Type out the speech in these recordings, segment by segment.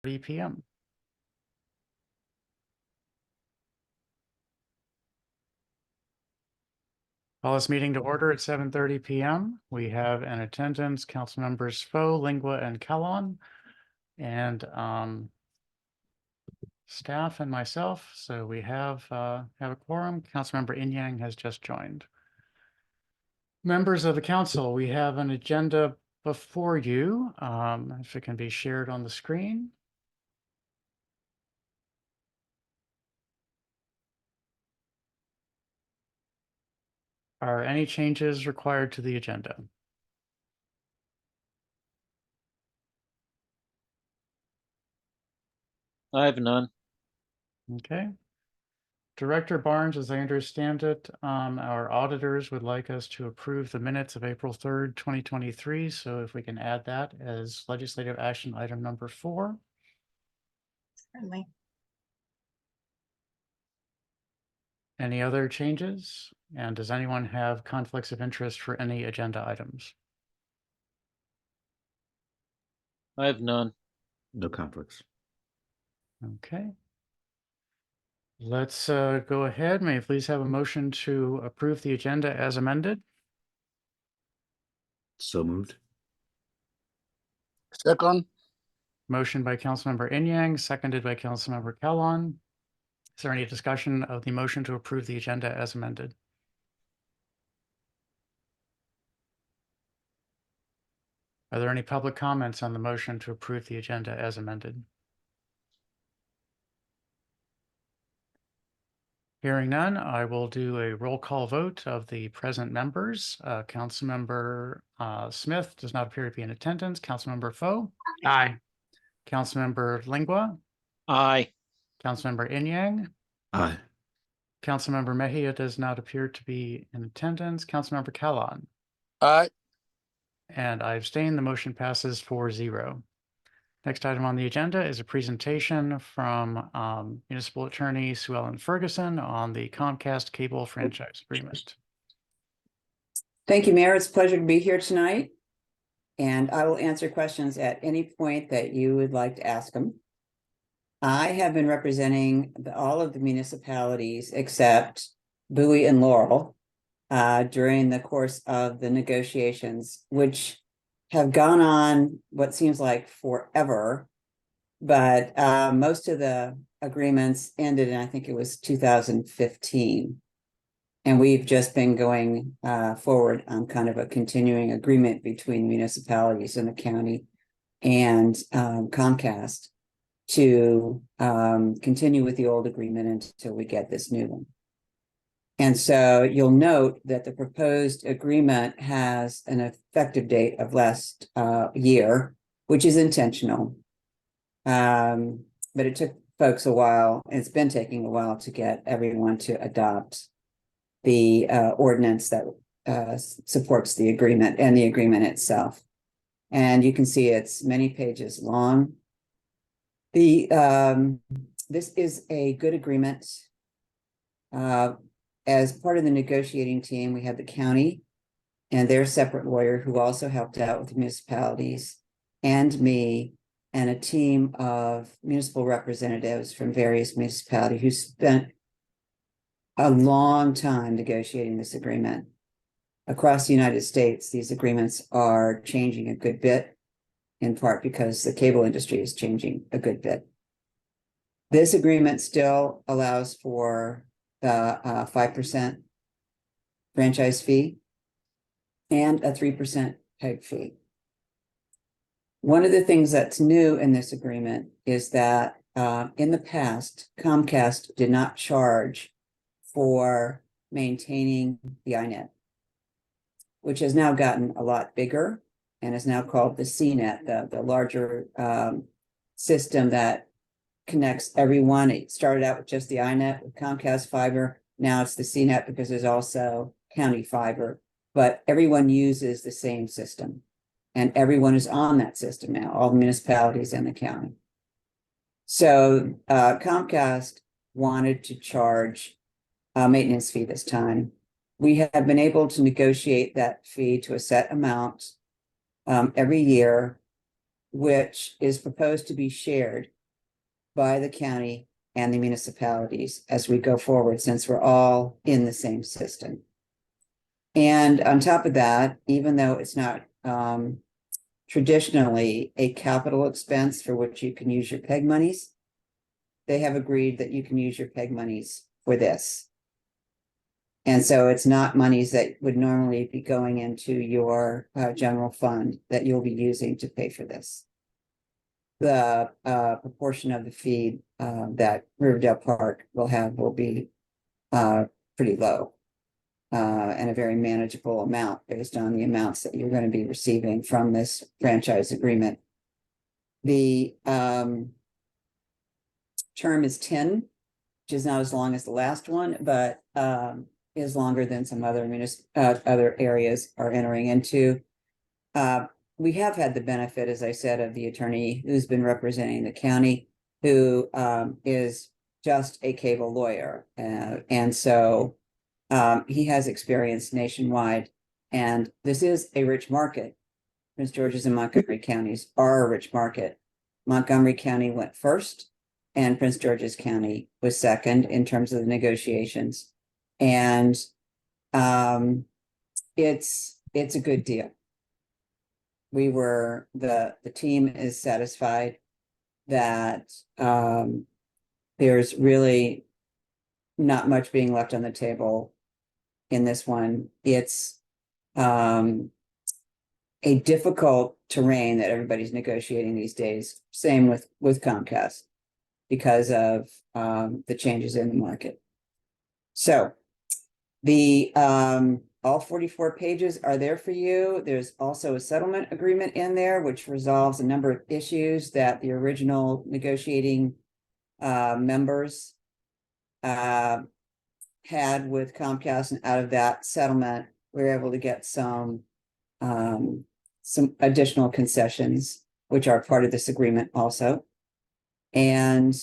p.m. Call this meeting to order at 7:30 p.m. We have in attendance council members Fo, Lingua, and Kellon, and staff and myself. So we have a quorum. Councilmember Inyang has just joined. Members of the council, we have an agenda before you. If it can be shared on the screen. Are any changes required to the agenda? I have none. Okay. Director Barnes, as I understand it, our auditors would like us to approve the minutes of April 3rd, 2023. So if we can add that as legislative action item number 4. Certainly. Any other changes? And does anyone have conflicts of interest for any agenda items? I have none. No conflicts. Okay. Let's go ahead. May I please have a motion to approve the agenda as amended? So moved. Second. Motion by Councilmember Inyang, seconded by Councilmember Kellon. Is there any discussion of the motion to approve the agenda as amended? Are there any public comments on the motion to approve the agenda as amended? Hearing none, I will do a roll call vote of the present members. Councilmember Smith does not appear to be in attendance. Councilmember Fo? Aye. Councilmember Lingua? Aye. Councilmember Inyang? Aye. Councilmember Mejia does not appear to be in attendance. Councilmember Kellon? Aye. And I abstain. The motion passes 4-0. Next item on the agenda is a presentation from Municipal Attorney Sue Ellen Ferguson on the Comcast Cable Franchise Agreement. Thank you, Mayor. It's a pleasure to be here tonight. And I will answer questions at any point that you would like to ask them. I have been representing all of the municipalities except Bowie and Laurel during the course of the negotiations, which have gone on what seems like forever. But most of the agreements ended in, I think it was 2015. And we've just been going forward on kind of a continuing agreement between municipalities and the county and Comcast to continue with the old agreement until we get this new one. And so you'll note that the proposed agreement has an effective date of last year, which is intentional. But it took folks a while, and it's been taking a while to get everyone to adopt the ordinance that supports the agreement and the agreement itself. And you can see it's many pages long. This is a good agreement. As part of the negotiating team, we had the county and their separate lawyer who also helped out with the municipalities, and me, and a team of municipal representatives from various municipalities who spent a long time negotiating this agreement. Across the United States, these agreements are changing a good bit, in part because the cable industry is changing a good bit. This agreement still allows for the 5% franchise fee and a 3% PEG fee. One of the things that's new in this agreement is that in the past, Comcast did not charge for maintaining the iNet, which has now gotten a lot bigger and is now called the CNET, the larger system that connects everyone. It started out with just the iNet with Comcast fiber. Now it's the CNET because there's also county fiber, but everyone uses the same system and everyone is on that system now, all the municipalities and the county. So Comcast wanted to charge a maintenance fee this time. We have been able to negotiate that fee to a set amount every year which is proposed to be shared by the county and the municipalities as we go forward, since we're all in the same system. And on top of that, even though it's not traditionally a capital expense for which you can use your PEG monies, they have agreed that you can use your PEG monies for this. And so it's not monies that would normally be going into your general fund that you'll be using to pay for this. The proportion of the fee that Riverdale Park will have will be pretty low. And a very manageable amount based on the amounts that you're going to be receiving from this franchise agreement. The term is 10, which is not as long as the last one, but is longer than some other other areas are entering into. We have had the benefit, as I said, of the attorney who's been representing the county, who is just a cable lawyer. And so he has experience nationwide, and this is a rich market. Prince George's and Montgomery counties are a rich market. Montgomery County went first, and Prince George's County was second in terms of the negotiations. And it's a good deal. The team is satisfied that there's really not much being left on the table in this one. It's a difficult terrain that everybody's negotiating these days. Same with Comcast, because of the changes in the market. So the all 44 pages are there for you. There's also a settlement agreement in there, which resolves a number of issues that the original negotiating members had with Comcast, and out of that settlement, we were able to get some additional concessions, which are part of this agreement also. And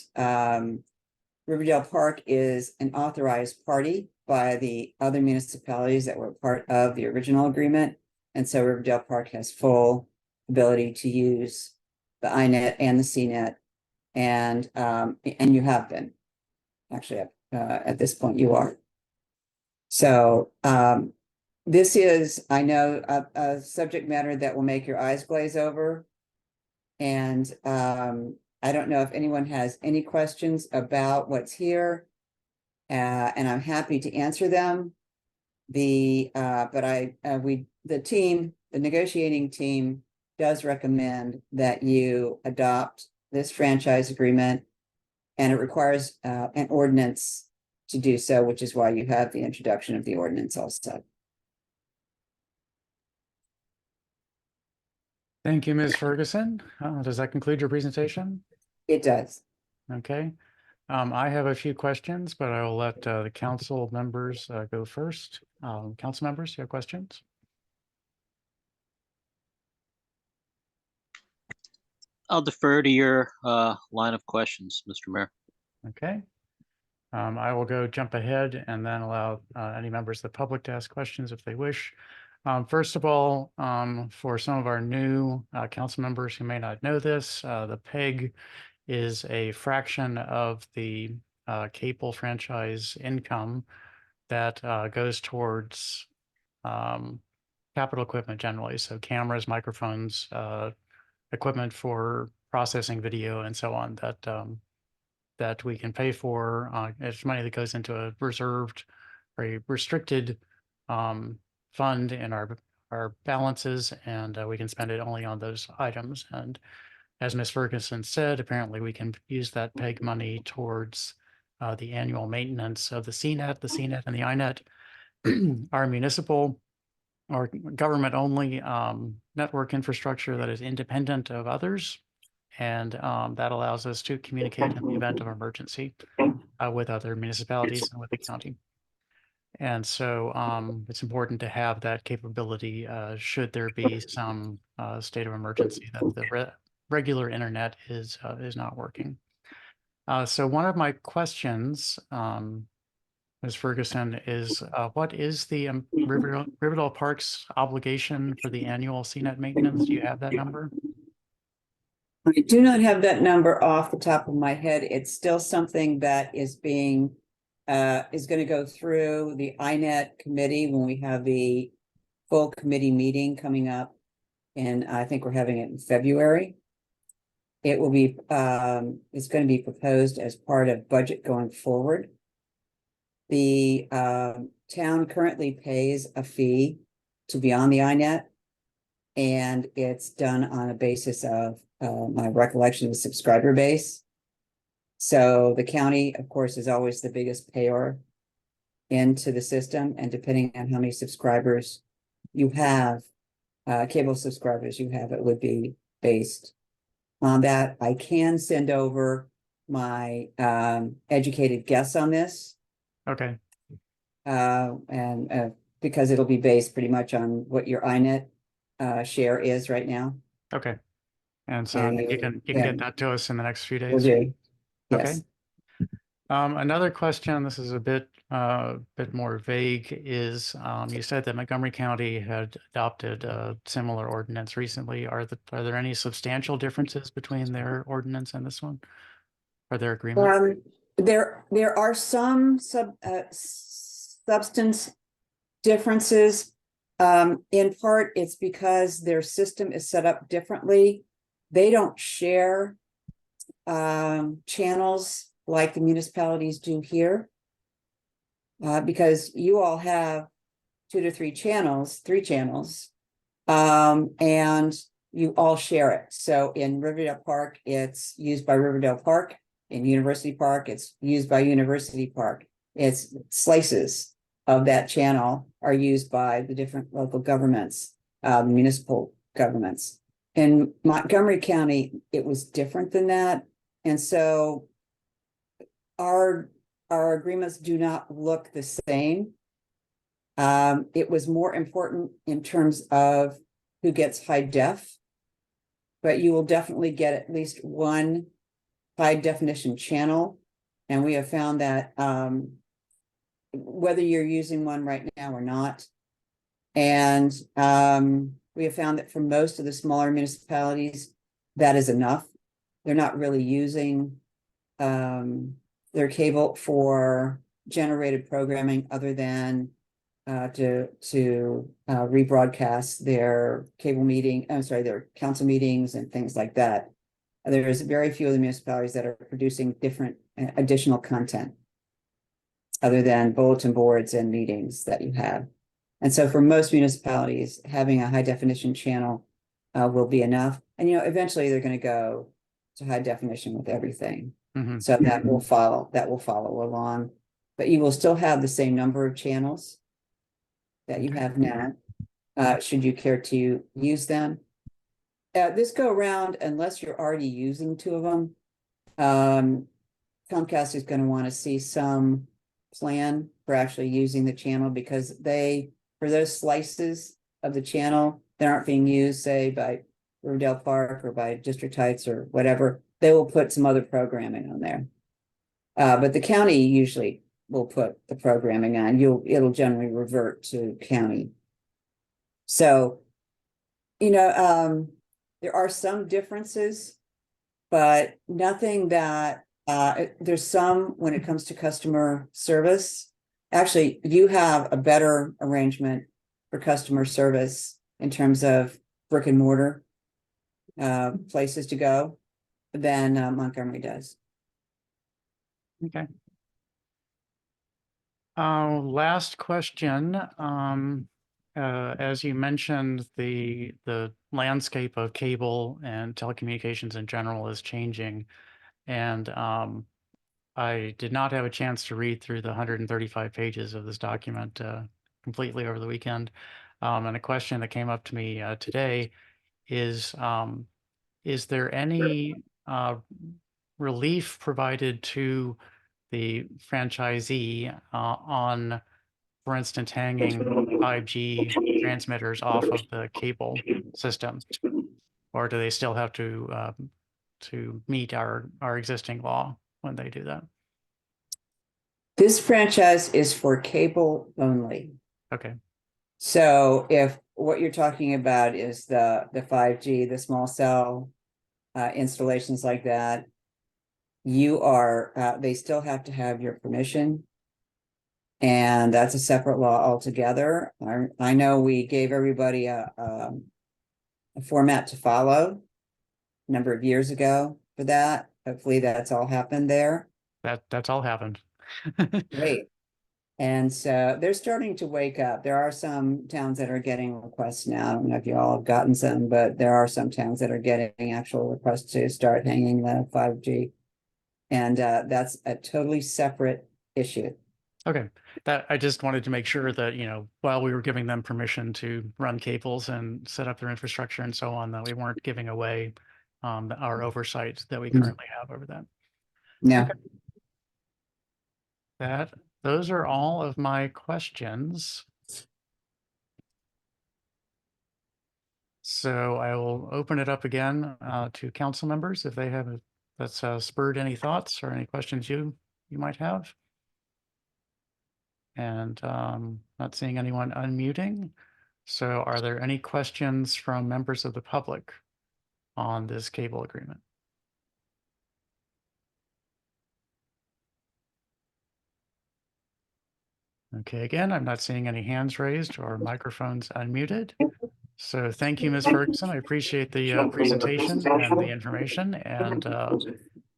Riverdale Park is an authorized party by the other municipalities that were part of the original agreement. And so Riverdale Park has full ability to use the iNet and the CNET. And you have been, actually, at this point you are. So this is, I know, a subject matter that will make your eyes glaze over. And I don't know if anyone has any questions about what's here. And I'm happy to answer them. The negotiating team does recommend that you adopt this franchise agreement, and it requires an ordinance to do so, which is why you have the introduction of the ordinance also. Thank you, Ms. Ferguson. Does that conclude your presentation? It does. Okay. I have a few questions, but I will let the council members go first. Council members, you have questions? I'll defer to your line of questions, Mr. Mayor. Okay. I will jump ahead and then allow any members of the public to ask questions if they wish. First of all, for some of our new council members who may not know this, the PEG is a fraction of the cable franchise income that goes towards capital equipment generally. So cameras, microphones, equipment for processing video, and so on, that we can pay for. It's money that goes into a reserved or a restricted fund in our balances, and we can spend it only on those items. And as Ms. Ferguson said, apparently we can use that PEG money towards the annual maintenance of the CNET, and the iNet. Our municipal or government-only network infrastructure that is independent of others, and that allows us to communicate in the event of emergency with other municipalities and with the county. And so it's important to have that capability should there be some state of emergency that the regular internet is not working. So one of my questions, Ms. Ferguson, is what is the Riverdale Park's obligation for the annual CNET maintenance? Do you have that number? I do not have that number off the top of my head. It's still something that is being, is going to go through the INET committee when we have the full committee meeting coming up. And I think we're having it in February. It will be, it's going to be proposed as part of budget going forward. The town currently pays a fee to be on the INET. And it's done on a basis of my recollection of the subscriber base. So the county, of course, is always the biggest payer into the system. And depending on how many subscribers you have, cable subscribers you have, it would be based on that. I can send over my educated guess on this. Okay, And because it'll be based pretty much on what your INET share is right now. okay. And so And you can yeah. get that to us in the next few Will days. do. Okay. Yes. Another question, this is a bit more vague, is you said that Montgomery County had adopted a similar ordinance recently. Are there any substantial differences between their ordinance and this one? Are there agreements? There are some substance differences. In part, it's because their system is set up differently. They don't share channels like the municipalities do here. Because you all have 2 to 3 channels, and you all share it. So in Riverdale Park, it's used by Riverdale Park. In University Park, it's used by University Park. It's slices of that channel are used by the different local governments, municipal governments. In Montgomery County, it was different than that. And so our agreements do not look the same. It was more important in terms of who gets high def, but you will definitely get at least one high definition channel. And we have found that whether you're using one right now or not. And we have found that for most of the smaller municipalities, that is enough. They're not really using their cable for generated programming other than to rebroadcast their their council meetings and things like that. There's very few of the municipalities that are producing different additional content other than bulletin boards and meetings that you have. And so for most municipalities, having a high definition channel will be enough. And, eventually they're going to go to high definition with everything. Mhm. So that will follow along, but you will still have the same number of channels that you Okay. have now, should you care to use them. This go around, unless you're already using 2 of them, Comcast is going to want to see some plan for actually using the channel, because for those slices of the channel that aren't being used, say by Riverdale Park or by District Heights or whatever, they will put some other programming on there. But the county usually will put the programming on. It'll generally revert to county. So, there are some differences, but nothing that there's some when it comes to customer service. Actually, you have a better arrangement for customer service in terms of brick and mortar places to go than Montgomery does. Okay. Last question. As you mentioned, the landscape of cable and telecommunications in general is changing. And I did not have a chance to read through the 135 pages of this document completely over the weekend. And a question that came up to me today is there any relief provided to the franchisee on, for instance, hanging 5G transmitters off of the cable system? Or do they still have to meet our existing law when they do that? This franchise is for cable only. Okay, So if what you're talking about is the 5G, the small cell installations like that, you are, they still have to have your permission. And that's a separate law altogether. I know we gave everybody a format to follow a number of years ago for that. Hopefully that's all happened there. That's all happened. Great. And so they're starting to wake up. There are some towns that are getting requests now. I don't know if you all have gotten some, but there are some towns that are getting actual requests to start hanging the 5G. And that's a totally separate issue. Okay, that I just wanted to make sure that, you know, while we were giving them permission to run cables and set up their infrastructure and so on, that we weren't giving away our oversight that we currently have over that. No. Those are all of my questions. So I will open it up again to council members if they have that's spurred any thoughts or any questions you might have. And not seeing anyone unmuting. So are there any questions from members of the public on this cable agreement? Okay, again, I'm not seeing any hands raised or microphones unmuted. So thank you, Ms. Ferguson. I appreciate the presentation and the information and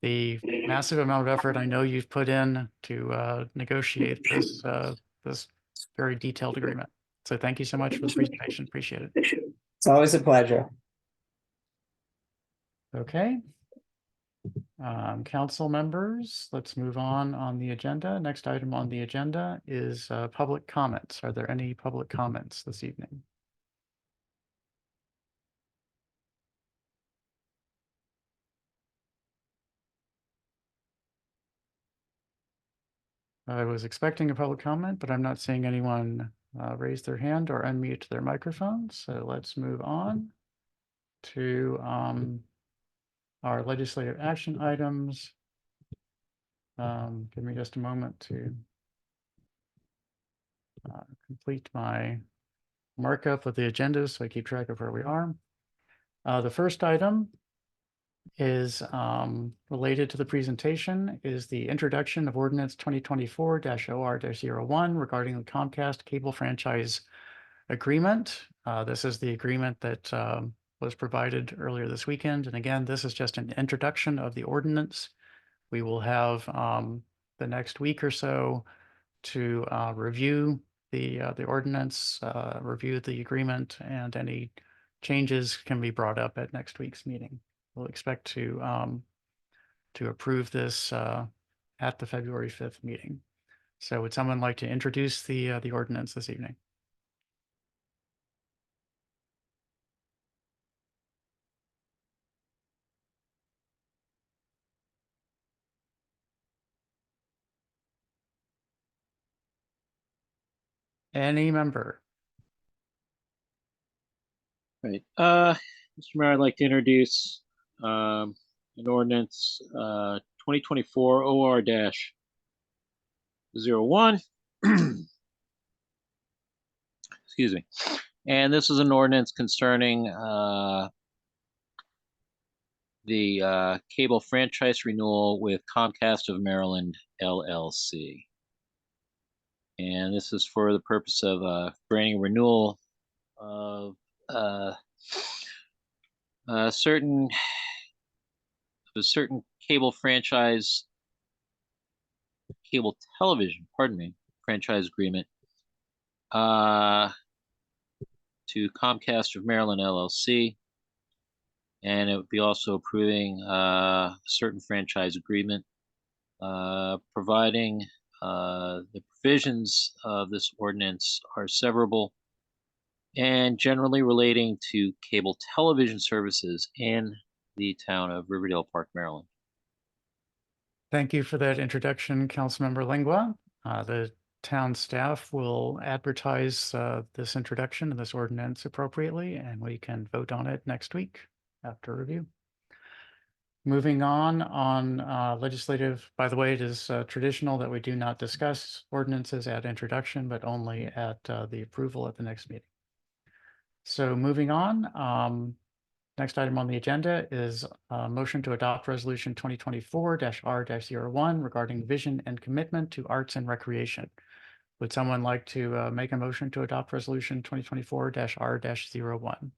the massive amount of effort I know you've put in to negotiate this this very detailed agreement. So thank you so much for the presentation. Appreciate it. It's always a pleasure. Okay. Council members, let's move on the agenda. Next item on the agenda is public comments. Are there any public comments this evening? I was expecting a public comment, but I'm not seeing anyone raise their hand or unmute their microphone. So let's move on to our legislative action items. Give me just a moment to complete my markup of the agenda so I keep track of where we are. The first item is related to the presentation is the introduction of ordinance 2024-OR-01 regarding the Comcast cable franchise agreement. This is the agreement that was provided earlier this weekend. And again, this is just an introduction of the ordinance. We will have the next week or so to review the ordinance, review the agreement, and any changes can be brought up at next week's meeting. We'll expect to approve this at the February 5th meeting. So would someone like to introduce the ordinance this evening? Any member? Right. Mr. Mayor, I'd like to introduce an ordinance 2024 OR-01. Excuse me. And this is an ordinance concerning the cable franchise renewal with Comcast of Maryland, LLC. And this is for the purpose of granting renewal of a certain cable television, franchise agreement to Comcast of Maryland, LLC. And it would be also approving a certain franchise agreement, providing the provisions of this ordinance are severable and generally relating to cable television services in the town of Riverdale Park, Maryland. Thank you for that introduction, Councilmember Lingua. The town staff will advertise this introduction of this ordinance appropriately, and we can vote on it next week after review. Moving on legislative, by the way, it is traditional that we do not discuss ordinances at introduction, but only at the approval at the next meeting. So moving on, Next item on the agenda is a motion to adopt resolution 2024-R-01 regarding vision and commitment to arts and recreation. Would someone like to make a motion to adopt resolution 2024-R-01?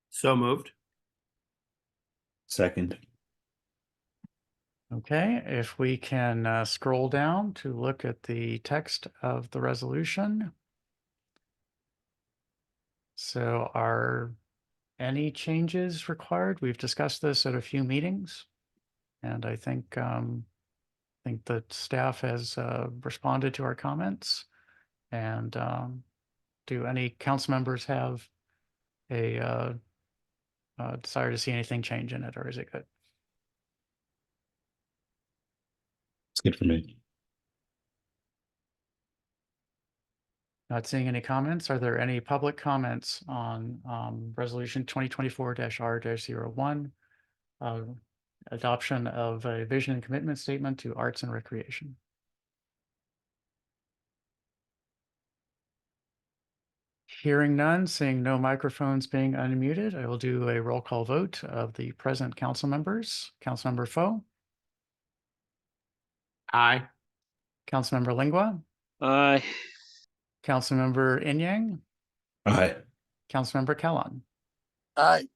So moved. Second. Okay, if we can scroll down to look at the text of the resolution. So are any changes required? We've discussed this at a few meetings. And I think that staff has responded to our comments. And do any council members have a desire to see anything change in it, or is it good? It's good for me. Not seeing any comments. Are there any public comments on resolution 2024-R-01, adoption of a vision and commitment statement to arts and recreation? Hearing none, seeing no microphones being unmuted, I will do a roll call vote of the present council members. Councilmember Foe, Aye. Councilmember Lingua, Aye. Councilmember Inyang, Aye. Councilmember Kellon. Aye.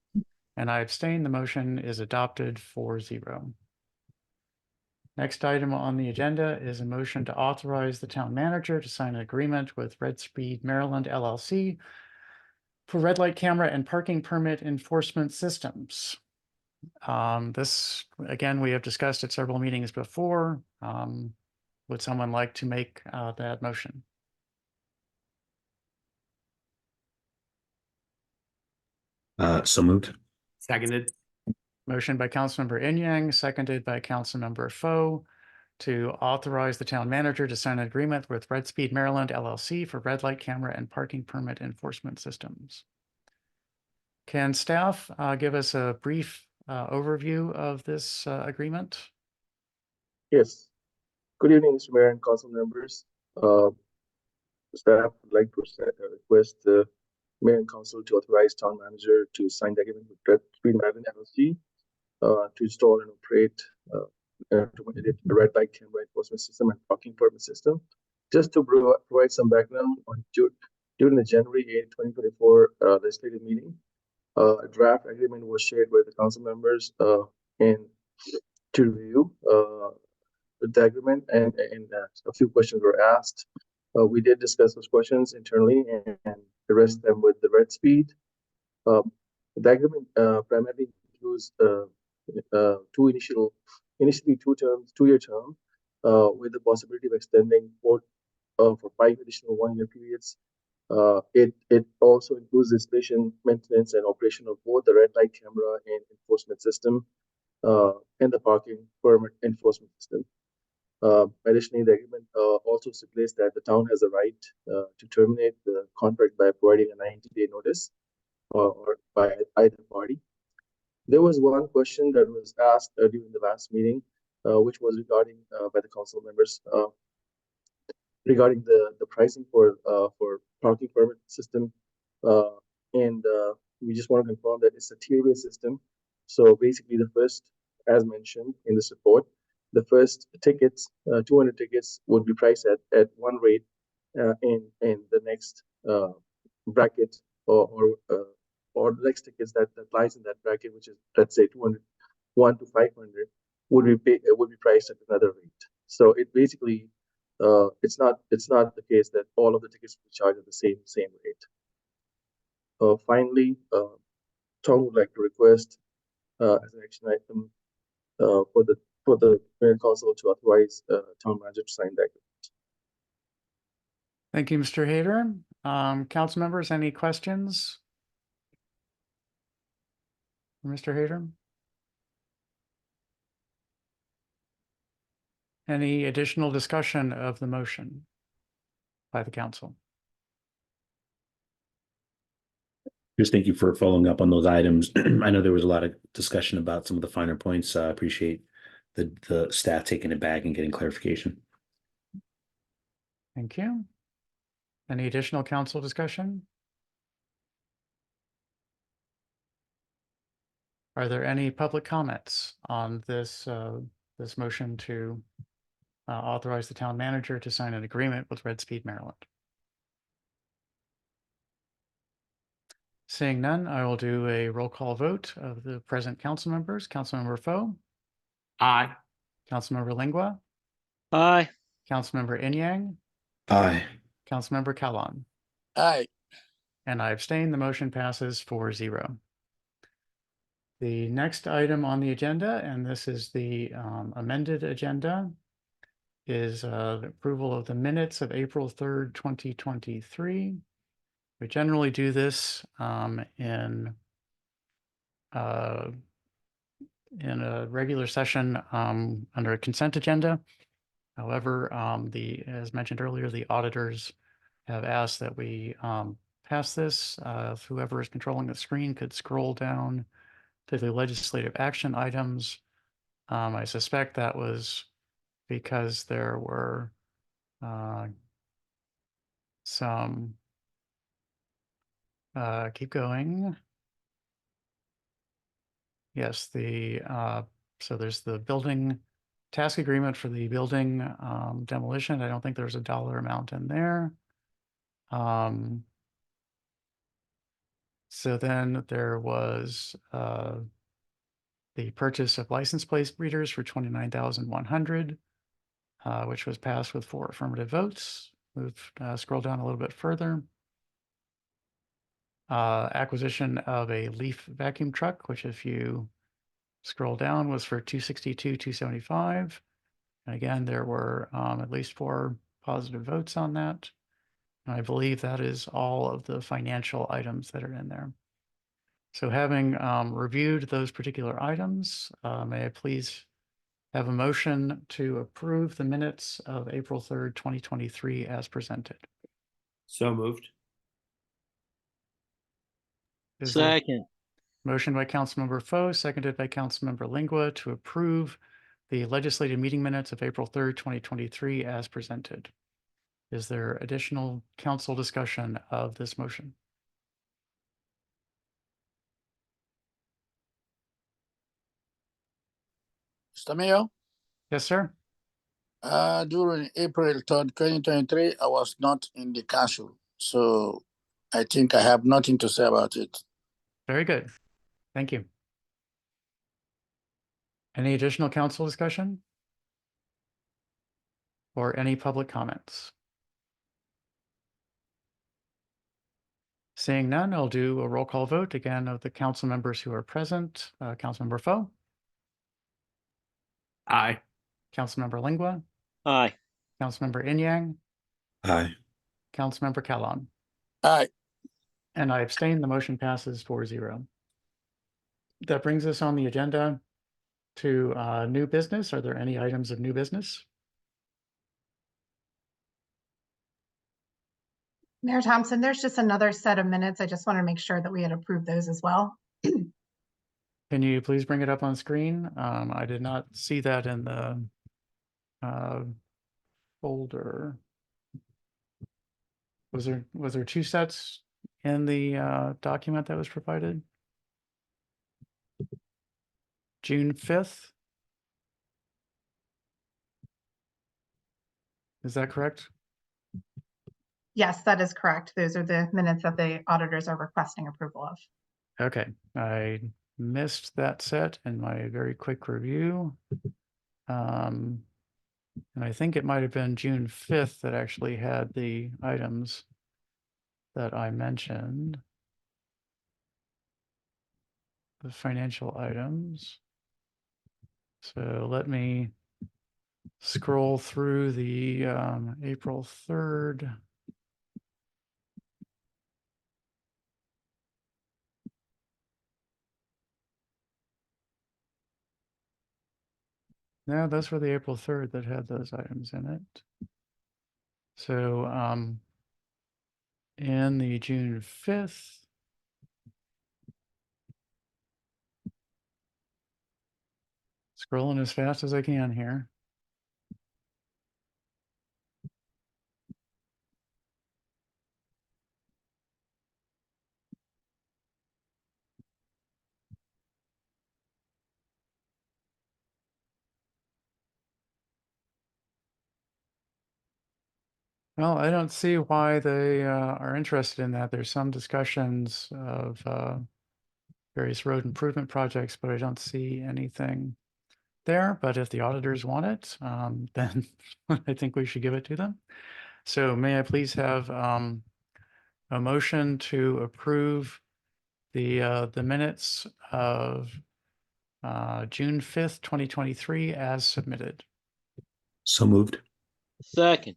And I abstain. The motion is adopted 4-0. Next item on the agenda is a motion to authorize the town manager to sign an agreement with Red Speed Maryland LLC for red light camera and parking permit enforcement systems. This, again, we have discussed at several meetings before. Would someone like to make that motion? So moved. Seconded. Motion by Councilmember Inyang, seconded by Councilmember Foe, to authorize the town manager to sign an agreement with Red Speed Maryland LLC for red light camera and parking permit enforcement systems. Can staff give us a brief overview of this agreement? Yes. Good evening, Mr. Mayor and council members. Staff would like to request the mayor and council to authorize town manager to sign the agreement with Red Speed Maryland LLC to install and operate a red light camera enforcement system and parking permit system. Just to provide some background on during the January 8, 2024 legislative meeting, a draft agreement was shared with the council members and to review the agreement, and a few questions were asked. We did discuss those questions internally and address them with the Red Speed. The agreement primarily includes initially 2-year term, with the possibility of extending for 5 additional 1-year periods. It also includes installation, maintenance, and operation of both the red light camera and enforcement system and the parking permit enforcement system. Additionally, the agreement also stipulates that the town has a right to terminate the contract by providing a 90-day notice or by either party. There was one question that was asked during the last meeting, which was regarding by the council members regarding the pricing for parking permit system, and we just want to confirm that it's a tier-based system. So basically, the first, as mentioned in this report, the first tickets, 200 tickets, would be priced at one rate, and the next bracket or the next tickets that lies in that bracket, which is, let's say, 201 to 500, would be priced at another rate. So it basically it's not the case that all of the tickets will be charged at the same rate. Finally, Tom would like to request as an action item for the mayor and council to authorize town manager to sign that agreement. Thank you, Mr. Hayter. Council members, any questions? Mr. Hayter? Any additional discussion of the motion by the council? Just thank you for following up on those items. I know there was a lot of discussion about some of the finer points. I appreciate the staff taking it back and getting clarification. Thank you. Any additional council discussion? Are there any public comments on this, this motion to authorize the town manager to sign an agreement with Red Speed Maryland? Seeing none, I will do a roll call vote of the present council members. Councilmember Foe, Aye. Councilmember Lingua, Aye. Councilmember Inyang, Aye. Councilmember Kalan, Aye. and I abstain. The motion passes 4-0. The next item on the agenda, and this is the amended agenda, is the approval of the minutes of April 3rd, 2023. We generally do this in a regular session under a consent agenda. However, as mentioned earlier, the auditors have asked that we pass this. If whoever is controlling the screen could scroll down to the legislative action items. I suspect that was because there were some, keep going. Yes, so there's the building task agreement for the building demolition. I don't think there's a dollar amount in there. So then there was the purchase of license plate readers for 29,100, which was passed with 4 affirmative votes. Scroll down a little bit further. Acquisition of a leaf vacuum truck, which if you scroll down was for 262,275. And again, there were at least 4 positive votes on that. And I believe that is all of the financial items that are in there. So having reviewed those particular items, may I please have a motion to approve the minutes of April 3rd, 2023 as presented? So moved. Is there- Second. Motion by Councilmember Foe, seconded by Councilmember Lingua to approve the legislative meeting minutes of April 3rd, 2023 as presented. Is there additional council discussion of this motion? Mr. Mayor, Yes, sir. during April 3rd, 2023, I was not in the council, so I think I have nothing to say about it. Very good. Thank you. Any additional council discussion? Or any public comments? Seeing none, I'll do a roll call vote again of the council members who are present. Councilmember Foe, Aye. Councilmember Lingua, Aye. Councilmember Inyang, Aye. Councilmember Kalan. Aye. And I abstain. The motion passes 4-0. That brings us on the agenda to new business. Are there any items of new business? Mayor Thompson, there's just another set of minutes. I just want to make sure that we had approved those as well. Can you please bring it up on screen? I did not see that in the folder. Was there 2 sets in the document that was provided? June 5th? Is that correct? Yes, that is correct. Those are the minutes that the auditors are requesting approval of. Okay, I missed that set in my very quick review. And I think it might have been June 5th that actually had the items that I mentioned. The financial items. So let me scroll through the April 3rd. No, those were the April 3rd that had those items in it. So in the June 5th, scrolling as fast as I can here. Well, I don't see why they are interested in that. There's some discussions of various road improvement projects, but I don't see anything there. But if the auditors want it, then I think we should give it to them. So may I please have a motion to approve the minutes of June 5th, 2023 as submitted? So moved. Second.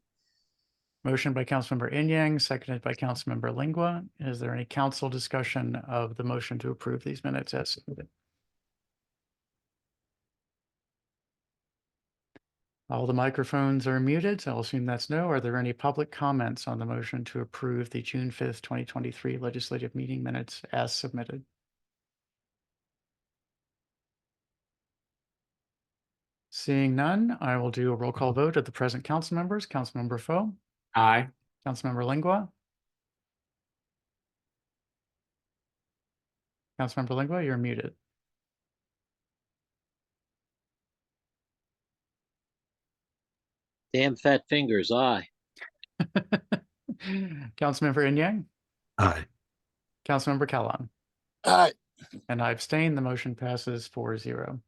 Motion by Councilmember Inyang, seconded by Councilmember Lingua. Is there any council discussion of the motion to approve these minutes as submitted? All the microphones are muted, so I'll assume that's no. Are there any public comments on the motion to approve the June 5th, 2023 legislative meeting minutes as submitted? Seeing none, I will do a roll call vote of the present council members. Councilmember Foe, Aye. Councilmember Lingua. Councilmember Lingua, you're muted. Damn fat fingers, aye. Councilmember Inyang, Aye. Councilmember Callan, Aye. and I abstain. The motion passes 4-0.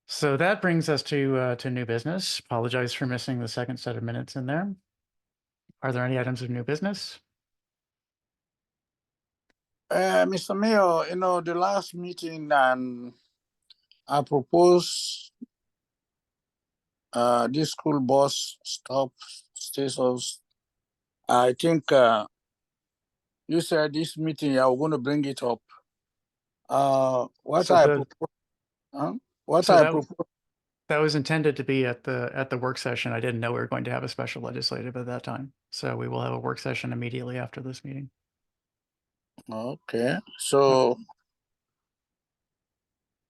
So that brings us to new business. Apologize for missing the second set of minutes in there. Are there any items of new business? Mr. Mayor, the last meeting, I proposed this school bus stop stations. I think you said this meeting you are going to bring it up. What So I the- propose, huh? What So I that- propose, That was intended to be at the work session. I didn't know we were going to have a special legislative at that time. So we will have a work session immediately after this meeting. okay. So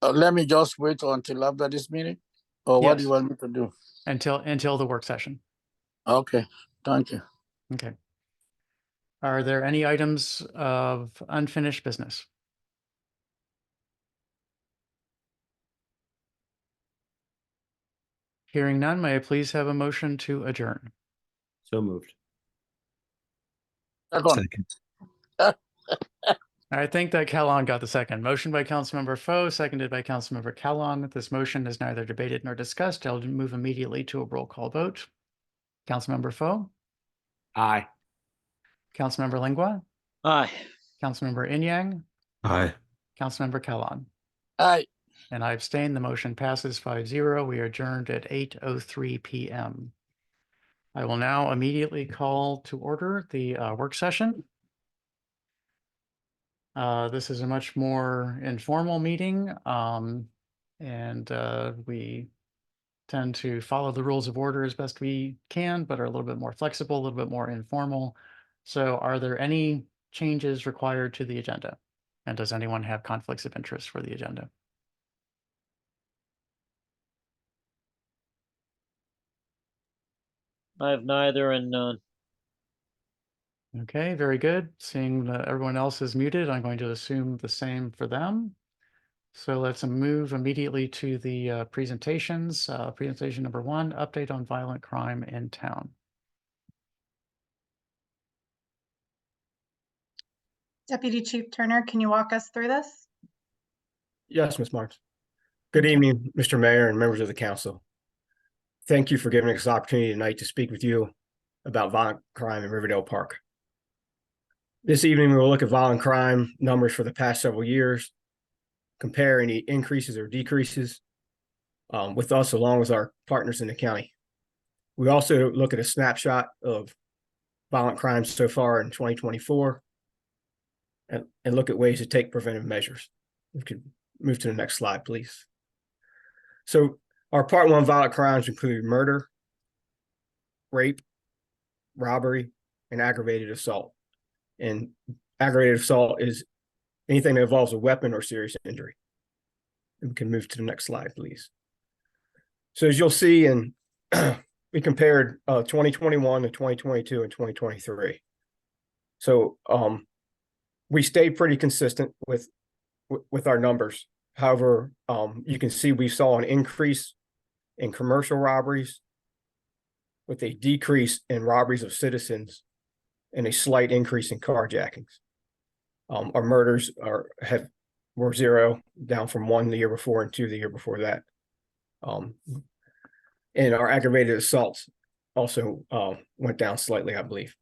let me just wait until after this meeting, or what do you Yes. want me to do? Until the work session. Okay, thank you. Okay. Are there any items of unfinished business? Hearing none, may I please have a motion to adjourn? So moved. Second. I think that Callan got the second. Motion by Councilmember Foe, seconded by Councilmember Callan. This motion is neither debated nor discussed. I'll move immediately to a roll call vote. Councilmember Foe, Aye. Councilmember Lingua, Aye. Councilmember Inyang, Aye. Councilmember Callan. Aye. And I abstain. The motion passes 5-0. We are adjourned at 8:03 p.m. I will now immediately call to order the work session. This is a much more informal meeting, and we tend to follow the rules of order as best we can, but are a little bit more flexible, a little bit more informal. So are there any changes required to the agenda? And does anyone have conflicts of interest for the agenda? I have neither and none. Okay, very good. Seeing that everyone else is muted, I'm going to assume the same for them. So let's move immediately to the presentations. Presentation number 1, update on violent crime in town. Deputy Chief Turner, can you walk us through this? Yes, Ms. Marks. Good evening, Mr. Mayor and members of the council. Thank you for giving us the opportunity tonight to speak with you about violent crime in Riverdale Park. This evening, we will look at violent crime numbers for the past several years, compare any increases or decreases with us along with our partners in the county. We also look at a snapshot of violent crimes so far in 2024 and look at ways to take preventive measures. We could move to the next slide, please. So our part 1 violent crimes include murder, rape, robbery, and aggravated assault. And aggravated assault is anything that involves a weapon or serious injury. And we can move to the next slide, please. So as you'll see, we compared 2021 to 2022 and 2023. So we stayed pretty consistent with our numbers. However, you can see we saw an increase in commercial robberies, with a decrease in robberies of citizens and a slight increase in carjackings. Our murders were 0, down from 1 the year before and 2 the year before that. And our aggravated assaults also went down slightly, I believe,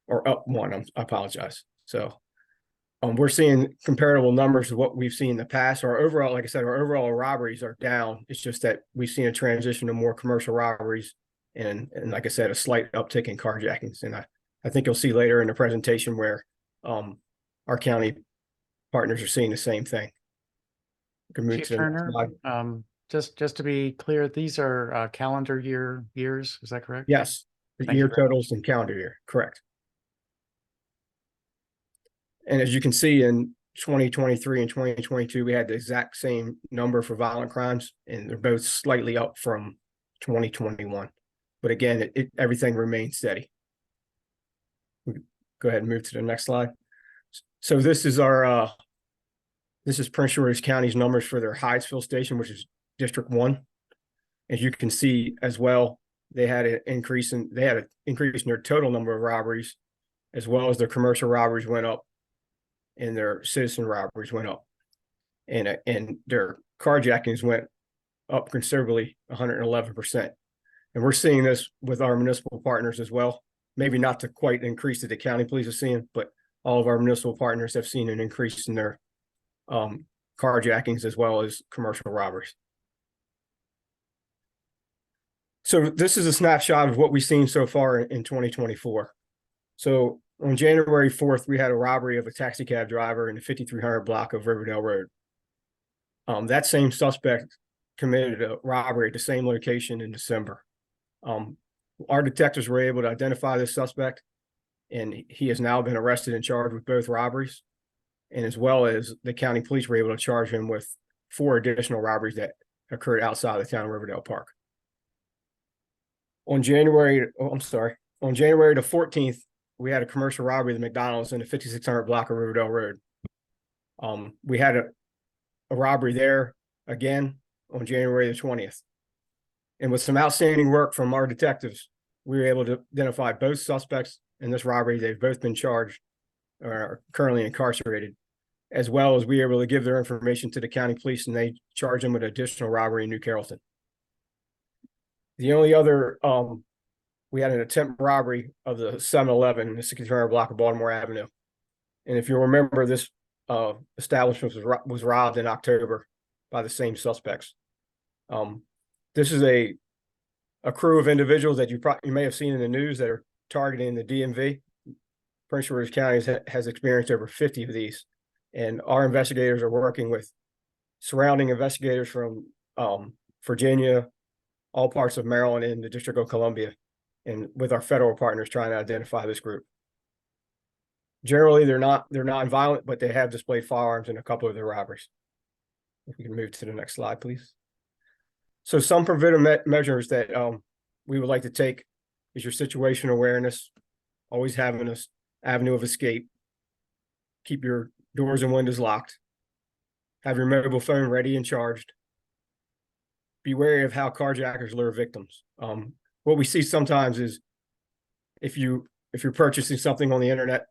or up 1. I apologize. So we're seeing comparable numbers to what we've seen in the past. Our overall, like I said, our overall robberies are down. It's just that we've seen a transition to more commercial robberies and like I said, a slight uptick in carjackings. And I think you'll see later in the presentation where our county partners are seeing the same thing. We can move Chief to the next Turner, slide. just to be clear, these are calendar years, is that correct? Yes, the Thank year you very much. totals and calendar year, correct. And as you can see in 2023 and 2022, we had the exact same number for violent crimes, and they're both slightly up from 2021. But again, everything remains steady. Go ahead and move to the next slide. So this is our this is Prince George's County's numbers for their Hydesville station, which is District 1. As you can see as well, they had an increase in their total number of robberies, as well as their commercial robberies went up and their citizen robberies went up. And their carjackings went up considerably, 111%. And we're seeing this with our municipal partners as well. Maybe not to quite increase that the county police are seeing, but all of our municipal partners have seen an increase in their carjackings as well as commercial robberies. So this is a snapshot of what we've seen so far in 2024. So on January 4th, we had a robbery of a taxi cab driver in the 5300 block of Riverdale Road. That same suspect committed a robbery at the same location in December. Our detectives were able to identify this suspect, and he has now been arrested and charged with both robberies. And as well as the county police were able to charge him with 4 additional robberies that occurred outside the town of Riverdale Park. On January the 14th, we had a commercial robbery at the McDonald's in the 5600 block of Riverdale Road. We had a robbery there again on January the 20th. And with some outstanding work from our detectives, we were able to identify both suspects in this robbery. They've both been charged or are currently incarcerated, as well as we were able to give their information to the county police, and they charged them with additional robbery in New Carrollton. The only other, we had an attempt robbery of the 7-Eleven in the 6300 block of Baltimore Avenue. And if you remember, this establishment was robbed in October by the same suspects. This is a crew of individuals that you may have seen in the news that are targeting the DMV. Prince George's County has experienced over 50 of these, and our investigators are working with surrounding investigators from Virginia, all parts of Maryland, and the District of Columbia, and with our federal partners trying to identify this group. Generally, they're not violent, but they have displayed firearms in a couple of their robberies. If we can move to the next slide, please. So some preventive measures that we would like to take is your situational awareness, always having an avenue of escape, keep your doors and windows locked, have your mobile phone ready and charged, be wary of how carjackers lure victims. What we see sometimes is if you're purchasing something on the internet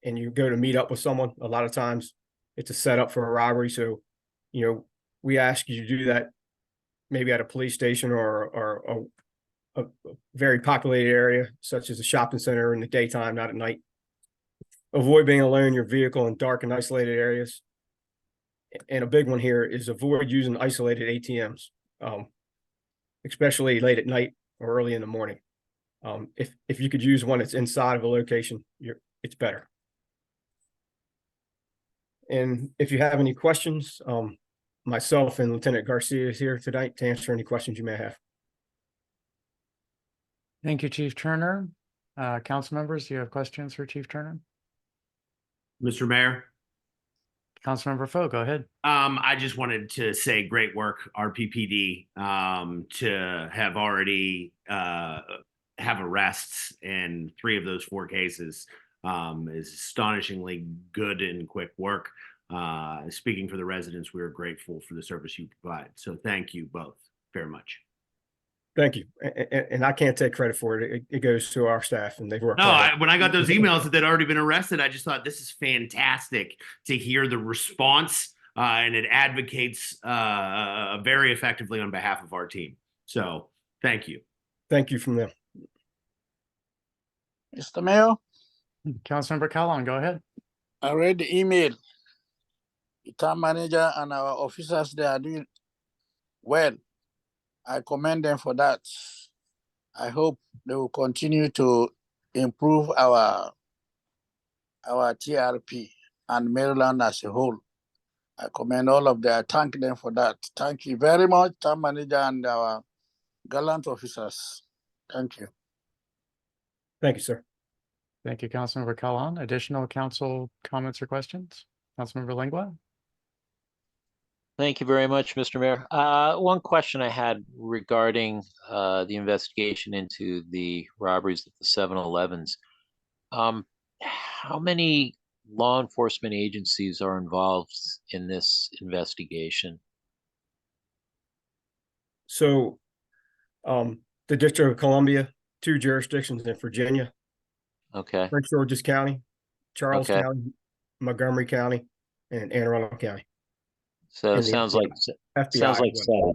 and you go to meet up with someone, a lot of times it's a setup for a robbery. So, we ask you to do that maybe at a police station or a very populated area, such as a shopping center in the daytime, not at night. Avoid being alone in your vehicle in dark and isolated areas. And a big one here is avoid using isolated ATMs, especially late at night or early in the morning. If you could use one that's inside of a location, it's better. And if you have any questions, myself and Lieutenant Garcia is here tonight to answer any questions you may have. Thank you, Chief Turner. Council members, do you have questions for Chief Turner? Mr. Mayor, Councilmember Foe, go ahead. I just wanted to say great work, RPPD, to have already have arrests in 3 of those 4 cases is astonishingly good and quick work. Speaking for the residents, we are grateful for the service you provide. So thank you both very much. Thank you. And I can't take credit for it. It goes to our staff and they've worked No, hard. when I got those emails that they'd already been arrested, I just thought this is fantastic to hear the response, and it advocates very effectively on behalf of our team. So thank you. Thank you from them. Mr. Mayor, Councilmember Calhoun, go ahead. I read the email. The town manager and our officers, they are doing well. I commend them for that. I hope they will continue to improve our TRP and Maryland as a whole. I commend all of them. I thank them for that. Thank you very much, town manager and our gallant officers. Thank you. Thank you, sir. Thank you, Councilmember Calhoun. Additional council comments or questions? Councilmember Lingua? Thank you very much, Mr. Mayor. One question I had regarding the investigation into the robberies at the 7-Elevens. How many law enforcement agencies are involved in this investigation? So, the District of Columbia, 2 jurisdictions in Virginia, Okay, Prince George's County, Charles Okay. County, Montgomery County, and Anne Arundel County. so And it the sounds like FBI. sounds like as well.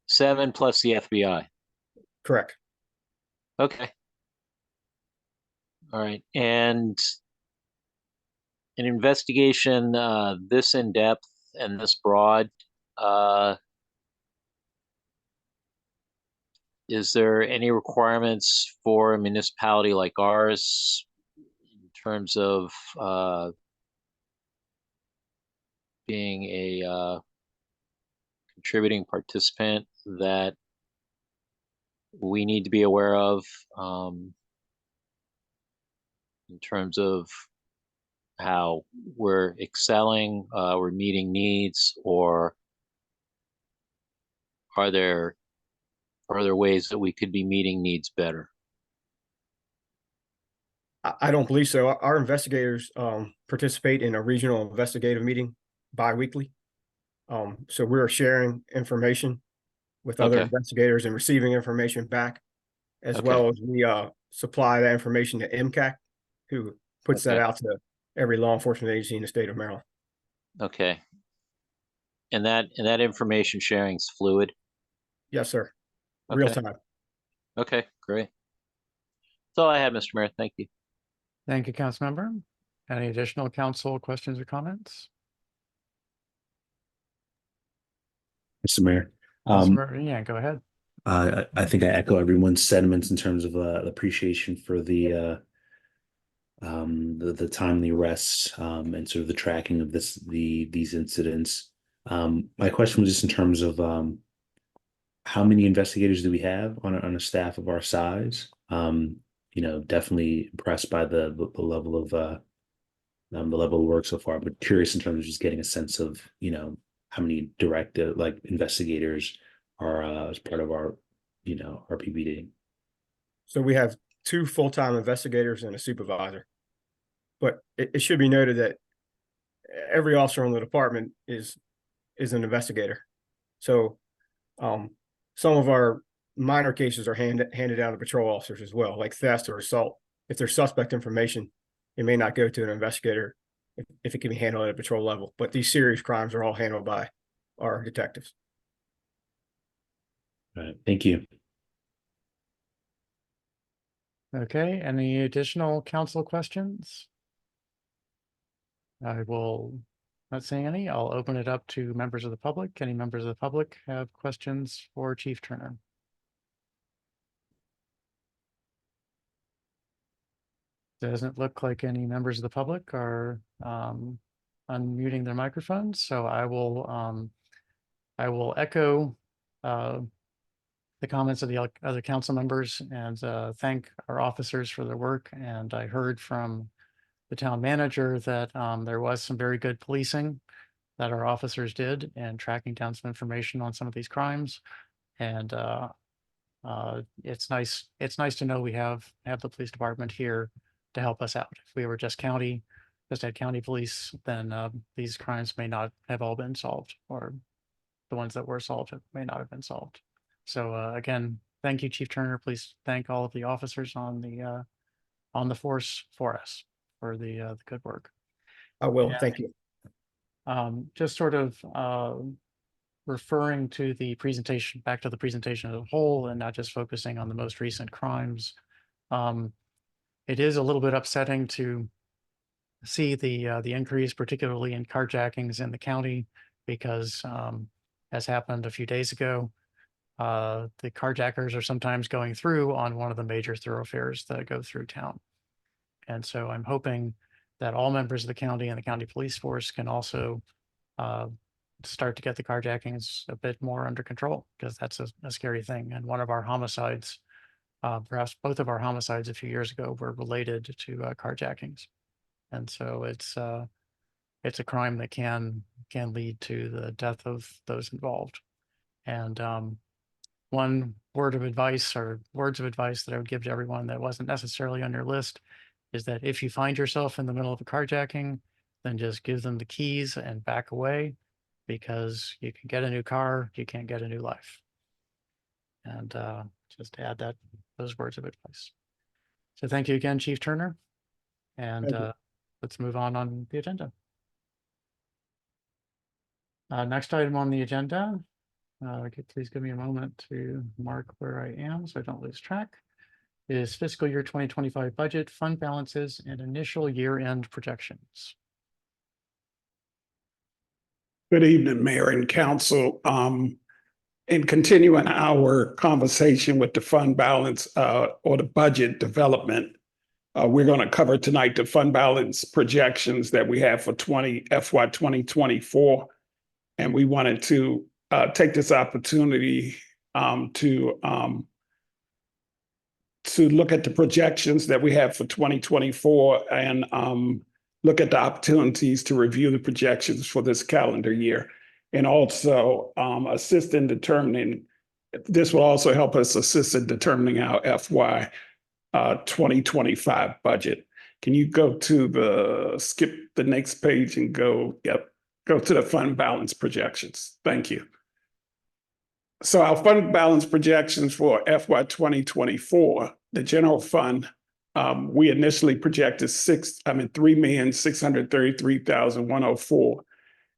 7 plus the FBI. Correct. Okay. All right, and an investigation this in depth and this broad, is there any requirements for a municipality like ours in terms of being a contributing participant that we need to be aware of in terms of how we're excelling, we're meeting needs, or are there ways that we could be meeting needs better? I don't believe so. Our investigators participate in a regional investigative meeting bi-weekly. So we're sharing information with other Okay. investigators and receiving information back, as Okay. well as we supply that information to MCAC, who puts that Okay. out to every law enforcement agency in the state of Maryland. Okay. And that information sharing is fluid? Yes, sir. Real Okay. time. Okay, great. That's all I had, Mr. Mayor. Thank you. Thank you, Councilmember. Any additional council questions or comments? Mr. Mayor. Councilmember, yeah, go ahead. I think I echo everyone's sentiments in terms of appreciation for the timely arrests and sort of the tracking of these incidents. My question was just in terms of how many investigators do we have on a staff of our size? Definitely impressed by the level of work so far, but curious in terms of just getting a sense of how many direct investigators are as part of our our PPD. So we have 2 full-time investigators and a supervisor. But it should be noted that every officer in the department is an investigator. So some of our minor cases are handed down to patrol officers as well, like theft or assault. If there's suspect information, it may not go to an investigator if it can be handled at a patrol level. But these serious crimes are all handled by our detectives. All right, thank you. Okay, any additional council questions? I will, not seeing any, I'll open it up to members of the public. Any members of the public have questions for Chief Turner? Doesn't look like any members of the public are unmuting their microphones, so I will echo the comments of the other council members and thank our officers for their work. And I heard from the town manager that there was some very good policing that our officers did and tracking down some information on some of these crimes. And it's nice to know we have the police department here to help us out. If we were just had county police, then these crimes may not have all been solved, or the ones that were solved may not have been solved. So again, thank you, Chief Turner. Please thank all of the officers on the force for us for the good work. I will. Yeah. Thank you. Just sort of referring to the presentation, back to the presentation as a whole, and not just focusing on the most recent crimes. It is a little bit upsetting to see the increase, particularly in carjackings in the county, because as happened a few days ago, the carjackers are sometimes going through on one of the major thoroughfares that go through town. And so I'm hoping that all members of the county and the county police force can also start to get the carjackings a bit more under control, because that's a scary thing. And one of our homicides, perhaps both of our homicides a few years ago, were related to carjackings. And so it's a crime that can lead to the death of those involved. And one word of advice, or words of advice, that I would give to everyone that wasn't necessarily on your list is that if you find yourself in the middle of a carjacking, then just give them the keys and back away, because you can get a new car, you can't get a new life. And just add those words of advice. So thank you again, Chief Turner. And let's move on the agenda. Next item on the agenda, please give me a moment to mark where I am so I don't lose track, is fiscal year 2025 budget, fund balances, and initial year-end projections. Good evening, Mayor and Council. In continuing our conversation with the fund balance or the budget development, we're going to cover tonight the fund balance projections that we have for FY 2024. And we wanted to take this opportunity to look at the projections that we have for 2024 and look at the opportunities to review the projections for this calendar year. And also assist in determining, this will also help us assist in determining our FY 2025 budget. Can you go to skip the next page and go to the fund balance projections? Thank you. So our fund balance projections for FY 2024, the general fund, we initially projected $3,633,104,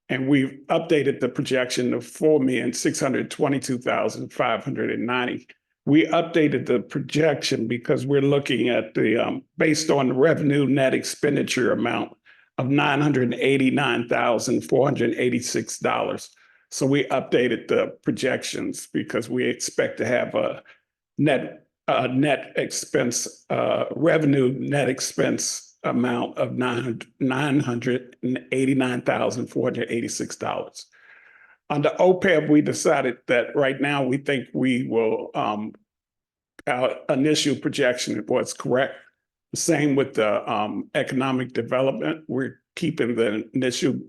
and we've updated the projection to $4,622,590. We updated the projection because we're looking at the based on the revenue net expenditure amount of $989,486. So we updated the projections because we expect to have a net expense, revenue net expense amount of $989,486. Under OPEB, we decided that right now we think we will, our initial projection was correct. The same with the economic development. We're keeping the initial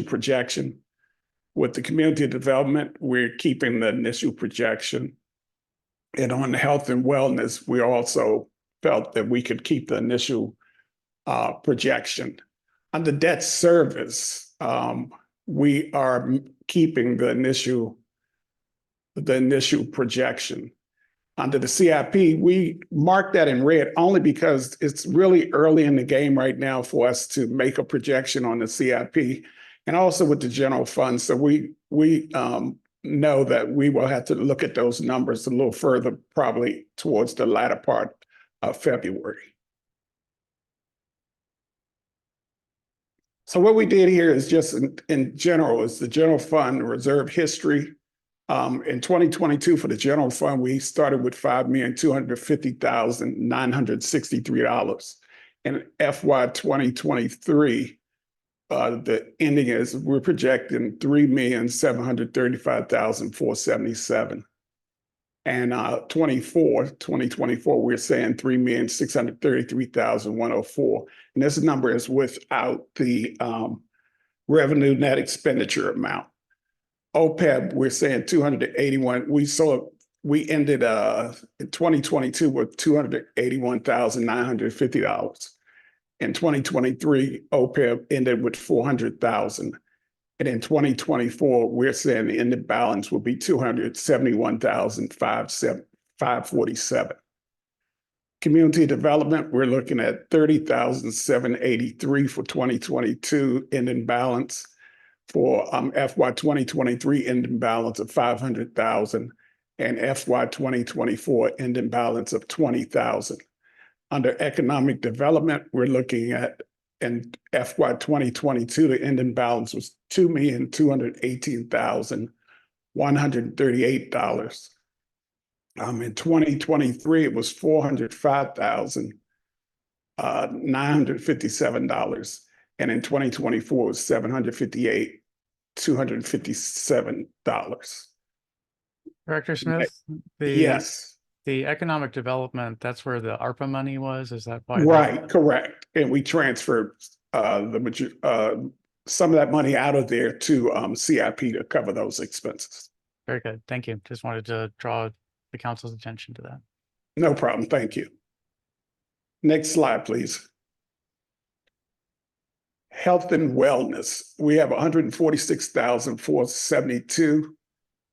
projection. With the community development, we're keeping the initial projection. And on the health and wellness, we also felt that we could keep the initial projection. On the debt service, we are keeping the initial projection. Under the CIP, we marked that in red only because it's really early in the game right now for us to make a projection on the CIP, and also with the general fund. So we know that we will have to look at those numbers a little further, probably towards the latter part of February. So what we did here is just in general is the general fund reserve history. In 2022 for the general fund, we started with $5,250,963. In FY 2023, the ending is we're projecting $3,735,477. And 2024, we're saying $3,633,104. And this number is without the revenue net expenditure amount. OPEB, we're saying 281. We ended in 2022 with $281,950. In 2023, OPEB ended with $400,000. And in 2024, we're saying the ending balance will be 271,547. Community development, we're looking at 30,783 for 2022 ending balance. For FY 2023 ending balance of 500,000 and FY 2024 ending balance of 20,000. Under economic development, we're looking at in FY 2022, the ending balance was $2,218,138. In 2023, it was $405,957. And in 2024, it was $758,257. Director Smith, Yes, the economic development, that's where the ARPA money was, is that why? right, correct. And we transferred some of that money out of there to CIP to cover those expenses. Very good, thank you. Just wanted to draw the council's attention to that. No problem, thank you. Next slide, please. Health and wellness, we have 146,472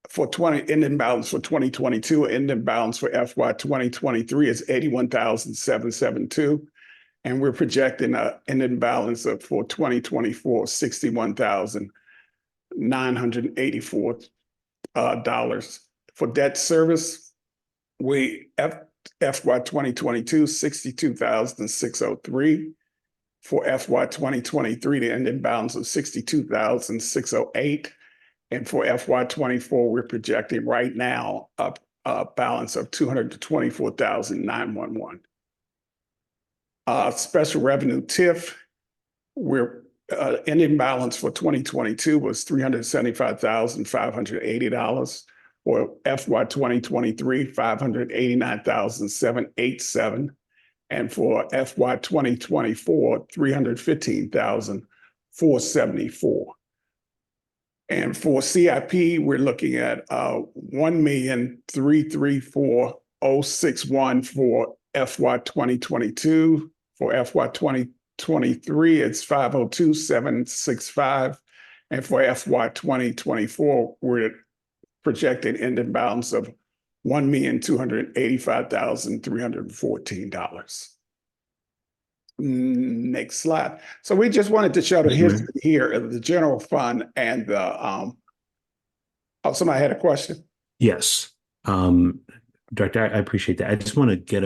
for ending balance for 2022. Ending balance for FY 2023 is 81,772. And we're projecting an ending balance of for 2024, $61,984. For debt service, FY 2022, 62,603. For FY 2023, the ending balance of 62,608. And for FY 24, we're projecting right now a balance of 224,911. Special revenue TIF, we're ending balance for 2022 was $375,580. For FY 2023, $589,787. And for FY 2024, $315,474. And for CIP, we're looking at $1,334,061 for FY 2022. For FY 2023, it's $502,765. And for FY 2024, we're projected ending balance of $1,285,314. Next slide. So we just wanted to show the history here of the general fund and the oh, somebody had a question? Yes. Director, I appreciate that. I just want to get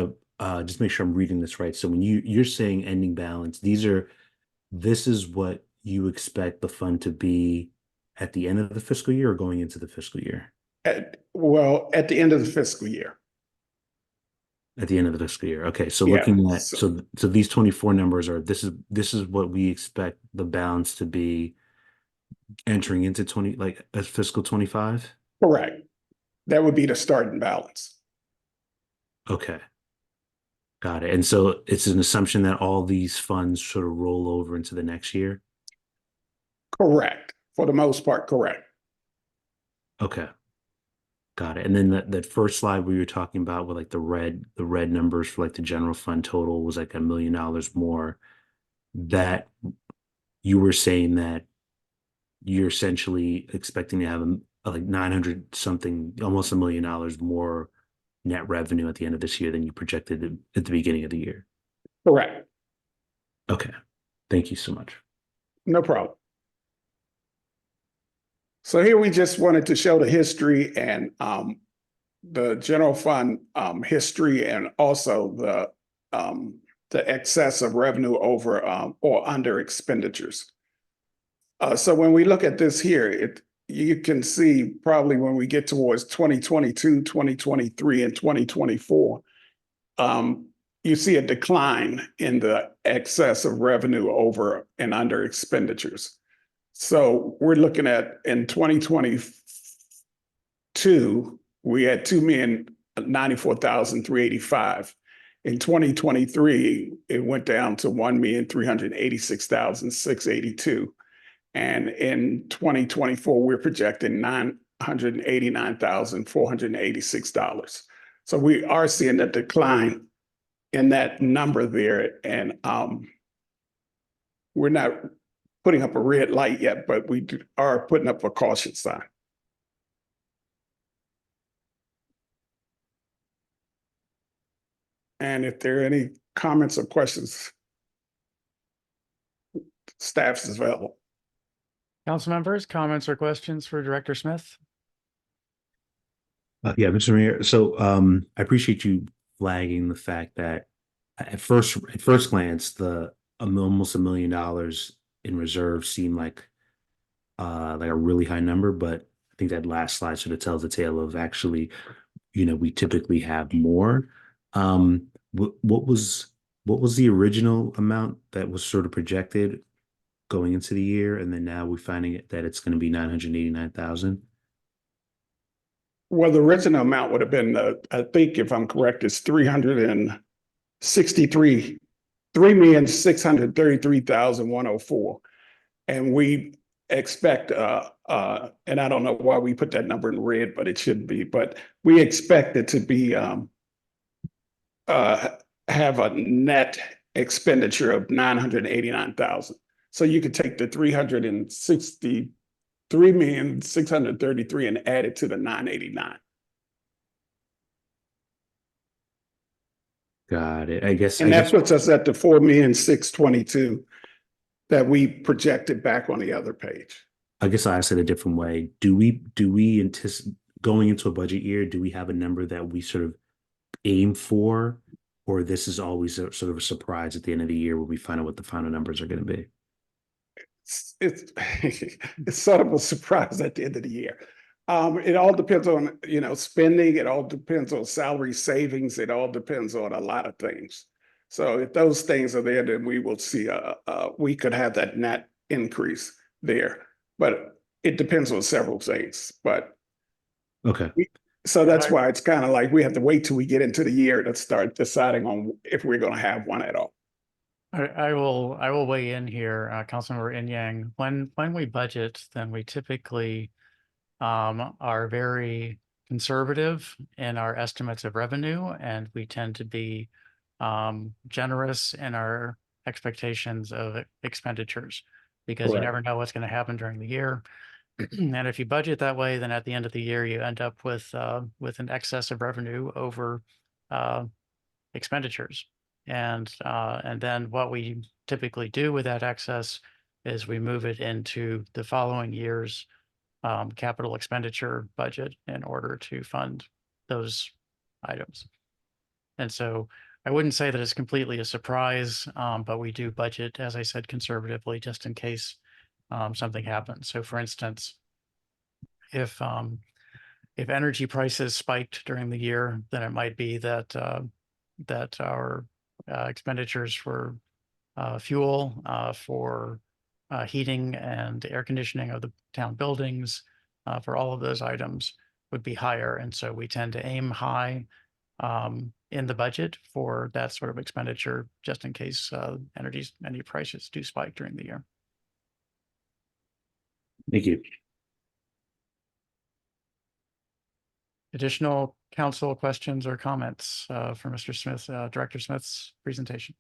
just make sure I'm reading this right. So when you're saying ending balance, this is what you expect the fund to be at the end of the fiscal year or going into the fiscal year? At the end of the fiscal year. At the end of the fiscal year. Okay. So Yeah, looking at so these 24 numbers are this is what we expect the balance to be entering into fiscal 25? Correct. That would be the starting balance. Okay. Got it. And so it's an assumption that all these funds sort of roll over into the next year? Correct. For the most part, correct. Okay. Got it. And then that first slide where you're talking about with like the red numbers for like the general fund total was like $1 million more. That you were saying that you're essentially expecting to have like 900 something, almost $1 million more net revenue at the end of this year than you projected at the beginning of the year. Correct. Okay. Thank you so much. No problem. So here we just wanted to show the history and the general fund history and also the excess of revenue over or under expenditures. So when we look at this here, you can see probably when we get towards 2022, 2023, and 2024, you see a decline in the excess of revenue over and under expenditures. So we're looking at in 2022, we had $2,094,385. In 2023, it went down to $1,386,682. And in 2024, we're projecting $989,486. So we are seeing a decline in that number there. And we're not putting up a red light yet, but are putting up a caution sign. And if there are any comments or questions, staff is available. Council members, comments or questions for Director Smith? Yeah, Mr. Mayor. So I appreciate you flagging the fact that at first glance, the almost $1 million in reserve seemed like a really high number, but I think that last slide sort of tells the tale of actually, we typically have more. What was the original amount that was sort of projected going into the year, and then now we're finding that it's going to be 989,000? Well, the original amount would have been, I think, if I'm correct, it's 3,633,104. And we expect, and I don't know why we put that number in red, but it shouldn't be, but we expect it to be, have a net expenditure of 989,000. So you could take the 363,633,000 and add it to the 989. Got it. I guess. And that puts us at the 4,622,000 that we projected back on the other page. I guess I'll ask it a different way. Do we anticipate going into a budget year? Do we have a number that we sort of aim for, or this is always a sort of a surprise at the end of the year when we find out what the final numbers are going to be? It's it's sort of a surprise at the end of the year. It all depends on, spending. It all depends on salary savings. It all depends on a lot of things. So if those things are there, then we will see we could have that net increase there. But it depends on several things. But okay. So that's why it's kind of like we have to wait till we get into the year to start deciding on if we're going to have one at all. I will weigh in here, Councilmember Inyang. When we budget, then we typically are very conservative in our estimates of revenue, and we tend to be generous in our expectations of expenditures, because you Correct. never know what's going to happen during the year. And if you budget that way, then at the end of the year, you end up with an excess of revenue over expenditures. And then what we typically do with that excess is we move it into the following year's capital expenditure budget in order to fund those items. And so I wouldn't say that it's completely a surprise, but we do budget, as I said, conservatively, just in case something happens. So for instance, if energy prices spiked during the year, then it might be that our expenditures for fuel, for heating and air conditioning of the town buildings, for all of those items would be higher. And so we tend to aim high in the budget for that sort of expenditure, just in case energy prices do spike during the year. Thank you. Additional council questions or comments for Mr. Smith, Director Smith's presentation?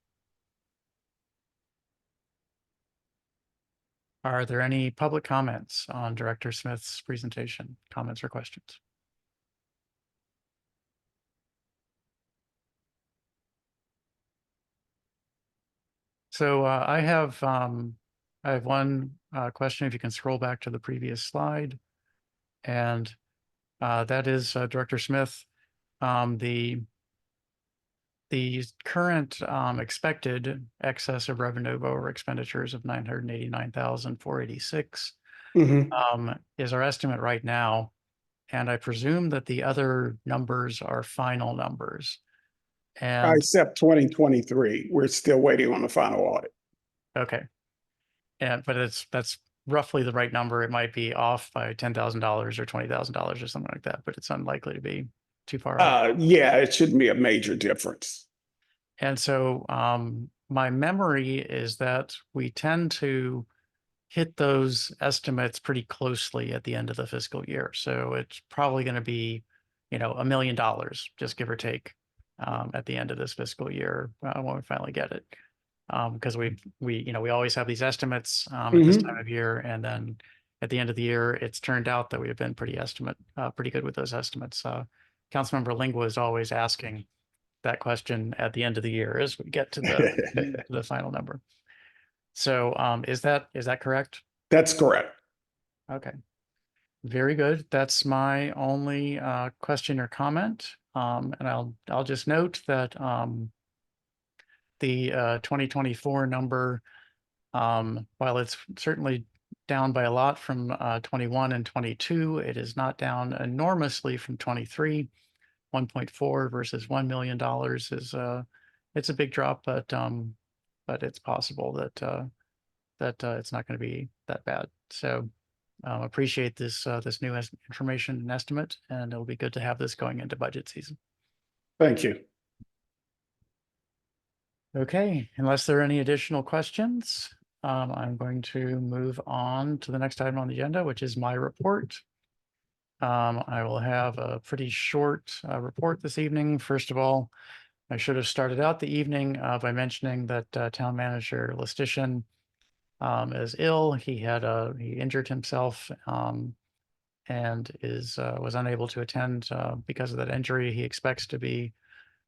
Are there any public comments on Director Smith's presentation? Comments or questions? So I have one question, if you can scroll back to the previous slide. And that is Director Smith, the current expected excess of revenue over expenditures of 989,486 is our estimate right now. And I presume that the other numbers are final numbers. And Except 2023, we're still waiting on the final audit. okay. But that's roughly the right number. It might be off by $10,000 or $20,000 or something like that, but it's unlikely to be too far off. Yeah, it shouldn't be a major difference. And so my memory is that we tend to hit those estimates pretty closely at the end of the fiscal year. So it's probably going to be, $1 million, just give or take, at the end of this fiscal year when we finally get it. Because we always have these estimates at this time of year, and then at the end of the year, it's turned out that we have been pretty good with those estimates. Councilmember Lingua is always asking that question at the end of the year as we get to the final number. So is that correct? That's correct. Okay. Very good. That's my only question or comment. And I'll just note that the 2024 number, while it's certainly down by a lot from 21 and 22, it is not down enormously from 23. 1.4 versus $1 million is it's a big drop, but it's possible that it's not going to be that bad. So appreciate this new information and estimate, and it'll be good to have this going into budget season. Thank you. Okay, unless there are any additional questions, I'm going to move on to the next item on the agenda, which is my report. I will have a pretty short report this evening. First of all, I should have started out the evening by mentioning that Town Manager Listician is ill. He injured himself and was unable to attend because of that injury. He expects to be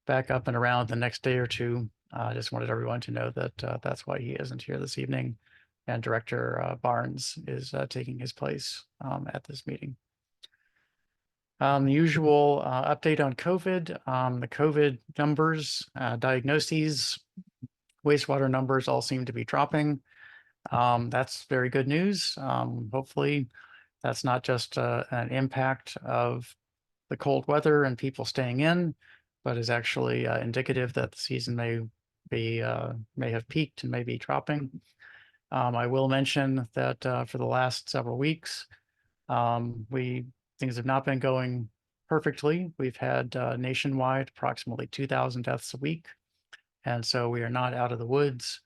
back up and around the next day or two. I just wanted everyone to know that that's why he isn't here this evening, and Director Barnes is taking his place at this meeting. The usual update on COVID, the COVID numbers, diagnoses, wastewater numbers all seem to be dropping. That's very good news. Hopefully that's not just an impact of the cold weather and people staying in, but is actually indicative that the season may have peaked and may be dropping. I will mention that for the last several weeks, things have not been going perfectly. We've had nationwide approximately 2,000 deaths a week. And so we are not out of the woods,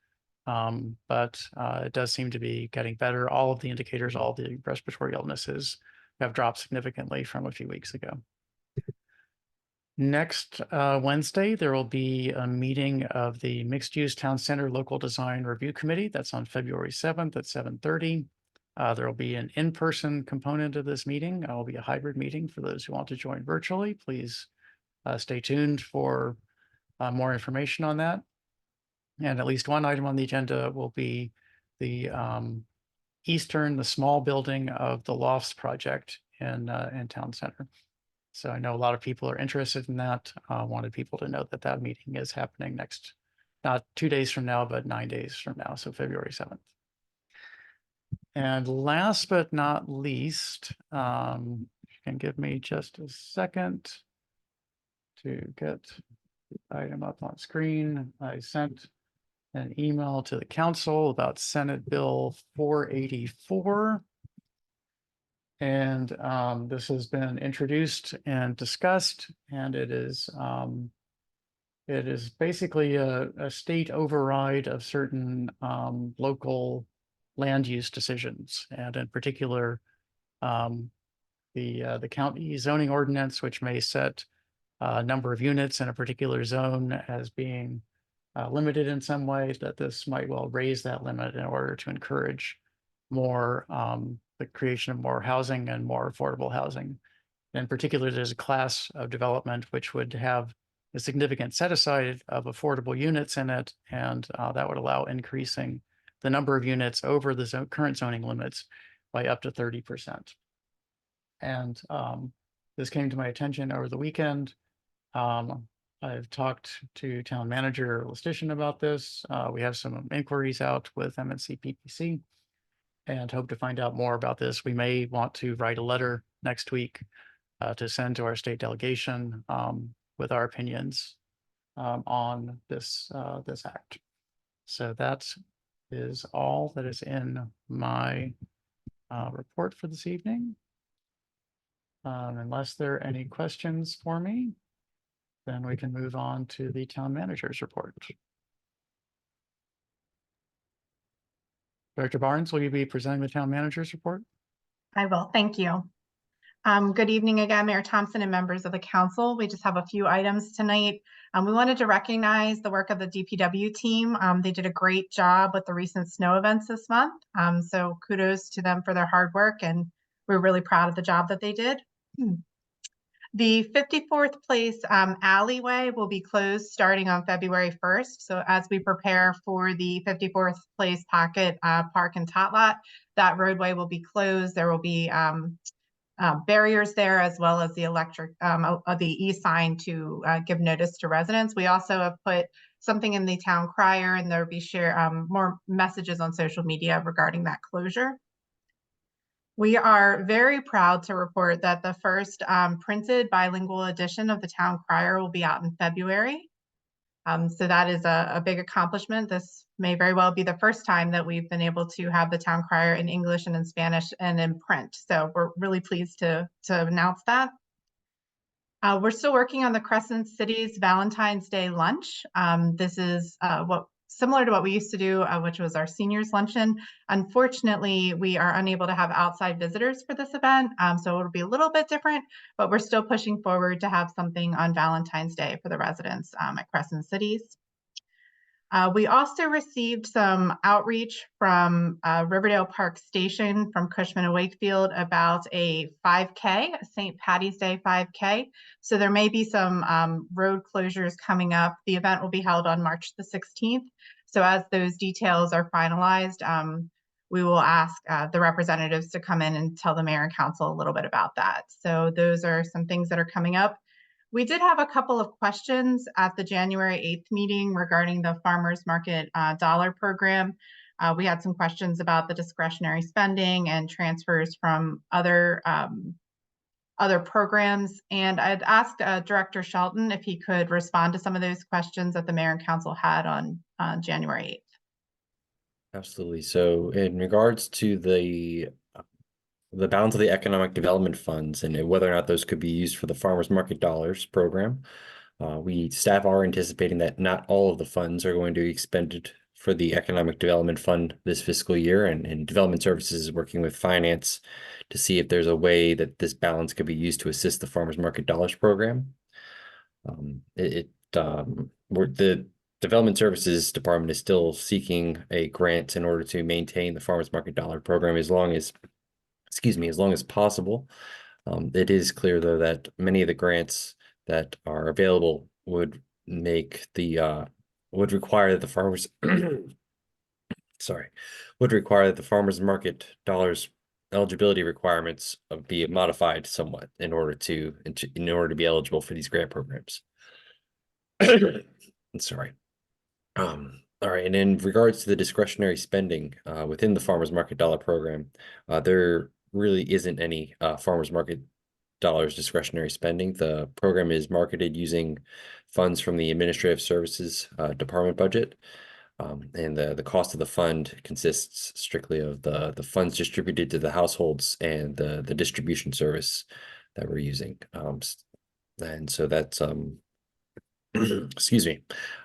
but it does seem to be getting better. All of the indicators, all the respiratory illnesses have dropped significantly from a few weeks ago. Next Wednesday, there will be a meeting of the Mixed Use Town Center Local Design Review Committee. That's on February 7th at 7:30. There will be an in-person component of this meeting. It will be a hybrid meeting for those who want to join virtually. Please stay tuned for more information on that. And at least one item on the agenda will be the the small building of the Lofts project in Town Center. So I know a lot of people are interested in that. Wanted people to know that that meeting is happening not 2 days from now, but 9 days from now, so February 7th. And last but not least, you can give me just a second to get the item up on screen. I sent an email to the council about Senate Bill 484. And this has been introduced and discussed, and it is basically a state override of certain local land use decisions, and in particular, the county zoning ordinance, which may set a number of units in a particular zone as being limited in some way, that this might well raise that limit in order to encourage more the creation of more housing and more affordable housing. In particular, there's a class of development which would have a significant set aside of affordable units in it, and that would allow increasing the number of units over the current zoning limits by up to 30%. And this came to my attention over the weekend. I've talked to Town Manager Listician about this. We have some inquiries out with MNC PPC and hope to find out more about this. We may want to write a letter next week to send to our state delegation with our opinions on this act. So that is all that is in my report for this evening. Unless there are any questions for me, then we can move on to the town manager's report. Director Barnes, will you be presenting the town manager's report? I will, thank you. Good evening again, Mayor Thompson and members of the council. We just have a few items tonight. We wanted to recognize the work of the DPW team. They did a great job with the recent snow events this month. So kudos to them for their hard work, and we're really proud of the job that they did. The 54th Place alleyway will be closed starting on February 1st. So as we prepare for the 54th Place Pocket Park and Tot Lot, that roadway will be closed. There will be barriers there, as well as the electric, the e-sign to give notice to residents. We also have put something in the town crier, and there will be more messages on social media regarding that closure. We are very proud to report that the first printed bilingual edition of the town crier will be out in February. So that is a big accomplishment. This may very well be the first time that we've been able to have the town crier in English and in Spanish and in print. So we're really pleased to announce that. We're still working on the Crescent City's Valentine's Day lunch. This is similar to what we used to do, which was our seniors luncheon. Unfortunately, we are unable to have outside visitors for this event, so it'll be a little bit different, but we're still pushing forward to have something on Valentine's Day for the residents at Crescent Cities. We also received some outreach from Riverdale Park Station from Cushman and Wakefield about a 5K, a St. Patty's Day 5K. So there may be some road closures coming up. The event will be held on March the 16th. So as those details are finalized, we will ask the representatives to come in and tell the mayor and council a little bit about that. So those are some things that are coming up. We did have a couple of questions at the January 8th meeting regarding the farmers market dollar program. We had some questions about the discretionary spending and transfers from other programs. And I'd asked Director Shelton if he could respond to some of those questions that the mayor and council had on January 8th. Absolutely. So in regards to the balance of the economic development funds and whether or not those could be used for the farmers market dollars program, staff are anticipating that not all of the funds are going to be expended for the economic development fund this fiscal year, and development services is working with finance to see if there's a way that this balance could be used to assist the farmers market dollars program. The Development Services Department is still seeking a grant in order to maintain the farmers market dollar program as long as possible. It is clear, though, that many of the grants that are available would require that the farmers farmers market dollars eligibility requirements be modified somewhat in order to be eligible for these grant programs. Sorry. All right, and in regards to the discretionary spending within the farmers market dollar program, there really isn't any farmers market dollars discretionary spending. The program is marketed using funds from the Administrative Services Department budget, and the cost of the fund consists strictly of the funds distributed to the households and the distribution service that we're using. And so that's excuse me.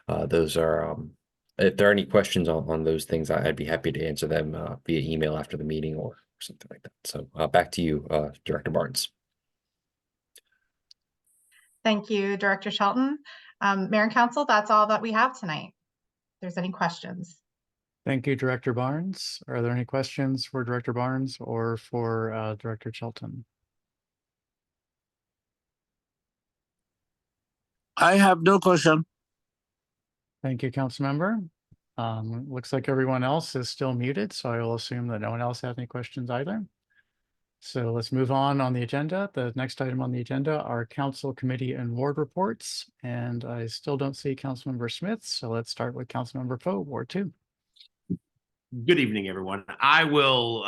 Those are if there are any questions on those things, I'd be happy to answer them via email after the meeting or something like that. So back to you, Director Barnes. Thank you, Director Shelton. Mayor and Council, that's all that we have tonight. If there's any questions. Thank you, Director Barnes. Are there any questions for Director Barnes or for Director Shelton? I have no question. Thank you, Councilmember. Looks like everyone else is still muted, so I will assume that no one else has any questions either. So let's move on the agenda. The next item on the agenda are council, committee, and ward reports. And I still don't see Councilmember Smith, so let's start with Councilmember Poe, Ward 2. Good evening, everyone. I will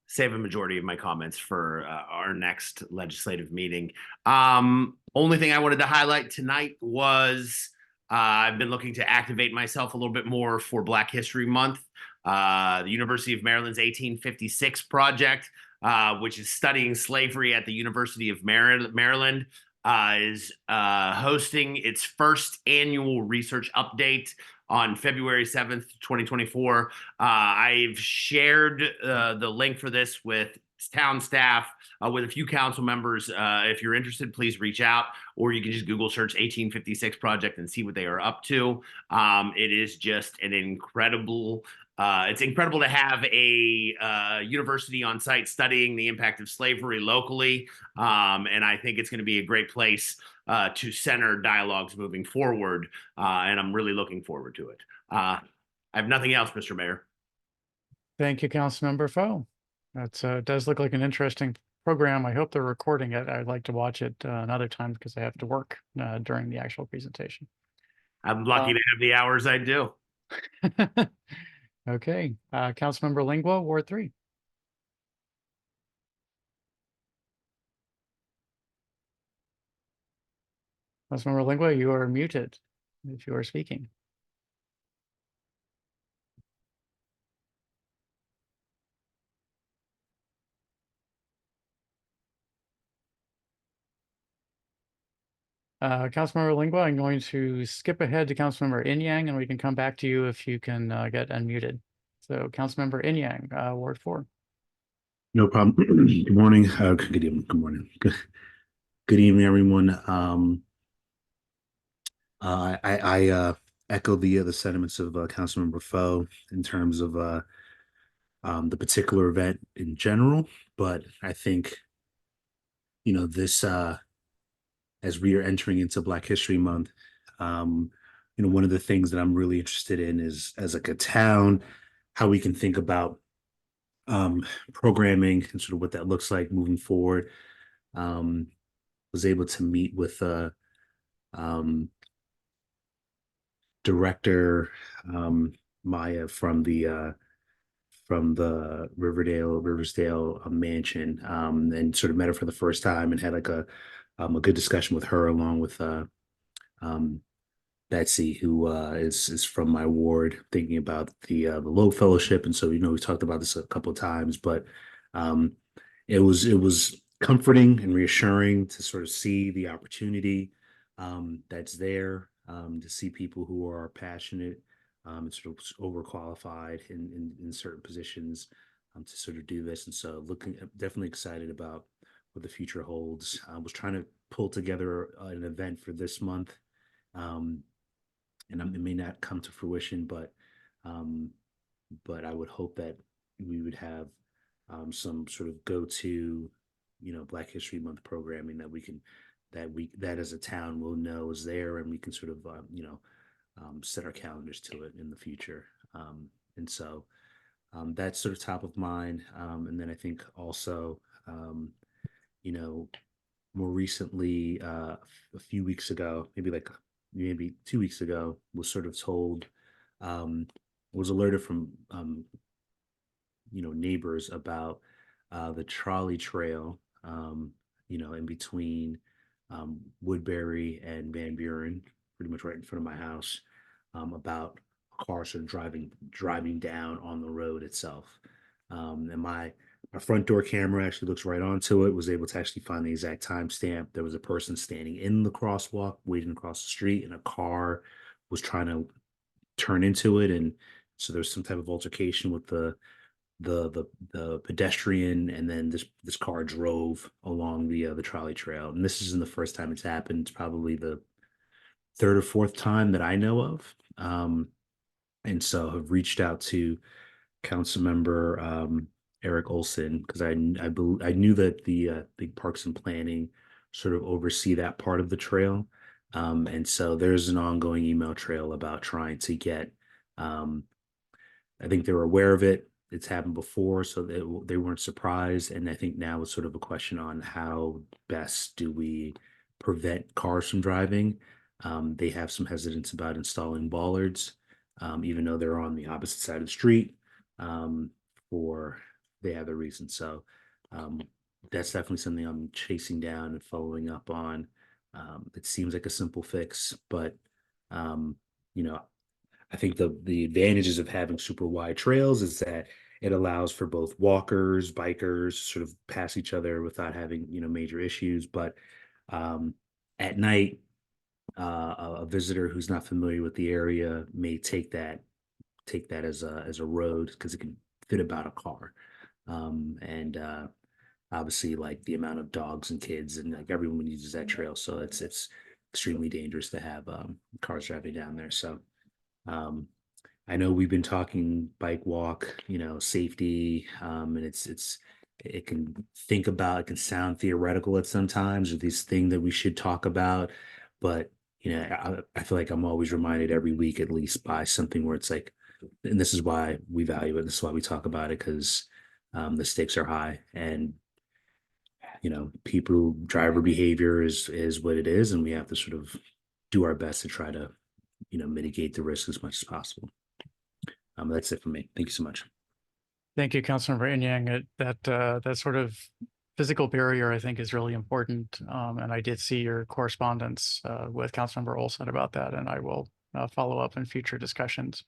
save a majority of my comments for our next legislative meeting. Only thing I wanted to highlight tonight was I've been looking to activate myself a little bit more for Black History Month. The University of Maryland's 1856 project, which is studying slavery at the University of Maryland, is hosting its first annual research update on February 7th, 2024. I've shared the link for this with town staff with a few council members. If you're interested, please reach out, or you can just Google search 1856 Project and see what they are up to. It is just an incredible. It's incredible to have a university on site studying the impact of slavery locally, and I think it's going to be a great place to center dialogues moving forward, and I'm really looking forward to it. I have nothing else, Mr. Mayor. Thank you, Councilmember Foe. That does look like an interesting program. I hope they're recording it. I'd like to watch it another time because I have to work during the actual presentation. I'm lucky to have the hours I do. Okay, Councilmember Lingua, Ward 3. Councilmember Lingua, you are muted if you are speaking. Councilmember Lingua, I'm going to skip ahead to Councilmember Inyang, and we can come back to you if you can get unmuted. So Councilmember Inyang, Ward 4. No problem. Good morning. Good evening. Good morning. Good evening, everyone. I echo the sentiments of Councilmember Foe in terms of the particular event in general, but I think this as we are entering into Black History Month, one of the things that I'm really interested in is, as like a town, how we can think about programming and sort of what that looks like moving forward. Was able to meet with director Maya from the Riversdale mansion, and sort of met her for the first time and had like a good discussion with her, along with Betsy, who is from my ward, thinking about the Loeb Fellowship. And so, we talked about this a couple of times, but it was comforting and reassuring to sort of see the opportunity that's there, to see people who are passionate and sort of overqualified in certain positions to sort of do this. And so definitely excited about what the future holds. I was trying to pull together an event for this month, and it may not come to fruition, but I would hope that we would have some sort of go-to, Black History Month programming that as a town will know is there, and we can sort of set our calendars to it in the future. And so that's sort of top of mind. And then I think also, more recently, a few weeks ago, maybe 2 weeks ago, was sort of told, was alerted from neighbors about the trolley trail, in between Woodbury and Van Buren, pretty much right in front of my house, about cars sort of driving down on the road itself. And my front door camera actually looks right onto it, was able to actually find the exact timestamp. There was a person standing in the crosswalk, waiting across the street, and a car was trying to turn into it. And so there's some type of altercation with the pedestrian, and then this car drove along the trolley trail. And this isn't the first time it's happened. It's probably the third or fourth time that I know of. And so have reached out to Councilmember Eric Olson, because I knew that the Parks and Planning sort of oversee that part of the trail. And so there's an ongoing email trail about trying to get, I think they're aware of it. It's happened before, so they weren't surprised. And I think now it's sort of a question on how best do we prevent cars from driving. They have some hesitance about installing bollards, even though they're on the opposite side of the street, for the other reasons. So that's definitely something I'm chasing down and following up on. It seems like a simple fix, but I think the advantages of having super wide trails is that it allows for both walkers, bikers, sort of pass each other without having, major issues. But at night, a visitor who's not familiar with the area may take that as a road, because it can fit about a car. And obviously like the amount of dogs and kids and like everyone uses that trail. So it's extremely dangerous to have cars driving down there. So I know we've been talking bike walk, safety, and it can sound theoretical at sometimes, or this thing that we should talk about, but I feel like I'm always reminded every week at least by something where it's like, and this is why we value it. This is why we talk about it, because the stakes are high, and people driver behavior is what it is, and we have to sort of do our best to try to mitigate the risk as much as possible. That's it for me. Thank you so much. Thank you, Councilmember Inyang. That sort of physical barrier, I think, is really important. And I did see your correspondence with Councilmember Olson about that, and I will follow up in future discussions.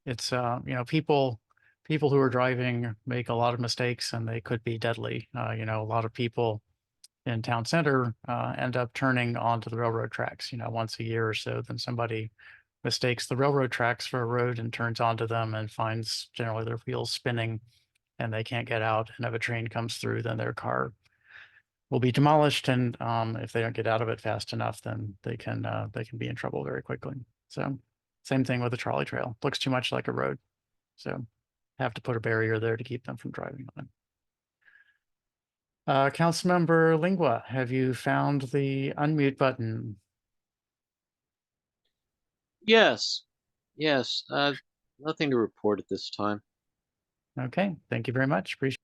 It's people who are driving make a lot of mistakes, and they could be deadly. A lot of people in town center end up turning onto the railroad tracks, once a year or so. Then somebody mistakes the railroad tracks for a road and turns onto them and finds generally their wheels spinning and they can't get out. And if a train comes through, then their car will be demolished. And if they don't get out of it fast enough, then they can be in trouble very quickly. So same thing with the trolley trail. Looks too much like a road. So have to put a barrier there to keep them from driving on it. Councilmember Lingua, have you found the unmute button? Yes, nothing to report at this time. Okay, thank you very much. Appreciate it.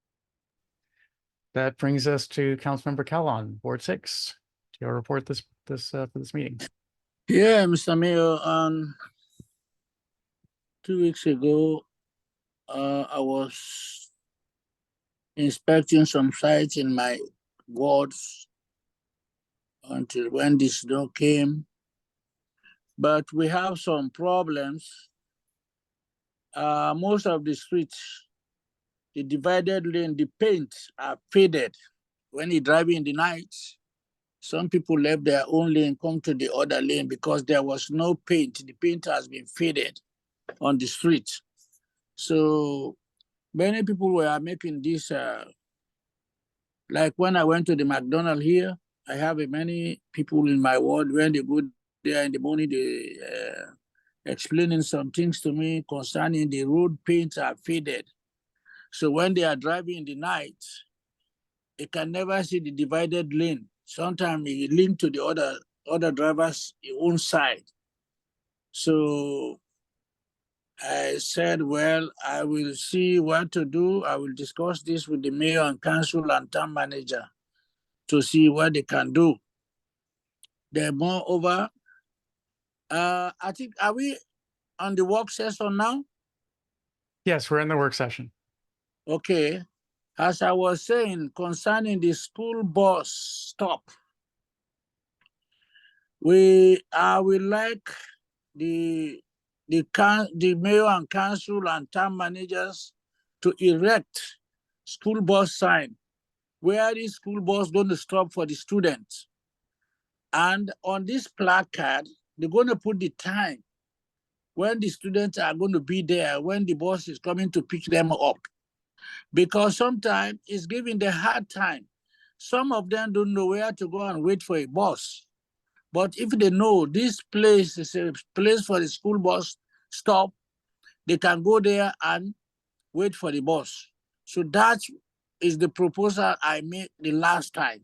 That brings us to Councilmember Calon, Ward 6. Do you report for this meeting? Yeah, Mr. Mayor, 2 weeks ago, I was inspecting some sites in my wards until when the snow came. But we have some problems. Most of the streets, the divided lane, the paint are faded. When you drive in the night, some people left their own lane, come to the other lane because there was no paint. The paint has been faded on the street. So many people were making this, like when I went to the McDonald's here, I have many people in my ward, when they go there in the morning, they explaining some things to me concerning the road paints are faded. So when they are driving in the night, they can never see the divided lane. Sometimes it link to the other drivers' own side. So I said, well, I will see what to do. I will discuss this with the mayor and council and town manager to see what they can do. Then moreover, I think, are we on the work session now? Yes, we're in the work session. Okay. As I was saying, concerning the school bus stop, I would like the mayor and council and town managers to erect school bus sign where the school bus going to stop for the students. And on this placard, they're going to put the time when the students are going to be there, when the bus is coming to pick them up. Because sometimes it's giving the hard time. Some of them don't know where to go and wait for a bus. But if they know this place is a place for the school bus stop, they can go there and wait for the bus. So that is the proposal I made the last time.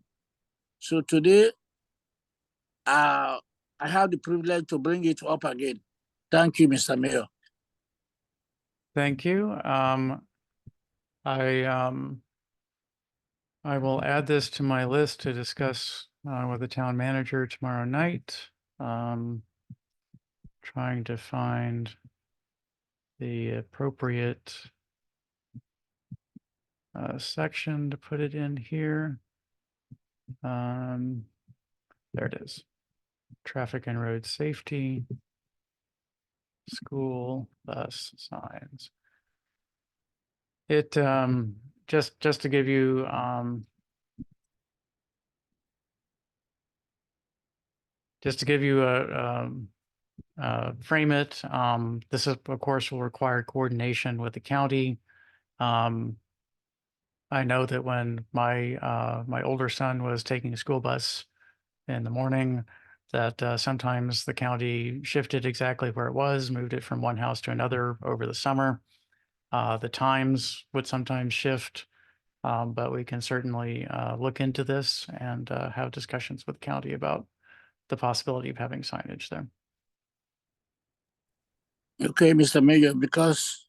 So today, I have the privilege to bring it up again. Thank you, Mr. Mayor. Thank you. I will add this to my list to discuss with the town manager tomorrow night. Trying to find the appropriate section to put it in here. There it is. Traffic and road safety. School bus signs. It just to give you a frame it. This is, of course, will require coordination with the county. I know that when my my older son was taking a school bus in the morning, that sometimes the county shifted exactly where it was, moved it from one house to another over the summer. The times would sometimes shift, but we can certainly look into this and have discussions with the county about the possibility of having signage there. Okay, Mr. Mayor, because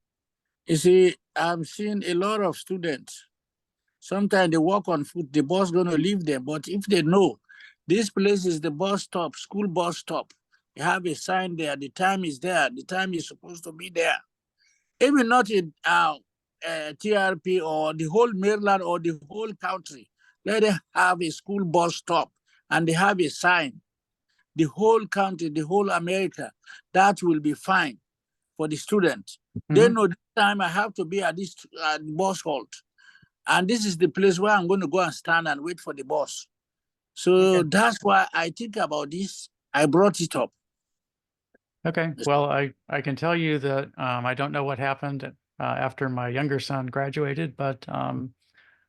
you see, I'm seeing a lot of students. Sometimes they walk on foot, the bus gonna leave them. But if they know this place is the bus stop, school bus stop, you have a sign there, the time is there, the time is supposed to be there. Even not in TRP or the whole Maryland or the whole country, let them have a school bus stop and they have a sign. The whole country, the whole America, that will be fine for the students. They know this time I have to be at this bus halt. And this is the place where I'm going to go and stand and wait for the bus. So that's why I think about this. I brought it up. Okay, well, I can tell you that I don't know what happened after my younger son graduated, but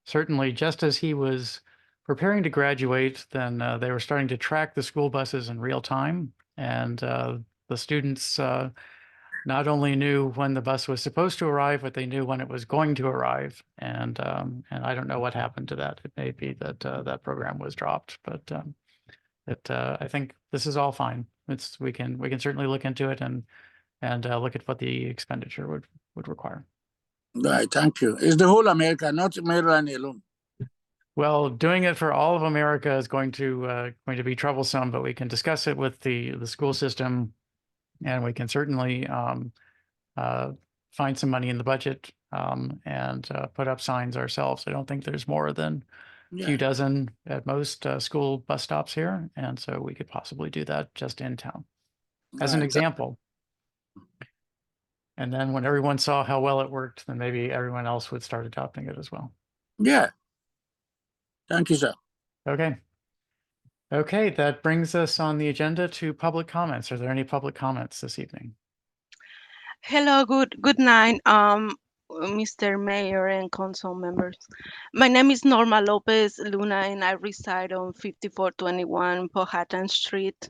certainly just as he was preparing to graduate, then they were starting to track the school buses in real time. And the students not only knew when the bus was supposed to arrive, but they knew when it was going to arrive. And I don't know what happened to that. It may be that that program was dropped, but I think this is all fine. We can certainly look into it and look at what the expenditure would require. Right, thank you. It's the whole America, not Maryland alone. Well, doing it for all of America is going to be troublesome, but we can discuss it with the school system, and we can certainly find some money in the budget and put up signs ourselves. I don't think there's more than a few dozen at most school bus stops here, and so we could possibly do that just in town as an example. And then when everyone saw how well it worked, then maybe everyone else would start adopting it as well. Yeah. Thank you, sir. Okay. Okay, that brings us on the agenda to public comments. Are there any public comments this evening? Hello, good night, Mr. Mayor and council members. My name is Norma Lopez Luna, and I reside on 5421 Powhatan Street.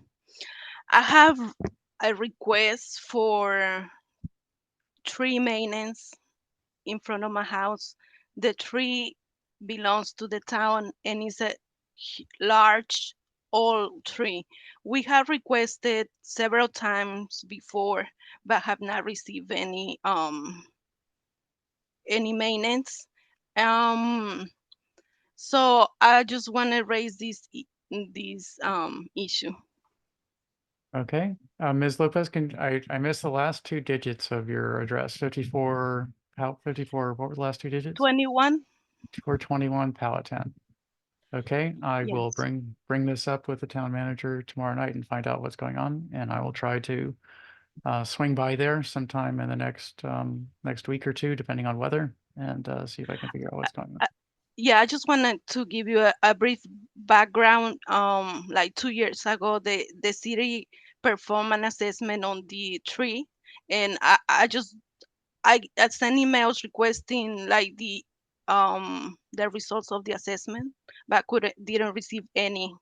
I have a request for tree maintenance in front of my house. The tree belongs to the town and is a large old tree. We have requested several times before, but have not received any maintenance. So I just want to raise this issue. Okay, Ms. Lopez, I missed the last two digits of your address? 54, what were the last two digits? 21. 421 Powhatan. Okay, I will Yes. bring this up with the town manager tomorrow night and find out what's going on, and I will try to swing by there sometime in the next week or two, depending on weather, and see if I can figure out what's going on. Yeah, I just wanted to give you a brief background. Like 2 years ago, the city performed an assessment on the tree, and I sent emails requesting like the results of the assessment, but didn't receive any.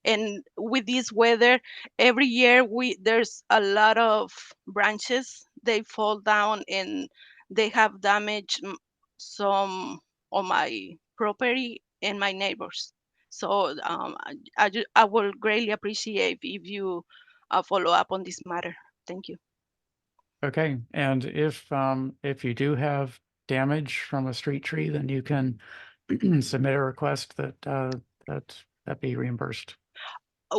And with this weather, every year there's a lot of branches, they fall down and they have damaged some of my property and my neighbors. So I will greatly appreciate if you follow up on this matter. Thank you. Okay, and if you do have damage from a street tree, then you can submit a request that be reimbursed.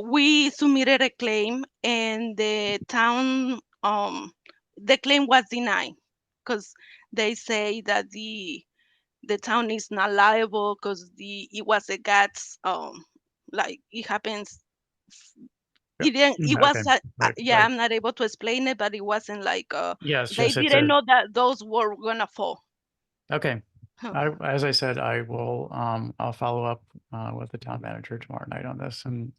We submitted a claim, and the town the claim was denied because they say that the town is not liable because it was a GATS like it happens. It was Right. I'm not able to explain it, but it wasn't like Yes, they just didn't know that those were gonna fall. Okay. As I said, I'll follow up with the town manager tomorrow night on this and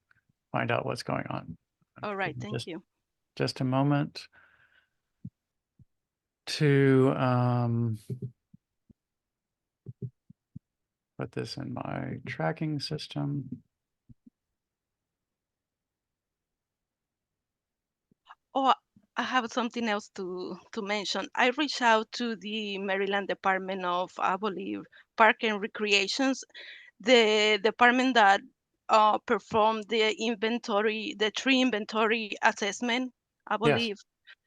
find out what's going on. All right, thank you. Just a moment to put this in my tracking system. Oh, I have something else to mention. I reached out to the Maryland Department of, I believe, Park and Recreations, the department that performed the tree inventory assessment, I Yes. believe.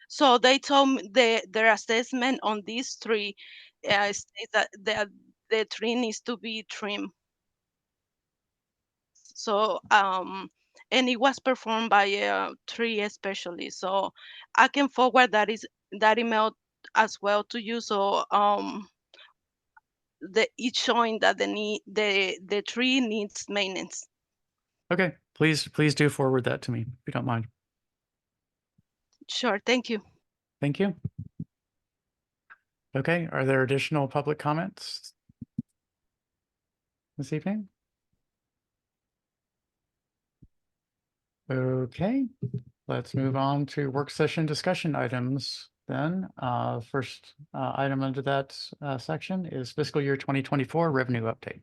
So they told me their assessment on these tree states that the tree needs to be trimmed. So and it was performed by a tree specialist. So I can forward that email as well to you. So it's showing that the tree needs maintenance. Okay, please do forward that to me, if you don't mind. Sure, thank you. Thank you. Okay, are there additional public comments this evening? Okay, let's move on to work session discussion items then. First item under that section is fiscal year 2024 revenue update.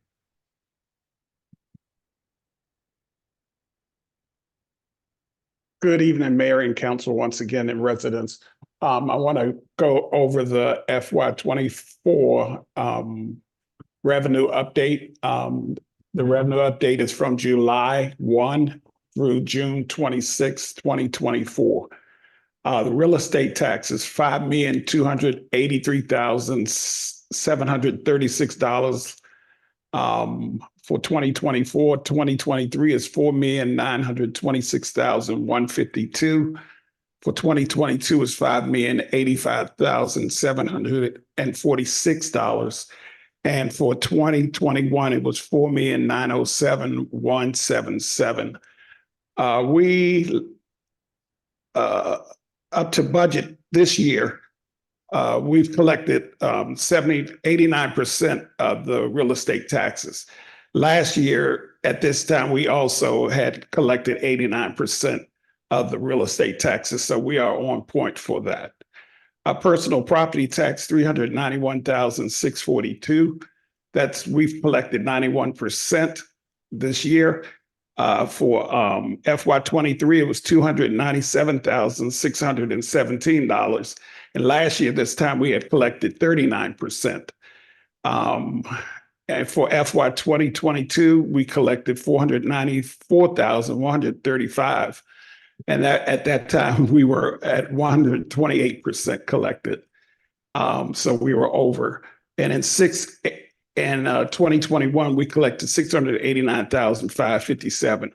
Good evening, Mayor and Council, once again, and residents. I want to go over the FY24 revenue update. The revenue update is from July 1 through June 26, 2024. The real estate tax is $5,283,736 for 2024. 2023 is $4,926,152. For 2022 is $5,085,746. And for 2021, it was $4,907,177. We up to budget this year, we've collected 89% of the real estate taxes. Last year, at this time, we also had collected 89% of the real estate taxes, so we are on point for that. Our personal property tax, $391,642. We've collected 91% this year. For FY23, it was $297,617. And last year, this time, we had collected 39%. And for FY 2022, we collected $494,135. And at that time, we were at 128% collected. So we were over. And in 2021, we collected $689,557.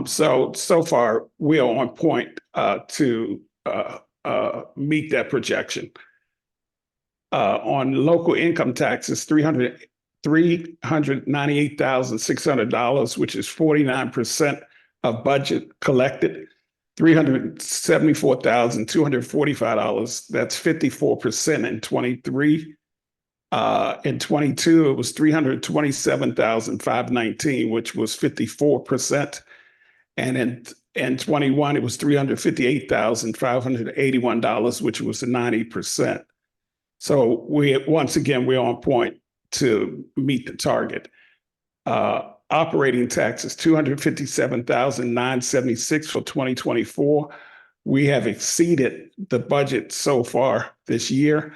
So far, we are on point to meet that projection. On local income taxes, $398,600, which is 49% of budget collected. $374,245, that's 54% in 23. In 22, it was $327,519, which was 54%. And in 21, it was $358,581, which was 90%. So once again, we're on point to meet the target. Operating taxes, $257,976 for 2024. We have exceeded the budget so far this year.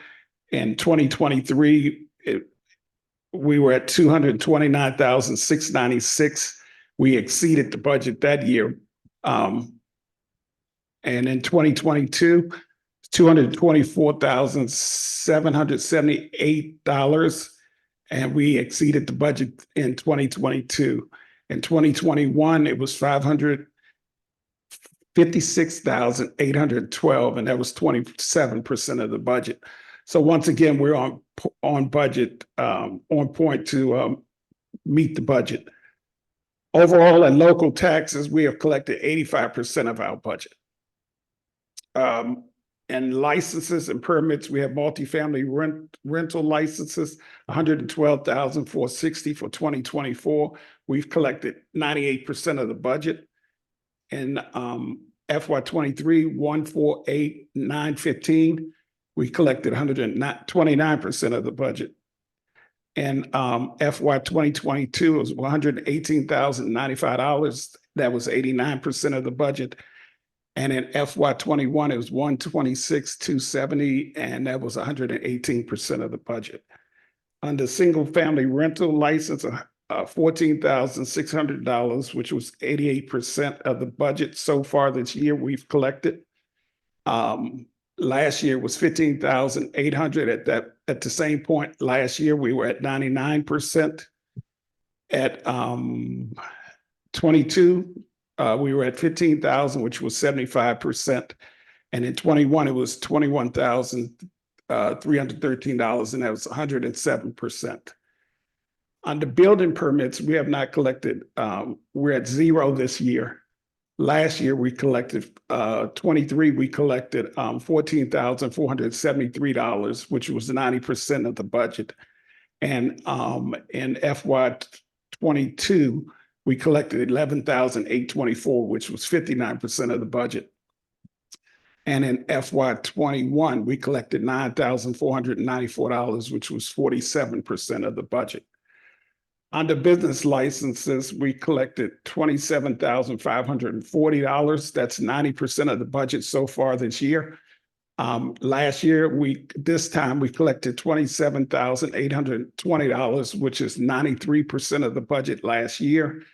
In 2023, we were at $229,696. We exceeded the budget that year. And in 2022, $224,778. And we exceeded the budget in 2022. In 2021, it was $556,812, and that was 27% of the budget. So once again, we're on budget, on point to meet the budget. Overall, in local taxes, we have collected 85% of our budget. And licenses and permits, we have multifamily rental licenses, 112,460 for 2024. We've collected 98% of the budget. In FY23, 148,915. We collected 129% of the budget. In FY 2022, it was $118,095. That was 89% of the budget. And in FY 21, it was $126,270, and that was 118% of the budget. Under single family rental license, $14,600, which was 88% of the budget so far this year we've collected. Last year was 15,800. At the same point last year, we were at 99%. At 22, we were at 15,000, which was 75%. And in 21, it was $21,313, and that was 107%. Under building permits, we have not collected, we're at 0 this year. Last year, we collected, 23, we collected $14,473, which was 90% of the budget. And in FY 22, we collected $11,824, which was 59% of the budget. And in FY 21, we collected $9,494, which was 47% of the budget. Under business licenses, we collected $27,540. That's 90% of the budget so far this year. Last year, this time we collected $27,820, which is 93% of the budget last year.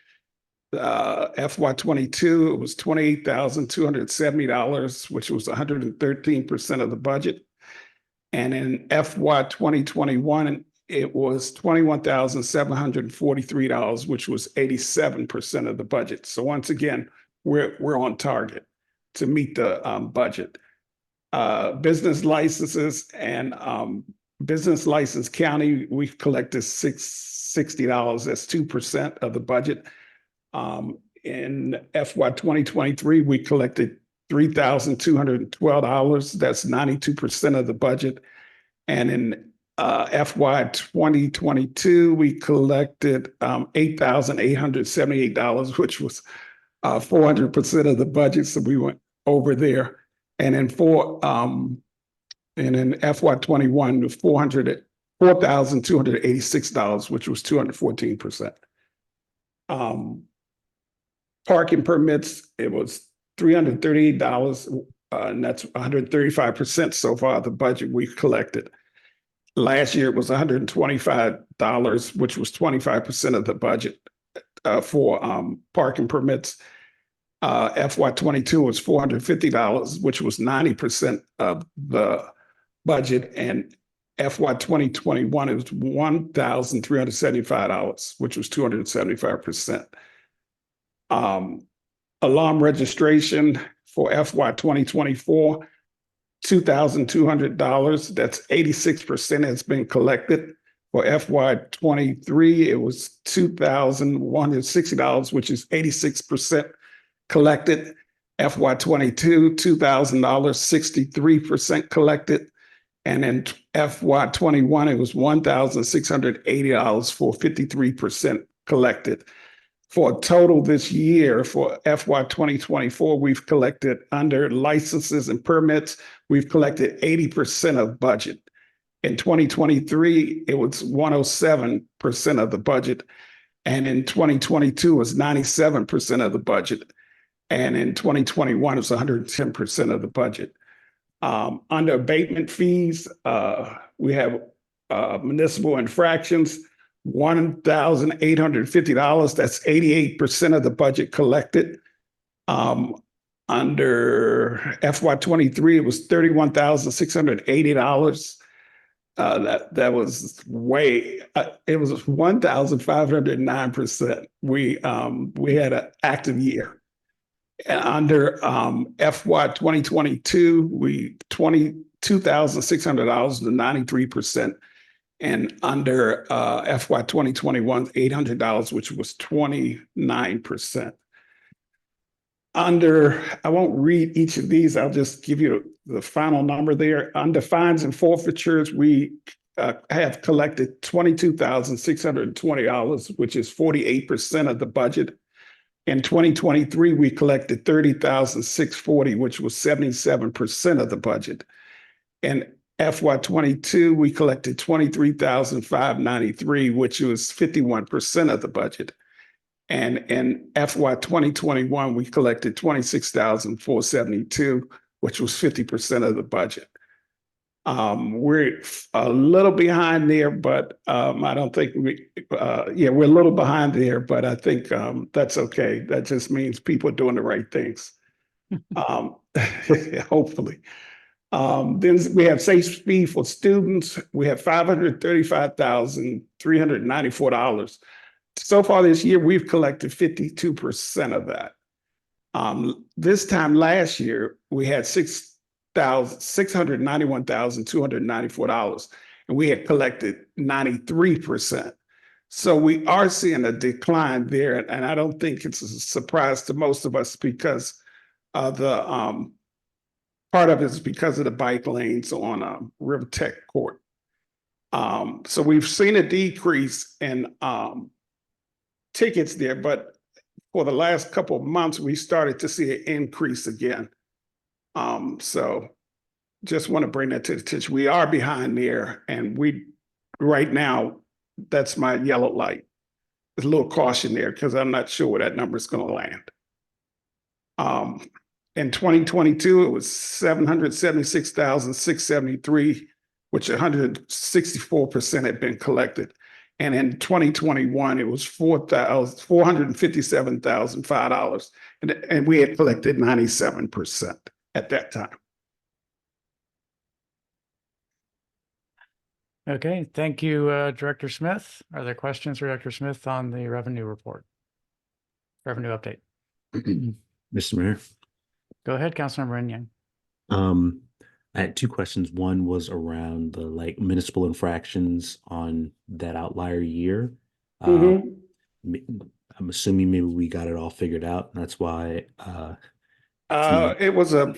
FY 22, it was $28,270, which was 113% of the budget. And in FY 2021, it was $21,743, which was 87% of the budget. So once again, we're on target to meet the budget. Business licenses and business license county, we've collected $60. That's 2% of the budget. In FY 2023, we collected $3,212. That's 92% of the budget. And in FY 2022, we collected $8,878, which was 400% of the budget. So we went over there. And in FY 21, $4,286, which was 214%. Parking permits, it was $338, and that's 135% so far the budget we've collected. Last year it was $125, which was 25% of the budget for parking permits. FY 22 was $450, which was 90% of the budget, and FY 2021 it was $1,375, which was 275%. Alarm registration for FY 2024, $2,200. That's 86% has been collected. For FY 23, it was $2,160, which is 86% collected. FY 22, $2,000, 63% collected. And in FY 21, it was $1,680 for 53% collected. For a total this year, for FY 2024, we've collected under licenses and permits, we've collected 80% of budget. In 2023, it was 107% of the budget. And in 2022, it was 97% of the budget. And in 2021, it was 110% of the budget. Under abatement fees, we have municipal infractions, $1,850. That's 88% of the budget collected. Under FY 23, it was $31,680. That was way, it was 1,509%. We had an active year. And under FY 2022, $22,600 to 93%. And under FY 2021, $800, which was 29%. I won't read each of these, I'll just give you the final number there. Under fines and forfeitures, we have collected $22,620, which is 48% of the budget. In 2023, we collected $30,640, which was 77% of the budget. In FY 22, we collected 23,593, which was 51% of the budget. And in FY 2021, we collected 26,472, which was 50% of the budget. We're a little behind there, but I don't think we're a little behind there, but I think that's okay. That just means people are doing the right things. Hopefully. Then we have Safe Speed for students. We have $535,394. So far this year, we've collected 52% of that. This time last year, we had $691,294, and we had collected 93%. So we are seeing a decline there, and I don't think it's a surprise to most of us because the part of it is because of the bike lanes on River Tech Court. So we've seen a decrease in tickets there, but for the last couple of months, we started to see an increase again. So just want to bring that to the attention. We are behind there, and right now, that's my yellow light. There's a little caution there because I'm not sure where that number is going to land. In 2022, it was 776,673, which 164% had been collected. And in 2021, it was $457,005, and we had collected 97% at that time. Okay, thank you, Director Smith. Are there questions for Director Smith on the revenue report? Revenue update. Mr. Mayor. Go ahead, Councilmember Inyang. I had two questions. One was around the municipal infractions on that outlier year. I'm assuming maybe we got it all figured out. And that's why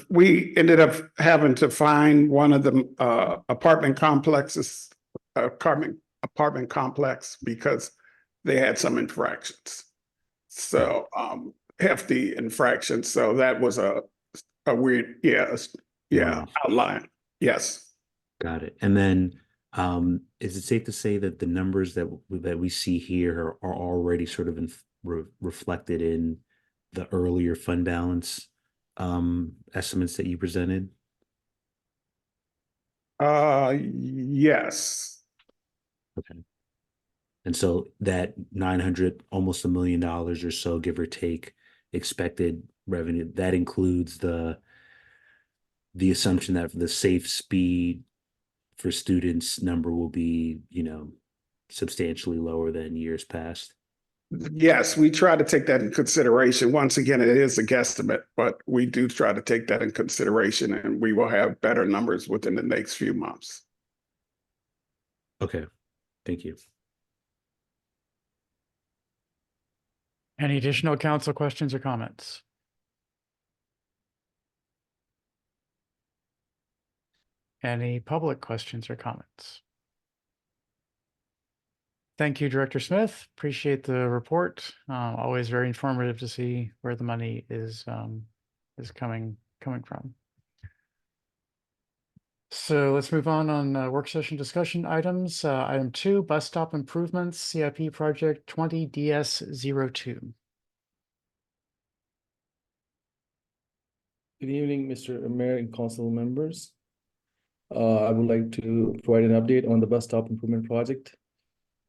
we ended up having to find one of the apartment complex because they had some infractions. So hefty infractions. So that was a weird, outline. Yes. Got it. And then is it safe to say that the numbers that we see here are already sort of reflected in the earlier fund balance estimates that you presented? Yes. Okay. And so that 900, almost $1 million or so, give or take, expected revenue, that includes the assumption that the Safe Speed for students number will be, substantially lower than years past. Yes, we try to take that in consideration. Once again, it is a guesstimate, but we do try to take that in consideration, and we will have better numbers within the next few months. Okay, thank you. Any additional council questions or comments? Any public questions or comments? Thank you, Director Smith. Appreciate the report. Always very informative to see where the money is coming from. So let's move on work session discussion items. Item 2, bus stop improvements, CIP project 20DS02. Good evening, Mr. Mayor and council members. I would like to provide an update on the bus stop improvement project.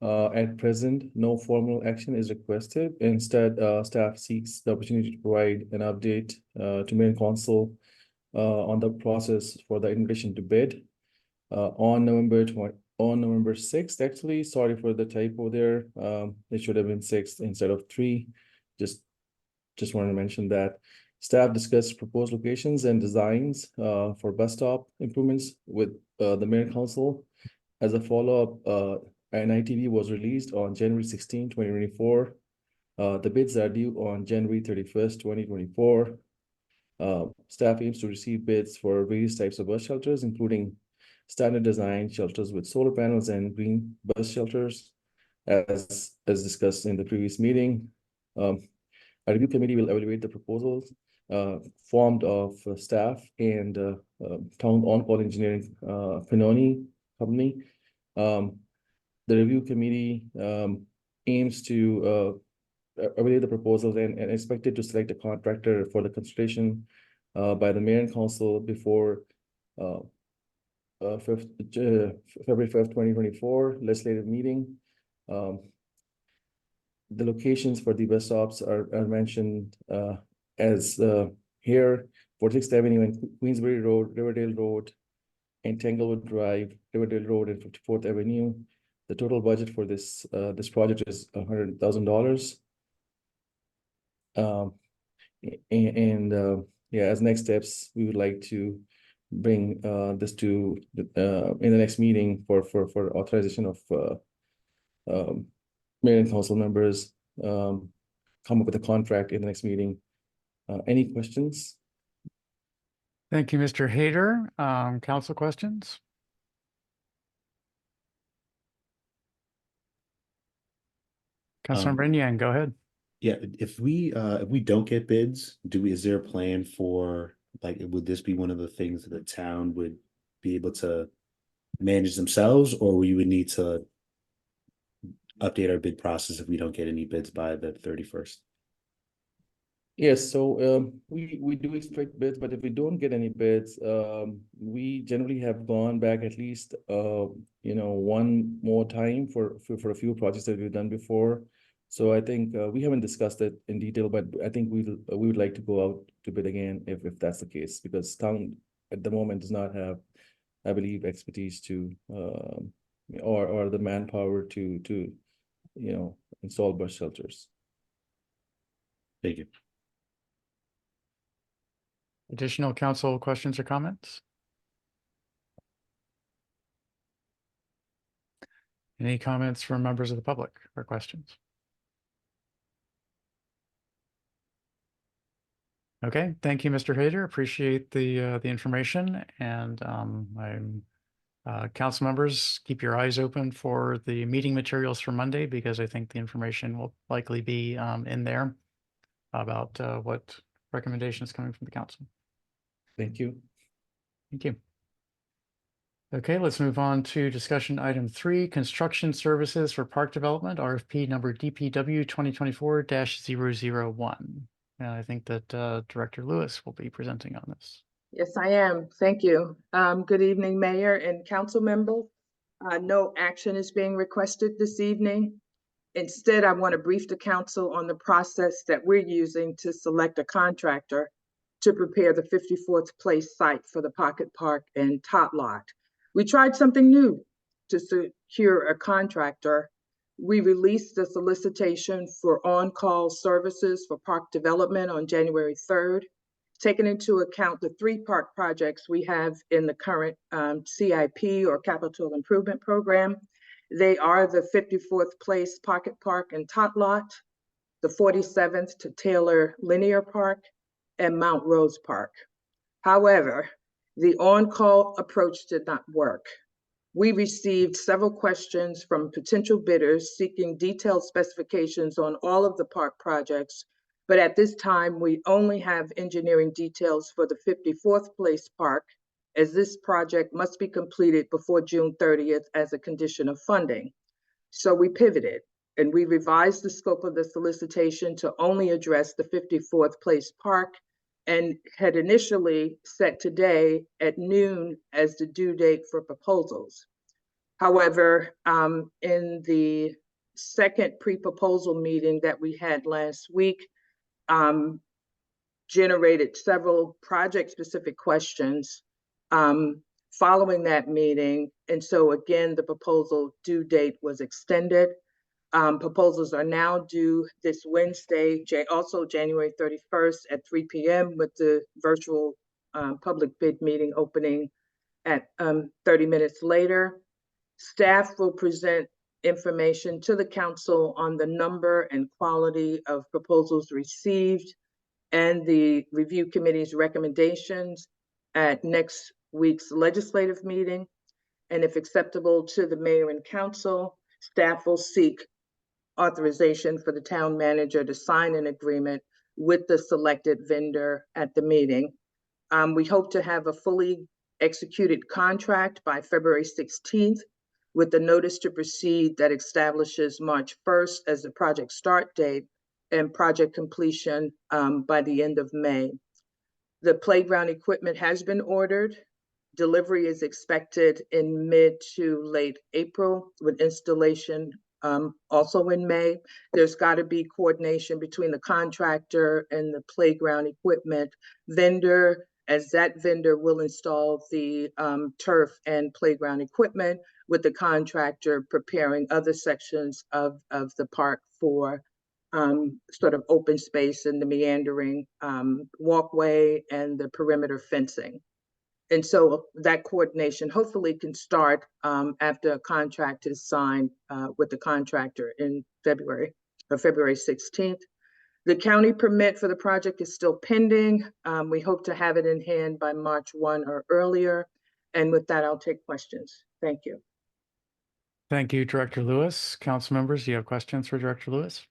At present, no formal action is requested. Instead, staff seeks the opportunity to provide an update to Mayor and Council on the process for the invitation to bid. On November 6th, actually, sorry for the typo there. It should have been 6th instead of 3. Just wanted to mention that. Staff discussed proposed locations and designs for bus stop improvements with the Mayor and Council. As a follow-up, an ITV was released on January 16, 2024. The bids are due on January 31st, 2024. Staff aims to receive bids for various types of bus shelters, including standard design shelters with solar panels and green bus shelters, as discussed in the previous meeting. A review committee will evaluate the proposals formed of staff and town on-call engineering Finoni company. The review committee aims to evaluate the proposals and expected to select a contractor for the consultation by the mayor and council before February 5th, 2024 legislative meeting. The locations for the bus stops are mentioned as here, 46th Avenue and Queensbury Road, Riverdale Road, and Tanglewood Drive, Riverdale Road, and 54th Avenue. The total budget for this this project is $100,000. Yeah, as next steps, we would like to bring this to in the next meeting for authorization of mayor and council members, come up with a contract in the next meeting. Any questions? Thank you, Mr. Hayter. Council questions? Councilmember Yang, go ahead. Yeah, if we don't get bids, is there a plan for, like, would this be one of the things that the town would be able to manage themselves, or we would need to update our bid process if we don't get any bids by the 31st? Yes, so we do expect bids, but if we don't get any bids, we generally have gone back at least one more time for a few projects that we've done before. So I think we haven't discussed it in detail, but I think we would like to go out to bid again if that's the case, because town at the moment does not have, I believe, expertise to or the manpower to install bus shelters. Thank you. Additional council questions or comments? Any comments from members of the public or questions? Okay, thank you, Mr. Hayter. Appreciate the information, and council members, keep your eyes open for the meeting materials for Monday, because I think the information will likely be in there about what recommendations coming from the council. Thank you. Thank you. Okay, let's move on to discussion item 3, construction services for park development, RFP number DPW 2024-001. And I think that Director Lewis will be presenting on this. Yes, I am. Thank you. Good evening, Mayor and council members. No action is being requested this evening. Instead, I want to brief the council on the process that we're using to select a contractor to prepare the 54th Place site for the Pocket Park and Tot Lot. We tried something new to secure a contractor. We released the solicitation for on-call services for park development on January 3rd, taking into account the 3 park projects we have in the current CIP or Capital Improvement Program. They are the 54th Place Pocket Park and Tot Lot, the 47th to Taylor Linear Park, and Mount Rose Park. However, the on-call approach did not work. We received several questions from potential bidders seeking detailed specifications on all of the park projects, but at this time, we only have engineering details for the 54th Place Park, as this project must be completed before June 30th as a condition of funding. So we pivoted and we revised the scope of the solicitation to only address the 54th Place Park, and had initially set today at noon as the due date for proposals. However, in the second pre-proposal meeting that we had last week, generated several project-specific questions following that meeting. And so again, the proposal due date was extended. Proposals are now due this Wednesday, also January 31st at 3 p.m. with the virtual public bid meeting opening at 30 minutes later. Staff will present information to the council on the number and quality of proposals received and the review committee's recommendations at next week's legislative meeting. And if acceptable to the mayor and council, staff will seek authorization for the town manager to sign an agreement with the selected vendor at the meeting. We hope to have a fully executed contract by February 16th with the notice to proceed that establishes March 1st as the project start date and project completion by the end of May. The playground equipment has been ordered. Delivery is expected in mid to late April with installation also in May. There's got to be coordination between the contractor and the playground equipment vendor, as that vendor will install the turf and playground equipment, with the contractor preparing other sections of the park for sort of open space and the meandering walkway and the perimeter fencing. And so that coordination hopefully can start after a contract is signed with the contractor in February 16th. The county permit for the project is still pending. We hope to have it in hand by March 1 or earlier. And with that, I'll take questions. Thank you. Thank you, Director Lewis. Council members, do you have questions for Director Lewis?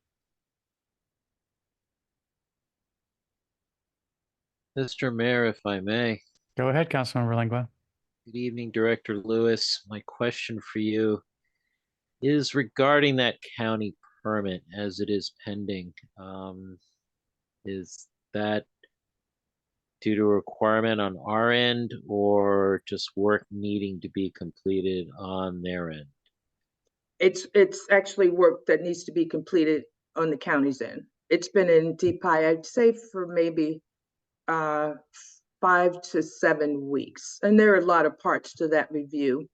Mr. Mayor, if I may. Go ahead, Councilmember Lingua. Good evening, Director Lewis. My question for you is regarding that county permit as it is pending. Is that due to a requirement on our end or just work needing to be completed on their end? It's actually work that needs to be completed on the county's end. It's been in DPI, I'd say, for maybe 5 to 7 weeks. And there are a lot of parts to that review.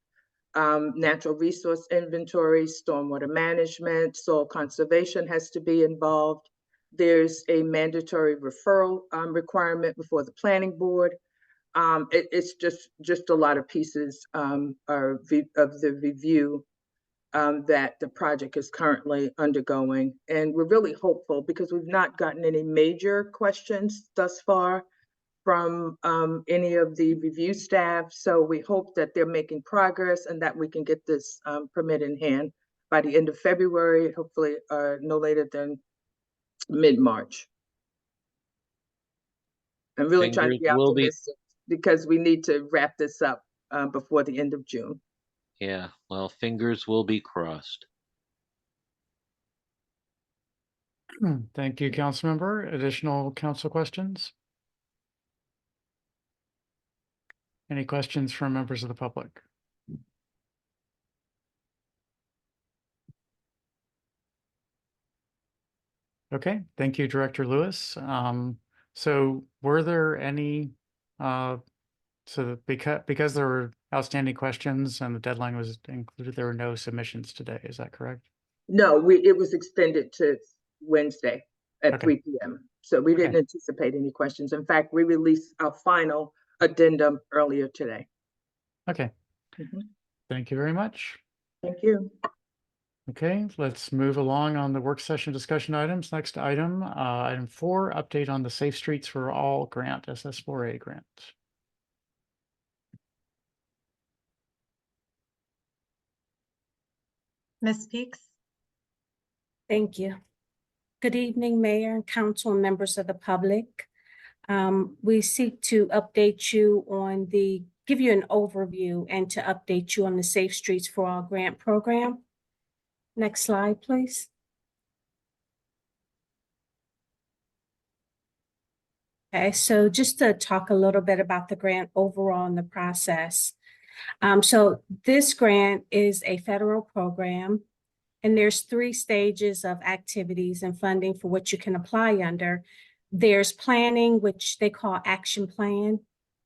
Natural resource inventory, stormwater management, soil conservation has to be involved. There's a mandatory referral requirement before the planning board. It's just a lot of pieces of the review that the project is currently undergoing. And we're really hopeful because we've not gotten any major questions thus far from any of the review staff. So we hope that they're making progress and that we can get this permit in hand by the end of February, hopefully no later than mid-March. I'm really trying to be optimistic because we need to wrap this up before the end of June. Yeah, well, fingers will be crossed. Thank you, Councilmember. Additional council questions? Any questions from members of the public? Okay, thank you, Director Lewis. So were there any, so because there were outstanding questions and the deadline was included, there were no submissions today, is that correct? No, it was extended to Wednesday at 3 p.m. So we didn't anticipate any questions. In fact, we released our final addendum earlier today. Okay. Thank you very much. Thank you. Okay, let's move along on the work session discussion items. Next item, item 4, update on the Safe Streets for All grant, SS4A grant. Ms. Peaks? Thank you. Good evening, Mayor and Council and members of the public. We seek to update you on give you an overview and to update you on the Safe Streets for All grant program. Next slide, please. Okay, so just to talk a little bit about the grant overall in the process. So this grant is a federal program, and there's 3 stages of activities and funding for what you can apply under. There's planning, which they call action plan,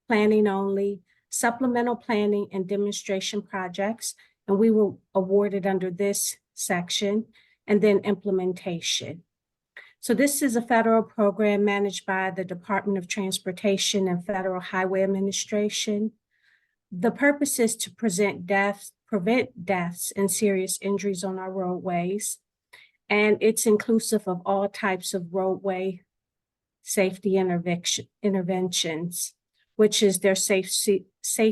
planning only, supplemental planning and demonstration projects, and we were awarded under this section, and then implementation. So this is a federal program managed by the Department of Transportation and Federal Highway Administration. The purpose is to prevent deaths and serious injuries on our roadways, and it's inclusive of all types of roadway safety interventions, which is their safe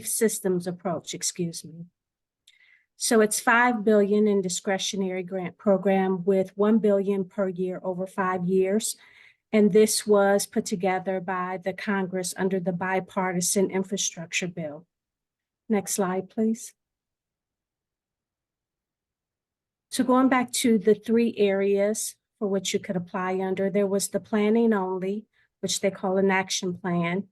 systems approach, excuse me. So it's $5 billion in discretionary grant program with $1 billion per year over 5 years. And this was put together by the Congress under the bipartisan infrastructure bill. Next slide, please. So going back to the 3 areas for which you could apply under, there was the planning only, which they call an action plan.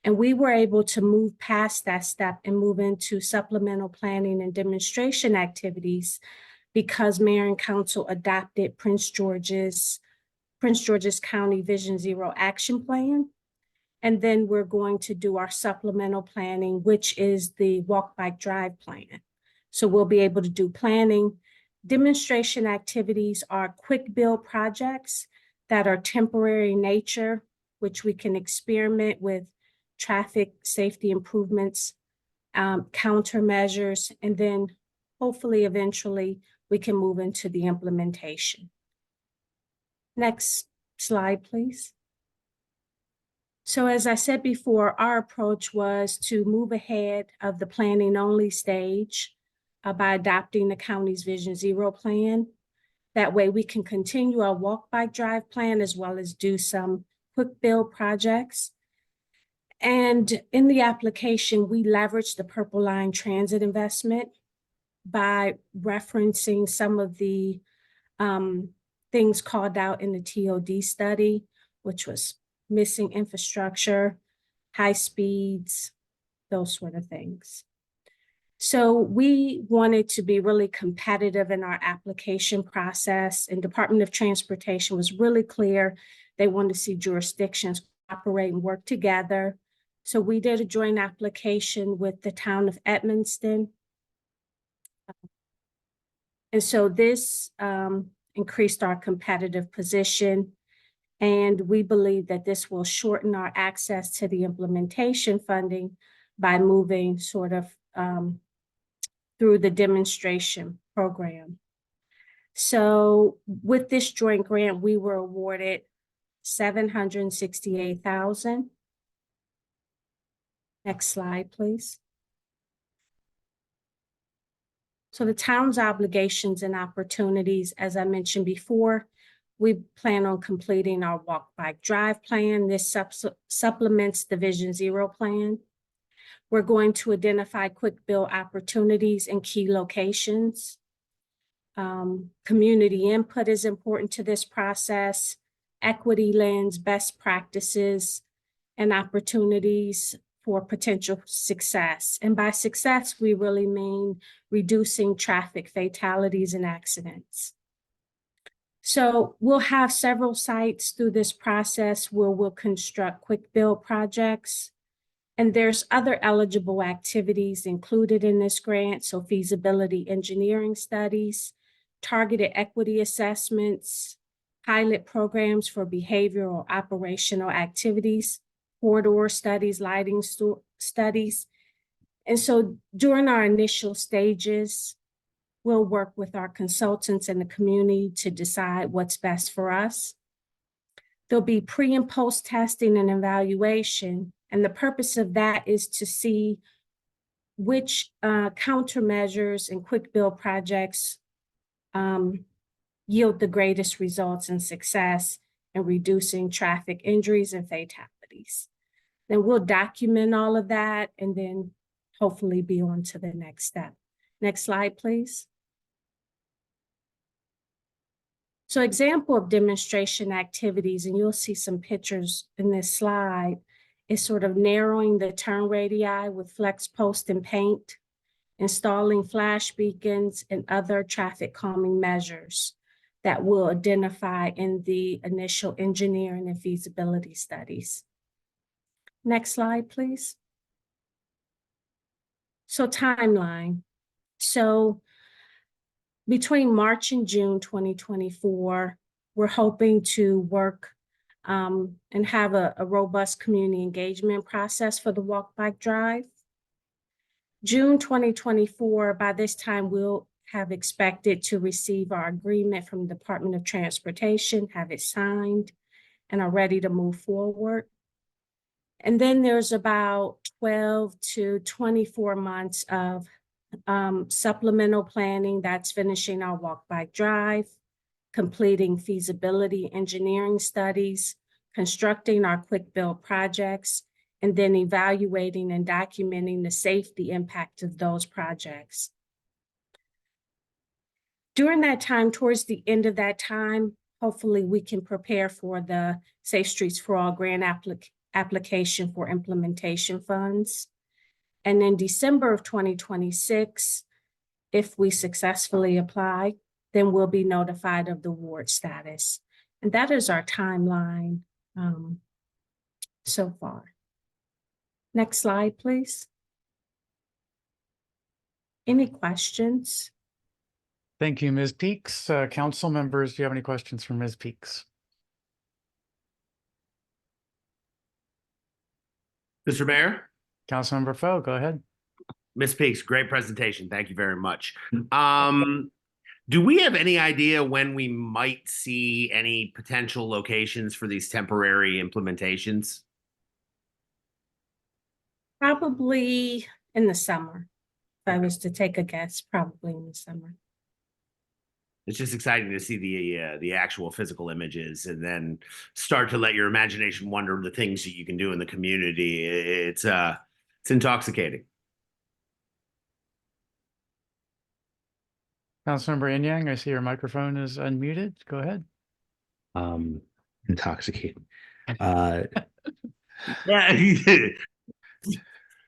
And we were able to move past that step and move into supplemental planning and demonstration activities because Mayor and Council adopted Prince George's County Vision Zero Action Plan. And then we're going to do our supplemental planning, which is the Walk, Bike, Drive plan. So we'll be able to do planning. Demonstration activities are quick build projects that are temporary in nature, which we can experiment with traffic safety improvements, countermeasures, and then hopefully eventually we can move into the implementation. Next slide, please. So as I said before, our approach was to move ahead of the planning only stage by adopting the county's Vision Zero plan. That way we can continue our Walk, Bike, Drive plan as well as do some quick build projects. And in the application, we leveraged the Purple Line Transit investment by referencing some of the things called out in the TOD study, which was missing infrastructure, high speeds, those sort of things. So we wanted to be really competitive in our application process, and Department of Transportation was really clear. They wanted to see jurisdictions operate and work together. So we did a joint application with the town of Edmonston. And so this increased our competitive position. And we believe that this will shorten our access to the implementation funding by moving sort of through the demonstration program. So with this joint grant, we were awarded $768,000. Next slide, please. So the town's obligations and opportunities, as I mentioned before, we plan on completing our Walk, Bike, Drive plan. This supplements the Vision Zero plan. We're going to identify quick build opportunities in key locations. Community input is important to this process. Equity lens, best practices, and opportunities for potential success. And by success, we really mean reducing traffic fatalities and accidents. So we'll have several sites through this process where we'll construct quick build projects. And there's other eligible activities included in this grant. So feasibility engineering studies, targeted equity assessments, pilot programs for behavioral operational activities, corridor studies, lighting studies. And so during our initial stages, we'll work with our consultants and the community to decide what's best for us. There'll be pre and post testing and evaluation. And the purpose of that is to see which countermeasures and quick build projects yield the greatest results and success in reducing traffic injuries and fatalities. Then we'll document all of that and then hopefully be on to the next step. Next slide, please. So example of demonstration activities, and you'll see some pictures in this slide, is sort of narrowing the turn radii with flex post and paint, installing flash beacons and other traffic calming measures that we'll identify in the initial engineering and feasibility studies. Next slide, please. So timeline. So between March and June 2024, we're hoping to work and have a robust community engagement process for the Walk, Bike, Drive. June 2024, by this time, we'll have expected to receive our agreement from the Department of Transportation, have it signed, and are ready to move forward. And then there's about 12 to 24 months of supplemental planning. That's finishing our Walk, Bike, Drive, completing feasibility engineering studies, constructing our quick build projects, and then evaluating and documenting the safety impact of those projects. During that time, towards the end of that time, hopefully we can prepare for the Safe Streets for All grant application for implementation funds. And in December of 2026, if we successfully apply, then we'll be notified of the award status. And that is our timeline so far. Next slide, please. Any questions? Thank you, Ms. Peaks. Council members, do you have any questions for Ms. Peaks? Mr. Mayor? Councilmember Foe, go ahead. Ms. Peaks, great presentation. Thank you very much. Do we have any idea when we might see any potential locations for these temporary implementations? Probably in the summer. If I was to take a guess, probably in the summer. It's just exciting to see the actual physical images and then start to let your imagination wander the things that you can do in the community. It's intoxicating. Councilmember Inyang, I see your microphone is unmuted. Go ahead. Intoxicating.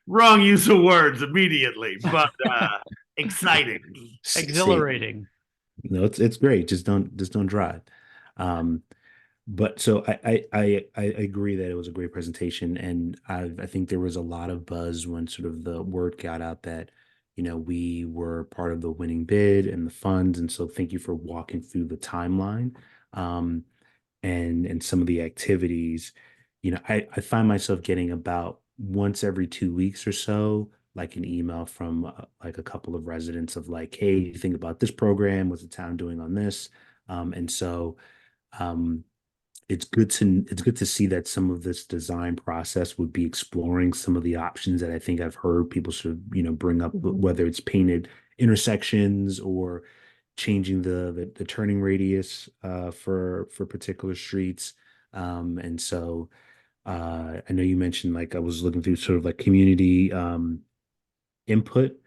Wrong use of words immediately, but exciting, exhilarating. No, it's great. Just don't drive. But so I agree that it was a great presentation, and I think there was a lot of buzz when sort of the word got out that, you know, we were part of the winning bid and the funds, and so thank you for walking through the timeline, and some of the activities. You know, I find myself getting about once every 2 weeks or so, like an email from like a couple of residents of like, hey, you think about this program? What's the town doing on this? And so it's good to see that some of this design process would be exploring some of the options that I think I've heard people sort of, you know, bring up, whether it's painted intersections or changing the turning radius for particular streets. And so I know you mentioned, like, I was looking through sort of like community input.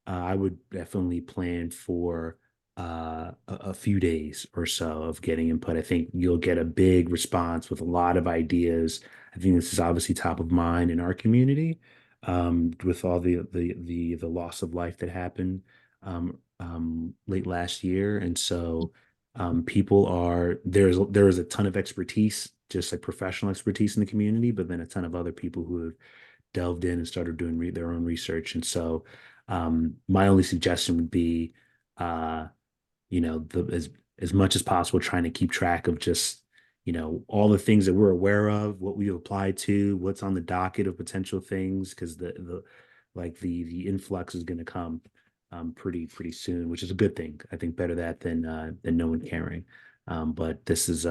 I would definitely plan for a few days or so of getting input. I think you'll get a big response with a lot of ideas. I think this is obviously top of mind in our community, with all the loss of life that happened late last year. And so there is a ton of expertise, just like professional expertise in the community, but then a ton of other people who have delved in and started doing their own research. And so my only suggestion would be, you know, as much as possible, trying to keep track of just, you know, all the things that we're aware of, what we've applied to, what's on the docket of potential things, because the influx is going to come pretty soon, which is a good thing. I think better that than no one caring. But this is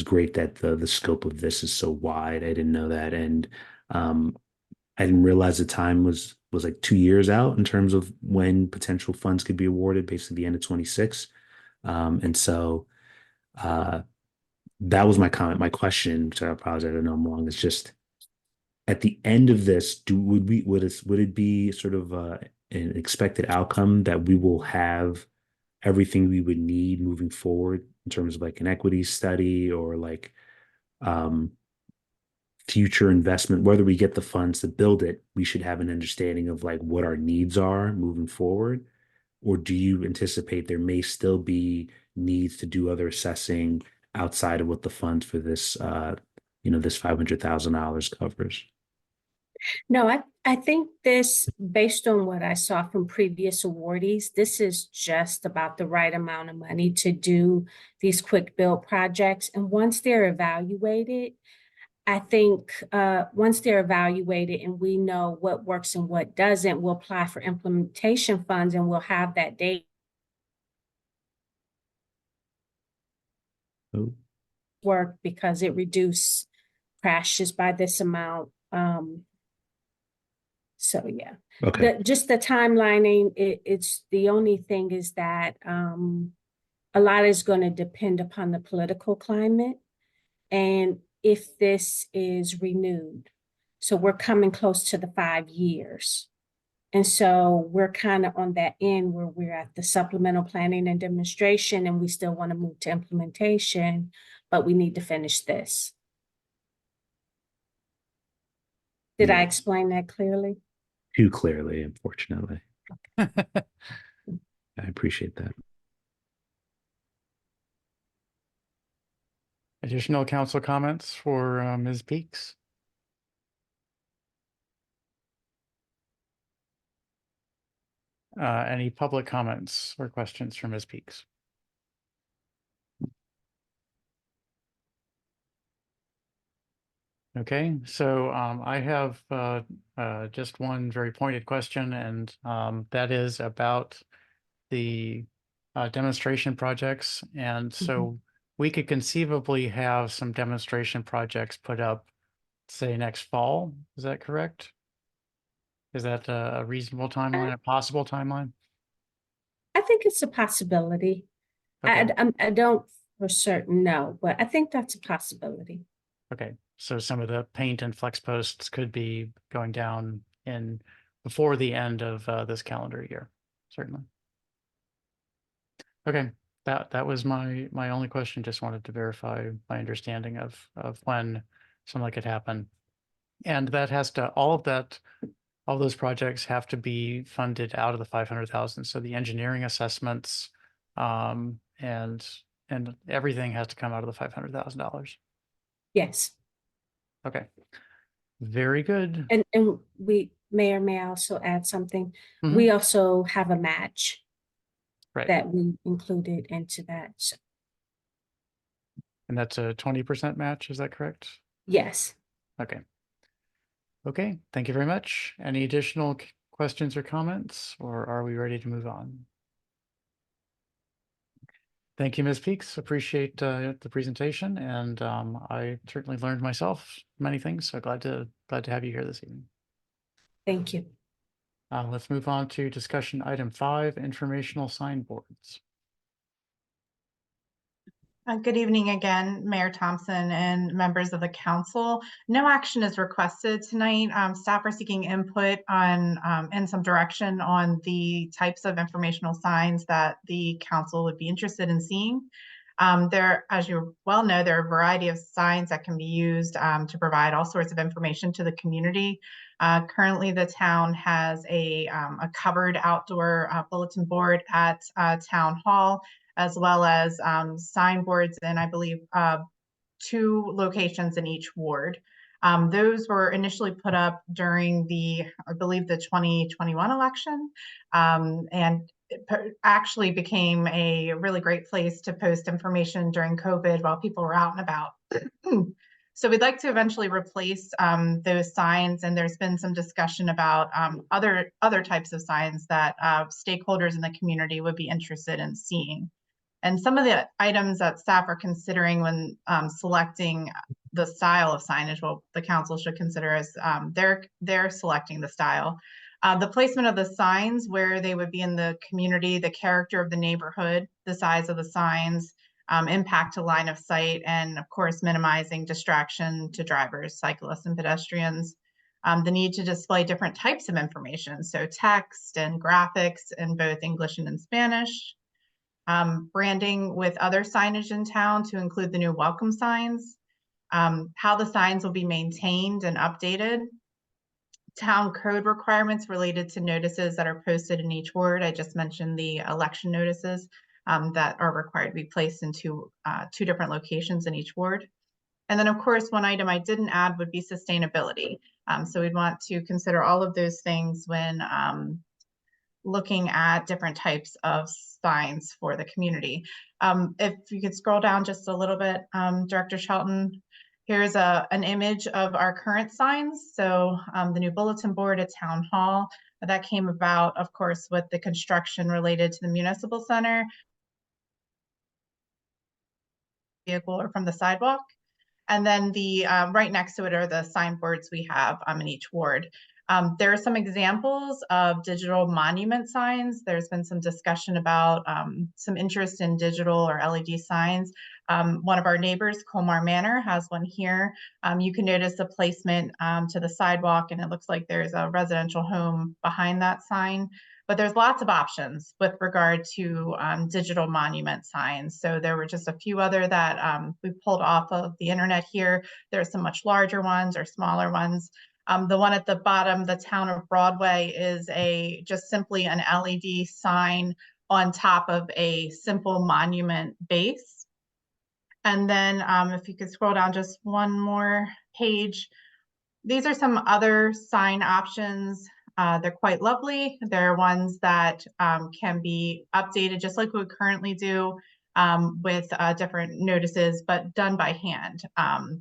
great that the scope of this is so wide. I didn't know that, and I didn't realize the time was like 2 years out in terms of when potential funds could be awarded, basically the end of 26. And so that was my comment. My question, so I apologize, I don't know I'm wrong, is just at the end of this, would it be sort of an expected outcome that we will have everything we would need moving forward in terms of like an equity study or like future investment, whether we get the funds to build it, we should have an understanding of like what our needs are moving forward? Or do you anticipate there may still be needs to do other assessing outside of what the funds for this, you know, this $500,000 covers? No, I think this, based on what I saw from previous awardees, this is just about the right amount of money to do these quick build projects. And once they're evaluated, I think once they're evaluated and we know what works and what doesn't, we'll apply for implementation funds and we'll have that data. Work because it reduced crashes by this amount. So yeah, okay. Just the timelining, it's the only thing is that a lot is going to depend upon the political climate. And if this is renewed. So we're coming close to the 5 years. And so we're kind of on that end where we're at the supplemental planning and demonstration, and we still want to move to implementation, but we need to finish this. Did I explain that clearly? Too clearly, unfortunately. I appreciate that. Additional council comments for Ms. Peaks? Any public comments or questions from Ms. Peaks? Okay, so I have just one very pointed question, and that is about the demonstration projects. And so we could conceivably have some demonstration projects put up, say, next fall. Is that correct? Is that a reasonable timeline, a possible timeline? I think it's a possibility. Okay. I don't for certain know, but I think that's a possibility. Okay, so some of the paint and flex posts could be going down in before the end of this calendar year, certainly. Okay, that was my only question. Just wanted to verify my understanding of when something like it could happen. And that has to, all those projects have to be funded out of the 500,000. So the engineering assessments and everything has to come out of the $500,000. Yes. Okay. Very good. And we, Mayor, may I also add something? Mhm. We also have a match Right. that we included into that. So, And that's a 20% match, is that correct? yes. Okay. Okay, thank you very much. Any additional questions or comments, or are we ready to move on? Thank you, Ms. Peaks. Appreciate the presentation, and I certainly learned myself many things. So glad to have you here this evening. Thank you. Let's move on to discussion item 5, informational signboards. Good evening again, Mayor Thompson and members of the council. No action is requested tonight. Staff are seeking input on and some direction on the types of informational signs that the council would be interested in seeing. As you well know, there are a variety of signs that can be used to provide all sorts of information to the community. Currently, the town has a covered outdoor bulletin board at Town Hall, as well as signboards in, I believe, 2 locations in each ward. Those were initially put up during I believe, the 2021 election, and it actually became a really great place to post information during COVID while people were out and about. So we'd like to eventually replace those signs, and there's been some discussion about other types of signs that stakeholders in the community would be interested in seeing. And some of the items that staff are considering when selecting the style of signage, well, the council should consider as they're selecting the style. The placement of the signs, where they would be in the community, the character of the neighborhood, the size of the signs, impact to line of sight, and of course, minimizing distraction to drivers, cyclists, and pedestrians. The need to display different types of information, so text and graphics in both English and in Spanish. Branding with other signage in town to include the new welcome signs, how the signs will be maintained and updated, town code requirements related to notices that are posted in each ward. I just mentioned the election notices that are required to be placed in two different locations in each ward. And then, of course, one item I didn't add would be sustainability. So we'd want to consider all of those things when looking at different types of signs for the community. If you could scroll down just a little bit, Director Shelton, here's an image of our current signs. So the new bulletin board at Town Hall, that came about, of course, with the construction related to the municipal center, vehicle or from the sidewalk. And then the right next to it are the signboards we have in each ward. There are some examples of digital monument signs. There's been some discussion about some interest in digital or LED signs. One of our neighbors, Colmar Manor, has one here. You can notice the placement to the sidewalk, and it looks like there's a residential home behind that sign. But there's lots of options with regard to digital monument signs. So there were just a few other that we pulled off of the internet here. There's some much larger ones or smaller ones. The one at the bottom, the Town of Broadway, is just simply an LED sign on top of a simple monument base. And then if you could scroll down just one more page, these are some other sign options. They're quite lovely. They're ones that can be updated just like we currently do with different notices, but done by hand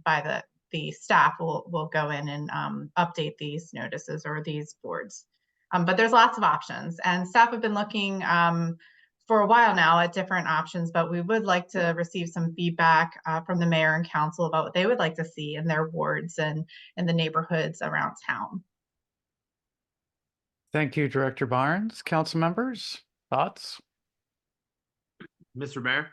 by the staff will go in and update these notices or these boards. But there's lots of options, and staff have been looking for a while now at different options, but we would like to receive some feedback from the mayor and council about what they would like to see in their wards and in the neighborhoods around town. Thank you, Director Barnes. Council members, thoughts? Mr. Mayor?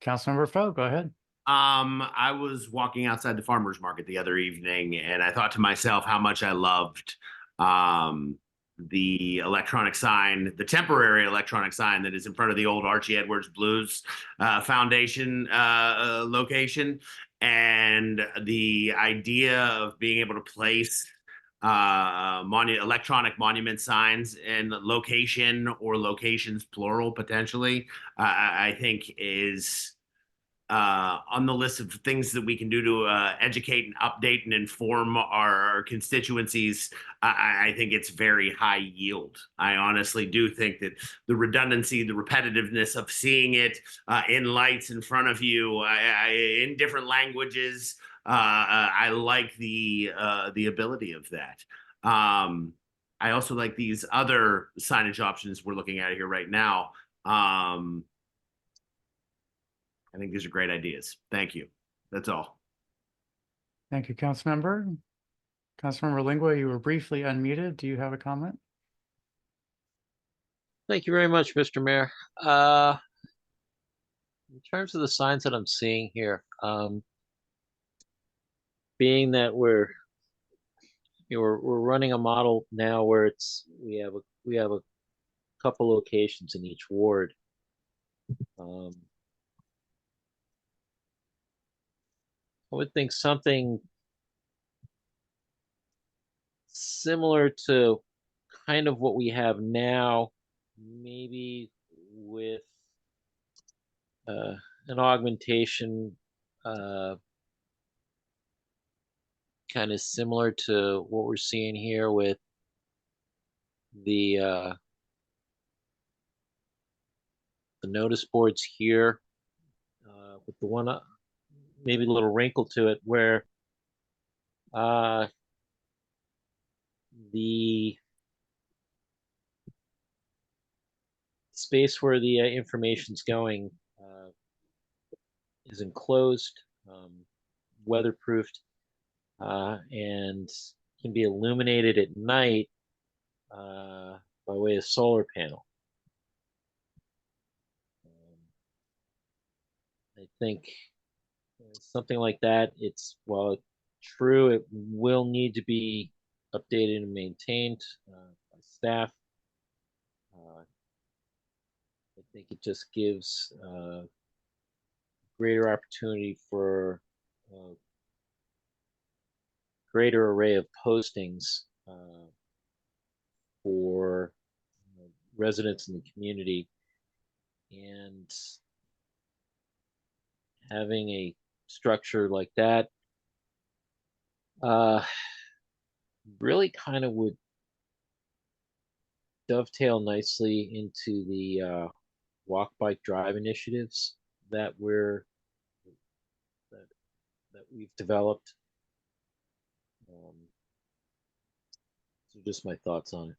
Councilmember Foe, go ahead. I was walking outside the farmer's market the other evening, and I thought to myself how much I loved the electronic sign, the temporary electronic sign that is in front of the old Archie Edwards Blues Foundation location, and the idea of being able to place electronic monument signs in location or locations plural potentially, I think is on the list of things that we can do to educate and update and inform our constituencies. I think it's very high yield. I honestly do think that the redundancy, the repetitiveness of seeing it in lights in front of you in different languages, I like the ability of that. I also like these other signage options we're looking at here right now. I think these are great ideas. Thank you. That's all. Thank you, Councilmember. Councilmember Lingua, you were briefly unmuted. Do you have a comment? Thank you very much, Mr. Mayor. In terms of the signs that I'm seeing here, being that we're running a model now where we have a couple locations in each ward. I would think something similar to kind of what we have now, maybe with an augmentation kind of similar to what we're seeing here with the notice boards here, with the one maybe a little wrinkle to it where the space where the information's going is enclosed, weatherproofed, and can be illuminated at night by way of solar panel. I think something like that, while true, it will need to be updated and maintained by staff. I think it just gives greater opportunity for a greater array of postings for residents in the community, and having a structure like that really kind of would dovetail nicely into the walk, bike, drive initiatives that we've developed. So just my thoughts on it.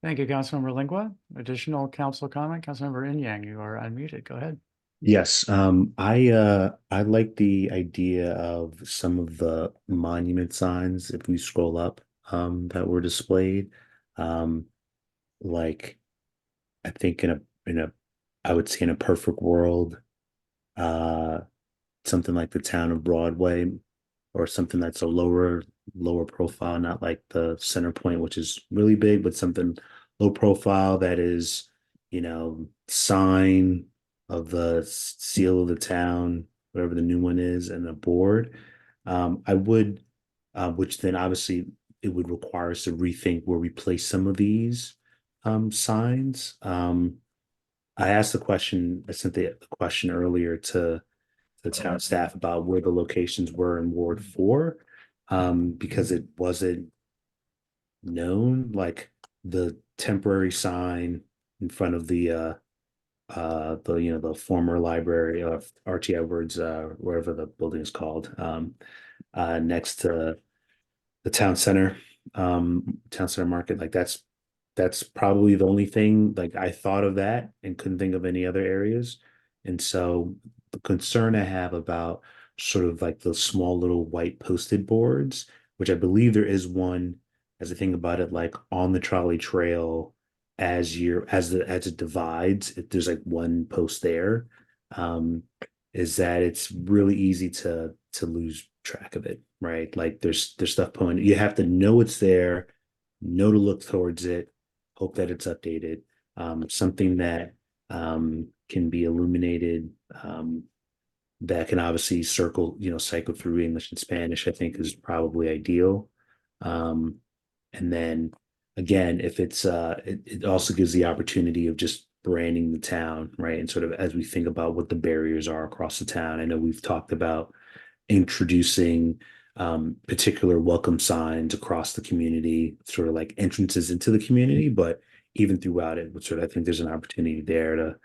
Thank you, Councilmember Lingua. Additional council comment, Councilmember Inyang, you are unmuted. Go ahead. Yes, I like the idea of some of the monument signs if we scroll up that were displayed. Um, like I think in a I would say in a perfect world, uh something like the town of Broadway or something that's a lower profile, not like the Center Point, which is really big, but something low profile that is, sign of the seal of the town, whatever the new one is, and a board. I would, which then obviously it would require us to rethink where we place some of these signs. I asked the question, I sent the question earlier to the town staff about where the locations were in Ward 4, because it wasn't known, like the temporary sign in front of the former library of Archie Edwards, wherever the building is called, next to the town center market, like that's probably the only thing, like I thought of that and couldn't think of any other areas. And so the concern I have about sort of like those small little white posted boards, which I believe there is one, as I think about it, like on the trolley trail as it divides, if there's like one post there, is that it's really easy to lose track of it, right? Like there's stuff pointing, you have to know it's there, know to look towards it, hope that it's updated. Something that can be illuminated, that can obviously cycle through English and Spanish, I think is probably ideal. And then again, if it also gives the opportunity of just branding the town, right? And sort of as we think about what the barriers are across the town. I know we've talked about introducing particular welcome signs across the community, sort of like entrances into the community, but even throughout it, I think there's an opportunity there to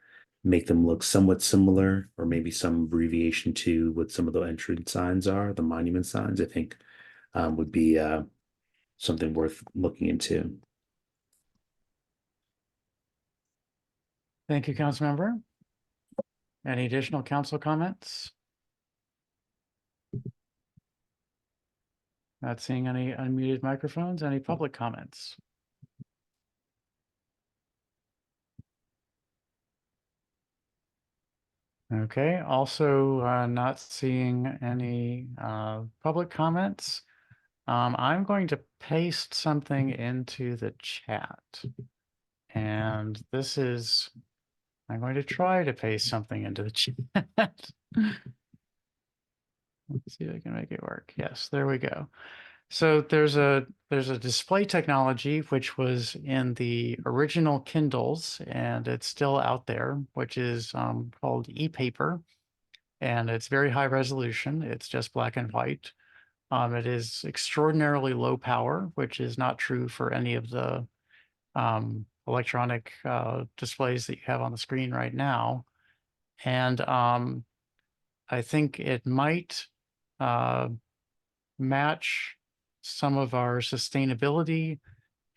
make them look somewhat similar, or maybe some abbreviation to what some of the entrance signs are, the monument signs, I think would be something worth looking into. Thank you, Councilmember. Any additional council comments? Not seeing any unmuted microphones. Any public comments? Okay, also not seeing any public comments. I'm going to paste something into the chat. And I'm going to try to paste something into the chat. Let's see if I can make it work. Yes, there we go. So there's a display technology which was in the original Kindles, and it's still out there, which is called ePaper, and it's very high resolution. It's just black and white. It is extraordinarily low power, which is not true for any of the electronic displays that you have on the screen right now. And I think it might match some of our sustainability,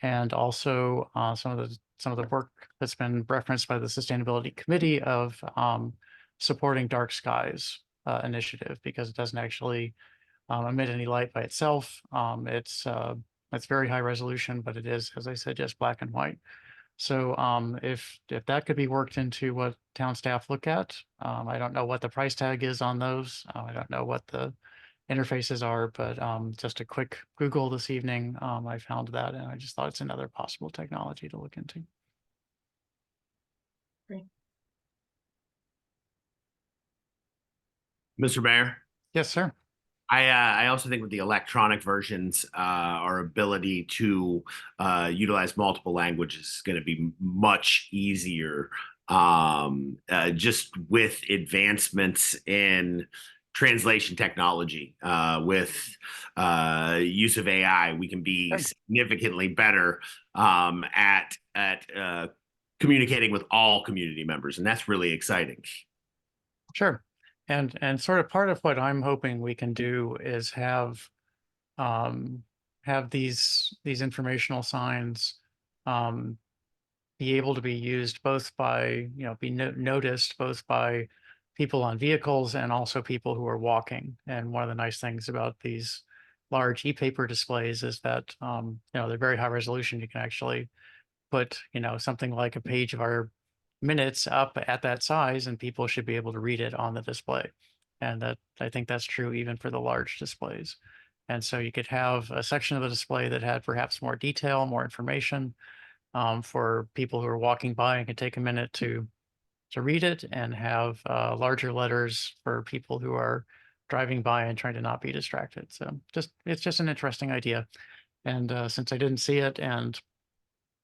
and also some of the work that's been referenced by the Sustainability Committee of supporting Dark Skies initiative, because it doesn't actually emit any light by itself. It's very high resolution, but it is, as I said, just black and white. So if that could be worked into what town staff look at, I don't know what the price tag is on those. I don't know what the interfaces are, but just a quick Google this evening, I found that, and I just thought it's another possible technology to look into. Great. Mr. Mayor? Yes, sir. I also think with the electronic versions, our ability to utilize multiple languages is going to be much easier, just with advancements in translation technology. With use of AI, we can be significantly better at communicating with all community members, and that's really exciting. Sure. And sort of part of what I'm hoping we can do is have these informational signs be able to be used both by, be noticed both by people on vehicles and also people who are walking. And one of the nice things about these large e-paper displays is that, they're very high resolution. You can actually put, something like a page of our minutes up at that size, and people should be able to read it on the display. And that, I think that's true even for the large displays. And so you could have a section of the display that had perhaps more detail, more information, for people who are walking by and can take a minute to read it, and have larger letters for people who are driving by and trying to not be distracted. So it's just an interesting idea. And since I didn't see it and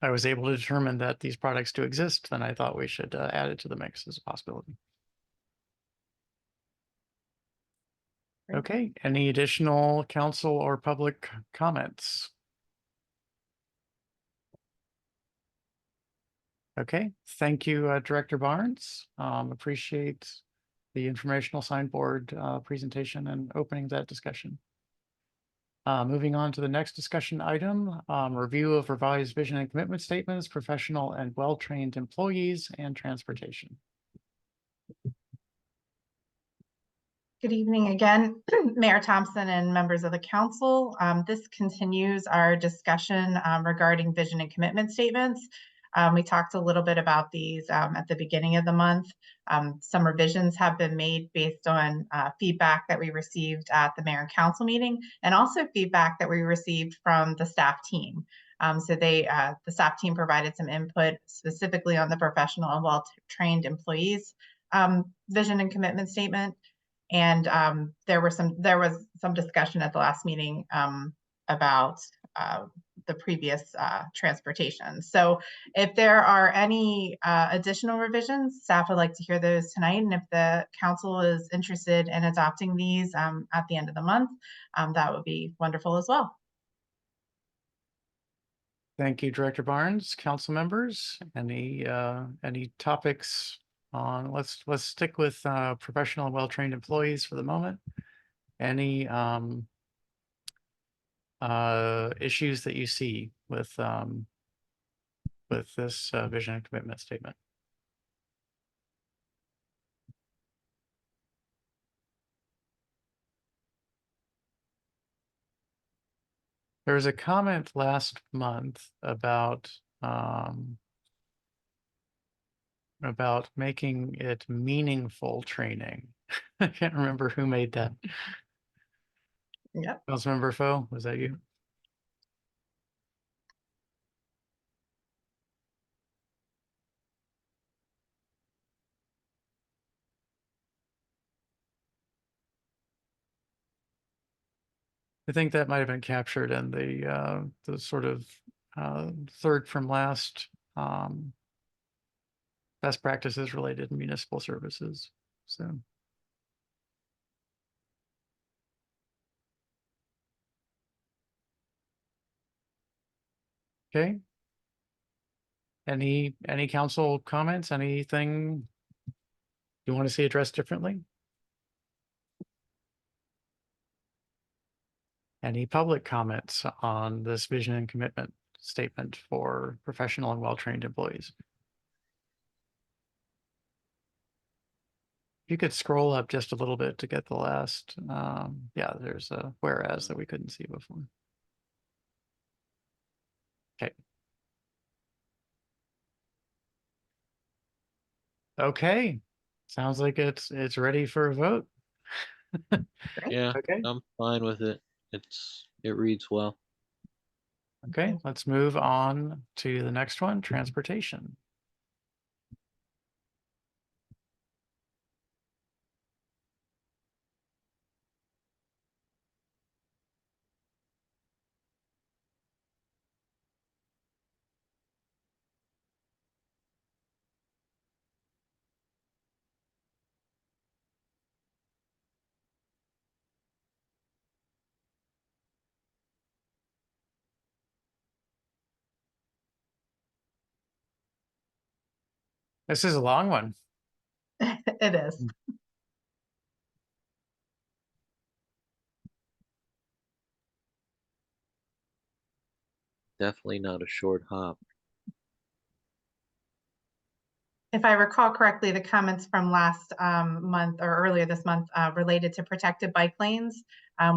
I was able to determine that these products do exist, then I thought we should add it to the mix as a possibility. Great. Okay, any additional council or public comments? Okay, thank you, Director Barnes. Appreciate the informational signboard presentation and opening that discussion. Moving on to the next discussion item, review of revised vision and commitment statements, professional and well-trained employees, and transportation. Good evening again, Mayor Thompson and members of the council. This continues our discussion regarding vision and commitment statements. We talked a little bit about these at the beginning of the month. Some revisions have been made based on feedback that we received at the mayor and council meeting, and also feedback that we received from the staff team. So the staff team provided some input specifically on the professional and well-trained employees vision and commitment statement. And there was some discussion at the last meeting about the previous transportation. So if there are any additional revisions, staff would like to hear those tonight. And if the council is interested in adopting these at the end of the month, that would be wonderful as well. Thank you, Director Barnes. Council members, any topics on, let's stick with professional and well-trained employees for the moment. Any issues that you see with this vision and commitment statement? There was a comment last month about making it meaningful training. I can't remember who made that. Yep. Councilmember Foe, was that you? I think that might have been captured in the sort of third from last best practices related to municipal services. So. Okay. Any council comments? Anything you want to see addressed differently? Any public comments on this vision and commitment statement for professional and well-trained employees? You could scroll up just a little bit to get the last, yeah, there's a whereas that we couldn't see before. Okay. Okay, sounds like it's ready for a vote. Yeah, Okay. I'm fine with it. It reads well. Okay, let's move on to the next one, transportation. This is a long one. It is. Definitely not a short hop. if I recall correctly, the comments from last month or earlier this month related to protected bike lanes,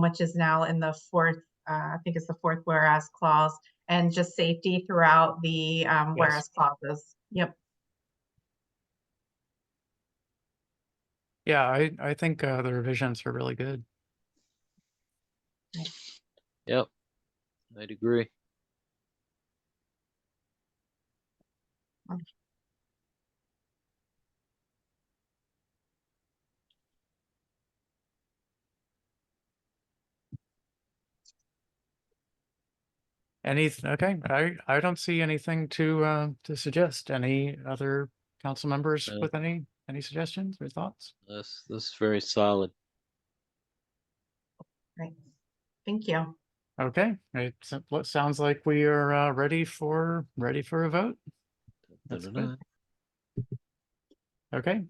which is now in the fourth, I think it's the fourth whereas clause, and just safety throughout the whereas clauses. Yep. Yeah, I think the revisions are really good. Yep, I'd agree. Okay, I don't see anything to suggest. Any other council members No. with any suggestions or thoughts? This is very solid. Great. Thank you. Okay, it sounds like we are ready for a vote. That's good. Okay.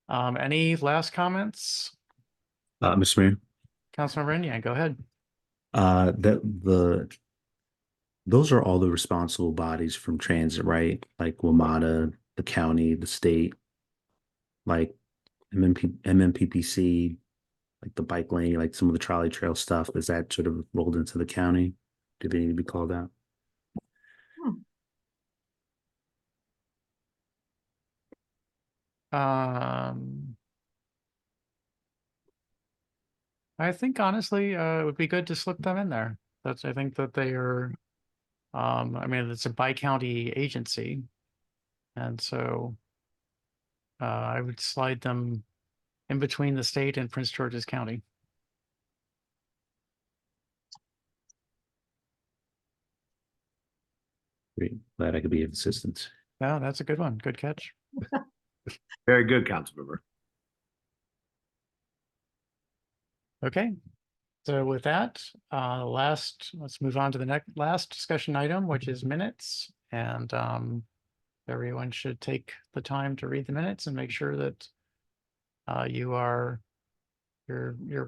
Any last comments? Mr. Mayor, Councilmember Inyang, go ahead. those are all the responsible bodies from transit, right? Like WMATA, the county, the state, like MMPPC, like the bike lane, like some of the trolley trail stuff. Is that sort of rolled into the county? Do they need to be called out? I think honestly, it would be good to slip them in there. I think that they are, I mean, it's a bi-county agency. And so I would slide them in between the state and Prince George's County. Great. Glad I could be of assistance. No, that's a good one. Good catch. Very good, Councilmember. Okay. So with that, let's move on to the last discussion item, which is minutes. And everyone should take the time to read the minutes and make sure that your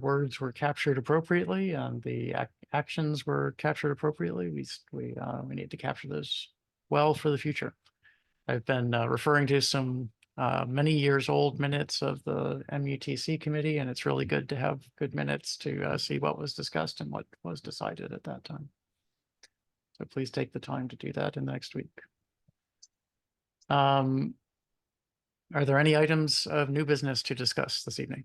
words were captured appropriately and the actions were captured appropriately. We need to capture those well for the future. I've been referring to some many years old minutes of the MUTC committee, and it's really good to have good minutes to see what was discussed and what was decided at that time. So please take the time to do that in the next week. Are there any items of new business to discuss this evening?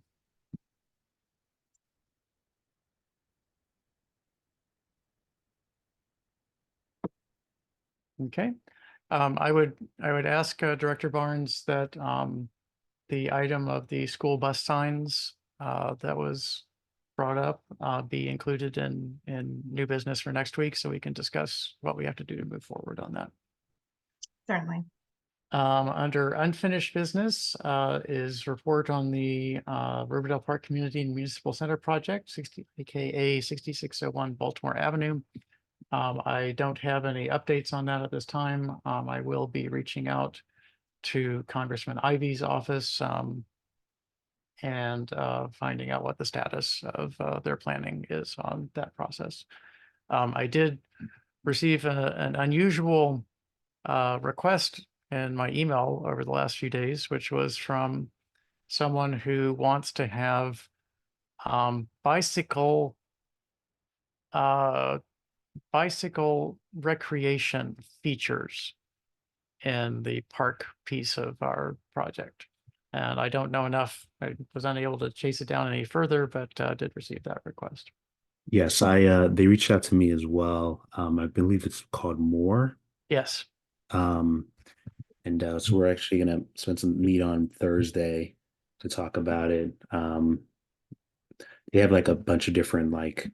Okay. I would ask Director Barnes that the item of the school bus signs that was brought up be included in new business for next week, so we can discuss what we have to do to move forward on that. Certainly. Under unfinished business is report on the Riverdale Park Community and Municipal Center project, aka 6601 Baltimore Avenue. I don't have any updates on that at this time. I will be reaching out to Congressman Ivey's office and finding out what the status of their planning is on that process. I did receive an unusual request in my email over the last few days, which was from someone who wants to have bicycle recreation features in the park piece of our project. And I don't know enough. I was unable to chase it down any further, but did receive that request. Yes, they reached out to me as well. I believe it's called More. Yes. So we're actually gonna spend some meet on Thursday to talk about it. They have like a bunch of different like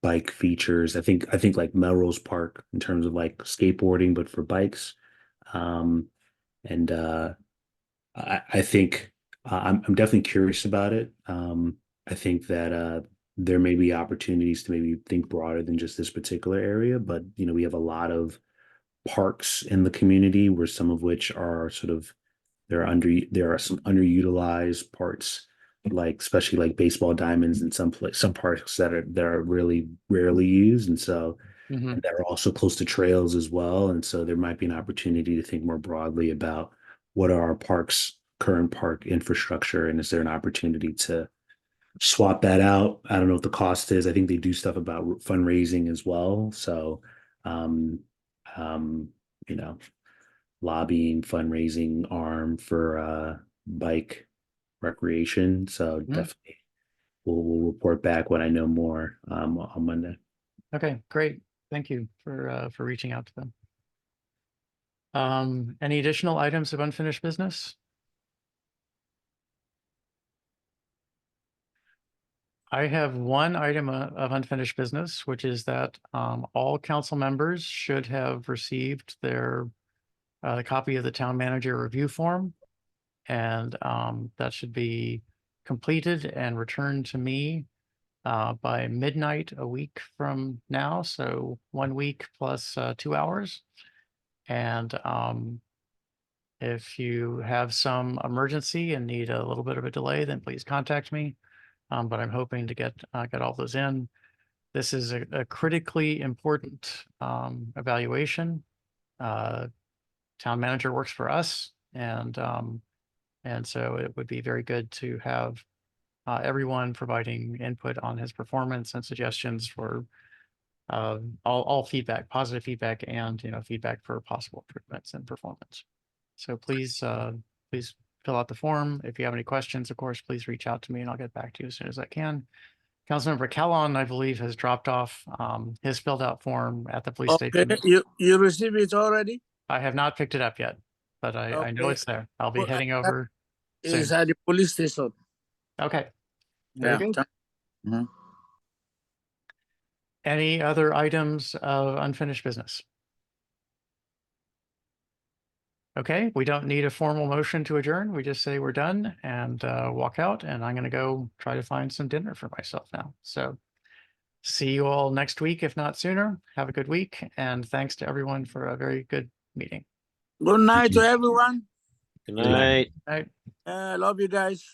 bike features. I think like Melrose Park in terms of like skateboarding, but for bikes. I think I'm definitely curious about it. I think that there may be opportunities to maybe think broader than just this particular area, but you know, we have a lot of parks in the community where some of which are there are some underutilized parts, like especially like baseball diamonds and some parks that are really rarely used. And so Mhm. and that are also close to trails as well. And so there might be an opportunity to think more broadly about what are our parks, current park infrastructure, and is there an opportunity to swap that out? I don't know what the cost is. I think they do stuff about fundraising as well. So, um, you know, lobbying, fundraising arm for bike recreation. So definitely we'll report back when I know more on Monday. Okay, great. Thank you for reaching out to them. Any additional items of unfinished business? I have one item of unfinished business, which is that all council members should have received their copy of the town manager review form. And that should be completed and returned to me by midnight a week from now. So 1 week plus 2 hours. And if you have some emergency and need a little bit of a delay, then please contact me. But I'm hoping to get all those in. This is a critically important evaluation. Town manager works for us, and so it would be very good to have everyone providing input on his performance and suggestions for all feedback, positive feedback, and feedback for possible improvements in performance. So please fill out the form. If you have any questions, of course, please reach out to me and I'll get back to you as soon as I can. Councilmember Callon, I believe, has dropped off his filled out form at the police station. You received it already? I have not picked it up yet, but I know it's there. I'll be heading over soon. It's at the police station. Okay. Very Yeah. good. Any other items of unfinished business? Okay, we don't need a formal motion to adjourn. We just say we're done and walk out, and I'm gonna go try to find some dinner for myself now. So see you all next week, if not sooner. Have a good week, and thanks to everyone for a very good meeting. Good night to everyone. Good night. Night. Love you guys.